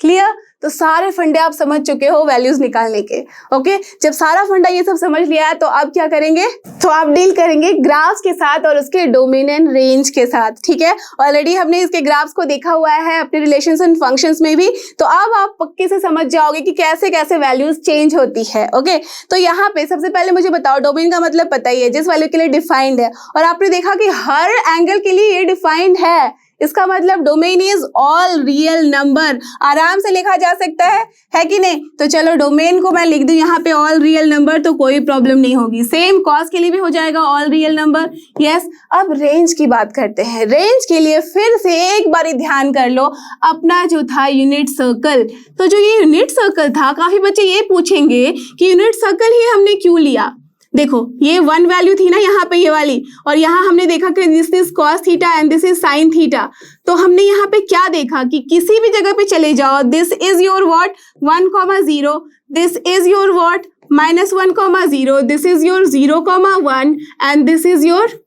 clear. तो सारे फंडे आप समझ चुके हो वैल्यूज निकालने के। ओके, जब सारा फंडा ये सब समझ लिया है तो अब क्या करेंगे, तो आप डील करेंगे ग्राफ्स के साथ और उसके डोमेन एंड रेंज के साथ। ठीक है, ऑलरेडी हमने इसके ग्राफ्स को देखा हुआ है अपने रिलेशंस एंड फंक्शंस में भी, तो अब आप पक्के से समझ जाओगे कि कैसे कैसे वैल्यूज चेंज होती है। ओके, तो यहाँ पे सबसे पहले मुझे बताओ, डोमेन का मतलब पता ही है, जिस वैल्यू के लिए डिफाइंड है, और आपने देखा कि हर एंगल के लिए ये डिफाइंड है, इसका मतलब domain is all real number. आराम से लिखा जा सकता है कि नहीं। तो चलो डोमेन को मैं लिख दूं यहाँ पे ऑल रियल नंबर, तो कोई प्रॉब्लम नहीं होगी। सेम cos के लिए भी हो जाएगा ऑल रियल नंबर। यस, अब रेंज की बात करते हैं। रेंज के लिए फिर से एक बारी ध्यान कर लो अपना जो था यूनिट सर्कल। तो जो ये यूनिट सर्कल था, काफी बच्चे ये पूछेंगे कि यूनिट सर्कल ही हमने क्यों लिया। देखो ये 1 वैल्यू थी ना यहाँ पे ये वाली, और यहाँ हमने देखा कि this is cos theta and this is sin theta. तो हमने यहाँ पे क्या देखा कि किसी भी जगह पे चले जाओ, this is your what 1,0, this is your what -1,0, this is your 0,1 and this is your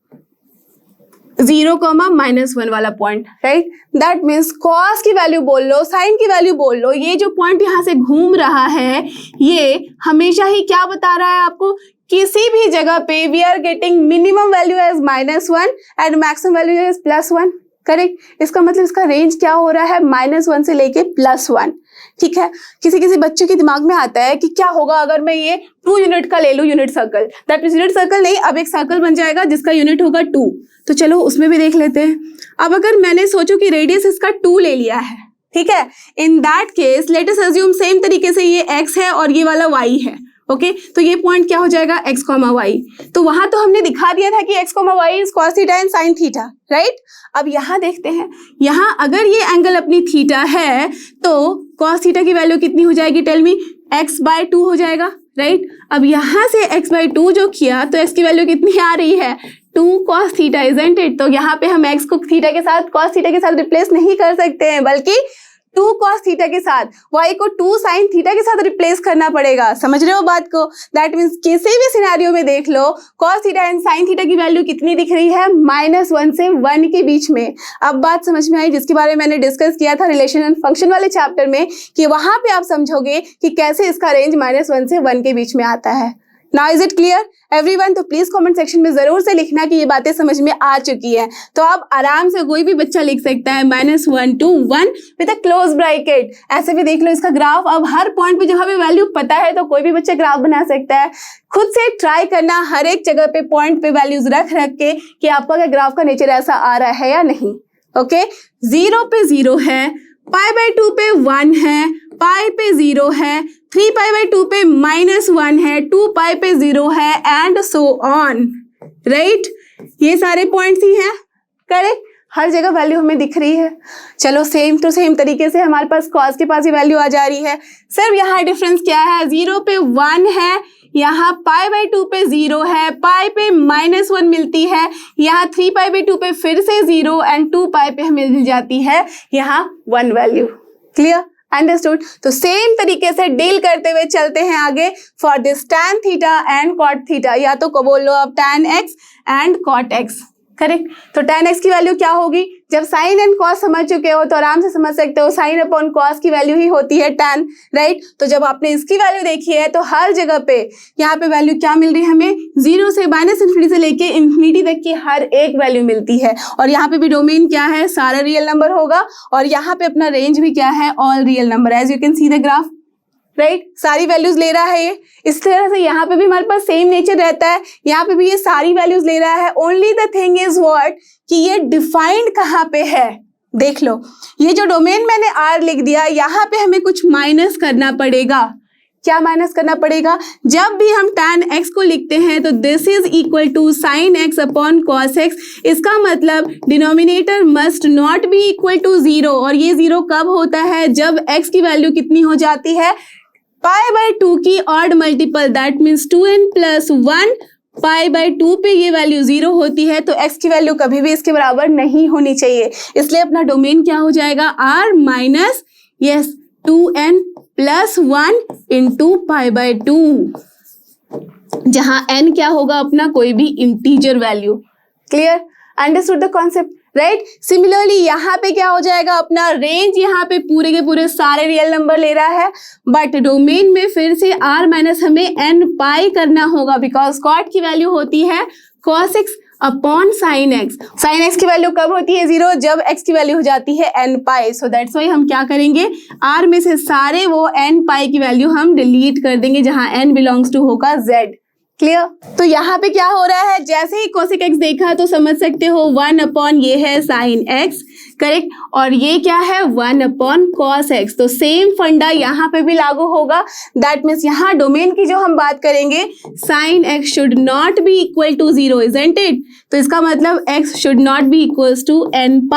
0,-1 वाला point, right. That means cos की वैल्यू बोल लो, sin की वैल्यू बोल लो, ये जो पॉइंट यहाँ से घूम रहा है ये हमेशा ही क्या बता रहा है आपको, किसी भी जगह पे we are getting minimum value as -1 and maximum value as +1, correct. इसका मतलब इसका रेंज क्या हो रहा है, -1 से लेके +1। ठीक है, किसी किसी बच्चों के दिमाग में आता है कि क्या होगा अगर मैं ये 2 यूनिट का ले लूं unit circle, that means unit circle नहीं, अब एक सर्कल बन जाएगा जिसका यूनिट होगा 2। तो चलो उसमें भी देख लेते हैं। अब अगर मैंने सोचो कि रेडियस इसका 2 ले लिया है, ठीक है, in that case let us assume same तरीके से ये x है और ये वाला y है। ओके, तो ये पॉइंट क्या हो जाएगा x, y। तो वहां तो हमने दिखा दिया था कि x, y is cos theta and sin theta, right. अब यहाँ देखते हैं, यहाँ अगर ये एंगल अपनी थीटा है तो cos थीटा की वैल्यू कितनी हो जाएगी, टेल मी, x/2 हो जाएगा, राइट। अब यहाँ से x/2 जो किया तो x की वैल्यू कितनी आ रही है, 2 cos थीटा, इजंट इट। तो यहाँ पे हम x को थीटा के साथ cos थीटा के साथ रिप्लेस नहीं कर सकते हैं, बल्कि 2 cos थीटा के साथ y को 2 sin थीटा के साथ रिप्लेस करना पड़ेगा। समझ रहे हो बात को। दैट मीन्स किसी भी सिनेरियो में देख लो cos theta and sin theta की वैल्यू कितनी दिख रही है, -1 से 1 के बीच में। अब बात समझ में आई, जिसके बारे में मैंने डिस्कस किया था रिलेशन एंड फंक्शन वाले चैप्टर में, कि वहां पे आप समझोगे कि कैसे इसका रेंज -1 से 1 के बीच में आता है। Now is it clear everyone? तो प्लीज कमेंट सेक्शन में जरूर से लिखना कि ये बातें समझ में आ चुकी है। तो अब आराम से कोई भी बच्चा लिख सकता है -1 to 1 with a close bracket. ऐसे भी देख लो इसका ग्राफ। अब हर पॉइंट पे जब हमें वैल्यू पता है तो कोई भी बच्चा ग्राफ बना सकता है। खुद से ट्राई करना हर एक जगह पे पॉइंट पे वैल्यूज रख के कि आपका क्या ग्राफ का नेचर ऐसा आ रहा है या नहीं। ओके, 0 पे 0 है, π/2 पे 1 है, पाई पे 0 है, 3π/2 पे -1 है, 2π पे 0 है, एंड सो ऑन, राइट। ये सारे पॉइंट्स ही हैं, करेक्ट। हर जगह वैल्यू हमें दिख रही है। चलो सेम टू सेम तरीके से हमारे पास cos के पास ही वैल्यू आ जा रही है। सिर्फ यहाँ डिफरेंस क्या है, 0 पे 1 है, यहाँ π/2 पे 0 है, पाई पे -1 मिलती है, यहाँ 3π/2 पे फिर से 0 एंड 2π पे हमें मिल जाती है यहाँ 1 वैल्यू। Clear, understood. तो सेम तरीके से डील करते हुए चलते हैं आगे for this tan theta and cot theta, या तो को बोल लो अब tan x and cot x, correct. तो tan x की वैल्यू क्या होगी, जब साइन एंड कॉस समझ चुके हो तो आराम से समझ सकते हो साइन अपॉन कॉस की वैल्यू ही होती है tan, राइट। तो जब आपने इसकी वैल्यू देखी है तो हर जगह पे यहाँ पे वैल्यू क्या मिल रही है हमें, 0 से -∞ से लेके इन्फिनिटी तक की हर एक वैल्यू मिलती है। और यहाँ पे भी डोमेन क्या है, सारा रियल नंबर होगा, और यहाँ पे अपना रेंज भी क्या है, all real number, as you can see the graph, right. सारी वैल्यूज ले रहा है ये, इस तरह से यहाँ पे भी हमारे पास सेम नेचर रहता है, यहाँ पे भी ये सारी वैल्यूज ले रहा है। Only the thing is what कि ये डिफाइंड कहाँ पे है, देख लो ये जो डोमेन मैंने R लिख दिया, यहाँ पे हमें कुछ माइनस करना पड़ेगा। क्या माइनस करना पड़ेगा, जब भी हम tan x को लिखते हैं तो this is equal to sin x upon cos x, इसका मतलब denominator must not be equal to 0, और ये 0 कब होता है, जब x की वैल्यू कितनी हो जाती है, π/2 की odd multiple, that means 2n + 1 π/2 पे ये वैल्यू 0 होती है, तो x की वैल्यू कभी भी इसके बराबर नहीं होनी चाहिए। इसलिए अपना डोमेन क्या हो जाएगा, r माइनस 2n + 1 × π/2, जहां n क्या होगा अपना, कोई भी integer value. Clear, understood the concept, right. Similarly यहाँ पे क्या हो जाएगा, अपना रेंज यहाँ पे पूरे के पूरे सारे रियल नंबर ले रहा है, बट डोमेन में फिर से r माइनस हमें nπ करना होगा, बिकॉज cot की वैल्यू होती है cos x upon sin x। sin x की वैल्यू कब होती है 0, जब x की वैल्यू हो जाती है nπ। सो दैट्स वाई हम क्या करेंगे, r में से सारे वो nπ की वैल्यू हम डिलीट कर देंगे, जहां n बिलोंग्स टू होगा z। क्लियर, तो यहाँ पे क्या हो रहा है, जैसे ही cosec x देखा तो समझ सकते हो 1 अपॉन ये है sin x, करेक्ट, और ये क्या है 1 अपॉन cos x। तो सेम फंडा यहाँ पे भी लागू होगा, दैट मीन्स यहाँ डोमेन की जो हम बात करेंगे, sin x should not be equal to 0, isn't it. तो इसका मतलब x should not be equals to nπ,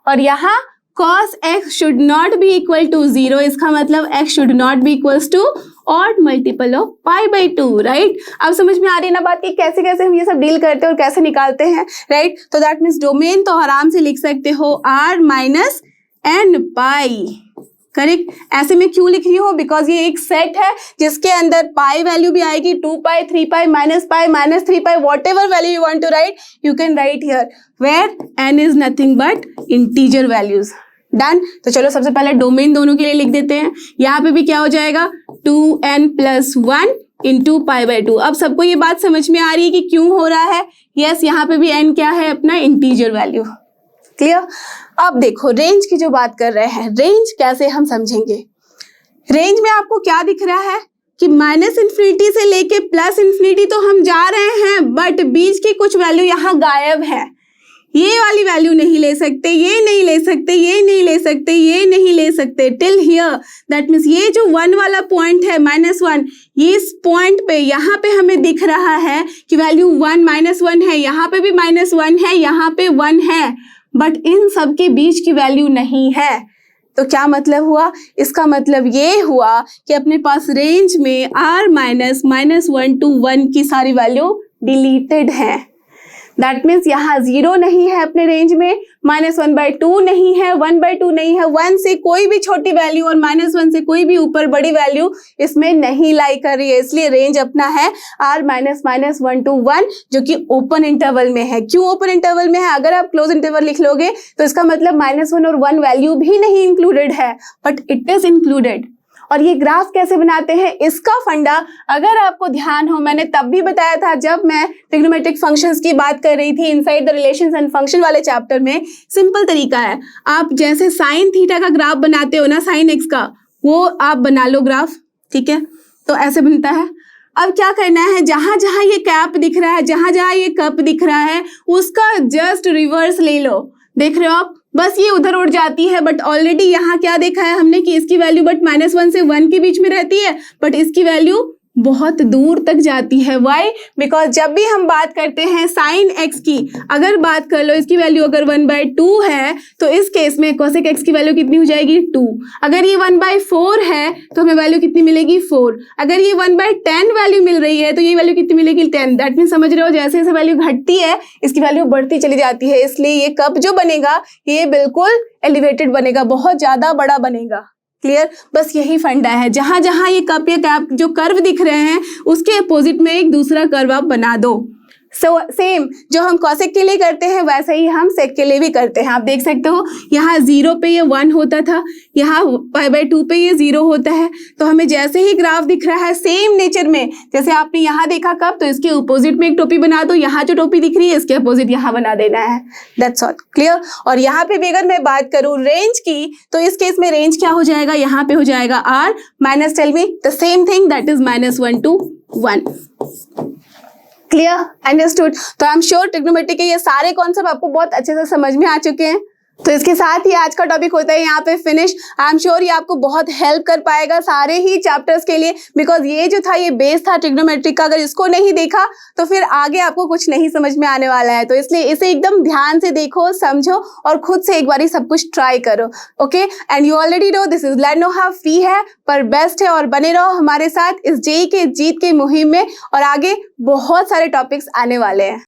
और यहाँ cos x should not be equal to 0, इसका मतलब x should not be equals to odd multiple of π/2, right. अब समझ में आ रही है ना बात कि कैसे कैसे हम ये सब डील करते हैं और कैसे निकालते हैं, राइट। तो दैट मीन्स डोमेन तो आराम से लिख सकते हो r माइनस nπ, करेक्ट। ऐसे में क्यों लिख रही हूँ, बिकॉज ये एक सेट है जिसके अंदर पाई वैल्यू भी आएगी, 2π, 3π, -π, -3π, whatever value you want to write, you can write here, where n is nothing but integer values. Done. तो चलो सबसे पहले डोमेन दोनों के लिए लिख देते हैं। यहाँ पे भी क्या हो जाएगा, 2n + 1 × π/2। अब सबको ये बात समझ में आ रही है कि क्यों हो रहा है। यस, यहाँ पे भी n क्या है, अपना इंटीजर वैल्यू। क्लियर। अब देखो रेंज की जो बात कर रहे हैं, रेंज कैसे हम समझेंगे। रेंज में आपको क्या दिख रहा है कि -∞ से लेके +∞ तो हम जा रहे हैं, बट बीच की कुछ वैल्यू यहाँ गायब है। ये वाली वैल्यू नहीं ले सकते, ये नहीं ले सकते, ये नहीं ले सकते, ये नहीं ले सकते, टिल हियर। दैट मीन्स ये जो 1 वाला पॉइंट है -1, ये इस पॉइंट पे यहाँ पे हमें दिख रहा है कि वैल्यू 1 -1 है, यहाँ पे भी -1 है, यहाँ पे 1 है, बट इन सब के बीच की वैल्यू नहीं है। तो क्या मतलब हुआ, इसका मतलब ये हुआ कि अपने पास रेंज में r -1 to 1 की सारी वैल्यू डिलीटेड है। दैट मीन्स यहाँ 0 नहीं है अपने रेंज में, -1/2 नहीं है, 1/2 नहीं है, 1 से कोई भी छोटी वैल्यू और -1 से कोई भी ऊपर बड़ी वैल्यू इसमें नहीं लाई कर रही है। इसलिए रेंज अपना है r -1 to 1, जो कि ओपन इंटरवल में है। क्यों ओपन इंटरवल में है, अगर आप क्लोज इंटरवल लिख लोगे तो इसका मतलब -1 और 1 वैल्यू भी नहीं इंक्लूडेड है, बट इट इज इंक्लूडेड। और ये ग्राफ कैसे बनाते हैं, इसका फंडा अगर आपको ध्यान हो, मैंने तब भी बताया था जब मैं ट्रिग्नोमेट्रिक फंक्शंस की बात कर रही थी inside the relations and function वाले चैप्टर में। सिंपल तरीका है, आप जैसे साइन थीटा का ग्राफ बनाते हो ना, साइन एक्स का, वो आप बना लो ग्राफ, ठीक है। तो ऐसे बनता है। अब क्या करना है, जहां जहां ये कैप दिख रहा है, जहां जहां ये कप दिख रहा है, उसका जस्ट रिवर्स ले लो। देख रहे हो आप, बस ये उधर उड़ जाती है, बट ऑलरेडी यहाँ क्या देखा है हमने कि इसकी वैल्यू बट -1 से 1 के बीच में रहती है, बट इसकी वैल्यू बहुत दूर तक जाती है। वाई? बिकॉज जब भी हम बात करते हैं साइन एक्स की, अगर बात कर लो इसकी वैल्यू अगर 1/2 है तो इस केस में कोसेक एक्स की वैल्यू कितनी हो जाएगी 2। अगर ये 1/4 है तो हमें वैल्यू कितनी मिलेगी 4। अगर ये 1/10 वैल्यू मिल रही है तो ये वैल्यू कितनी मिलेगी 10। दैट मीन समझ रहे हो, जैसे जैसे वैल्यू घटती है इसकी वैल्यू बढ़ती चली जाती है। इसलिए ये कप जो बनेगा ये बिल्कुल एलिवेटेड बनेगा, बहुत ज्यादा बड़ा बनेगा। क्लियर? बस यही फंडा है। जहां जहां ये कप या कैप जो कर्व दिख रहे हैं उसके अपोजिट में एक दूसरा कर्व आप बना दो। सेम जो हम कॉसेक के लिए करते हैं वैसे ही हम सेक के लिए भी करते हैं। आप देख सकते हो यहाँ 0 पे ये 1 होता था, यहाँ π/2 पे ये 0 होता है। तो हमें जैसे ही ग्राफ दिख रहा है सेम नेचर में, जैसे आपने यहाँ देखा कप, तो इसके अपोजिट में एक टोपी बना दो। यहाँ जो टोपी दिख रही है इसके अपोजिट यहाँ बना देना है। That's all. क्लियर? और यहाँ पे भी अगर मैं बात करूँ रेंज की, तो इस केस में रेंज क्या हो जाएगा, यहाँ पे हो जाएगा r minus, tell me the same thing, that is -1 to 1। Clear? Understood? तो आई एम श्योर ट्रिग्नोमेट्री के ये सारे कॉन्सेप्ट आपको बहुत अच्छे से समझ में आ चुके हैं। तो इसके साथ ही आज का टॉपिक होता है यहाँ पे फिनिश। आई एम श्योर ये आपको बहुत हेल्प कर पाएगा सारे ही चैप्टर्स के लिए, बिकॉज ये जो था ये बेस था ट्रिग्नोमेट्री का। अगर इसको नहीं देखा तो फिर आगे आपको कुछ नहीं समझ में आने वाला है। तो इसलिए इसे एकदम ध्यान से देखो, समझो और खुद से एक बारी सब कुछ ट्राई करो। Okay? And you already know this is learn know how free है पर बेस्ट है। और बने रहो हमारे साथ इस जेईई के जीत के मुहिम में, और आगे बहुत सारे टॉपिक्स आने वाले हैं।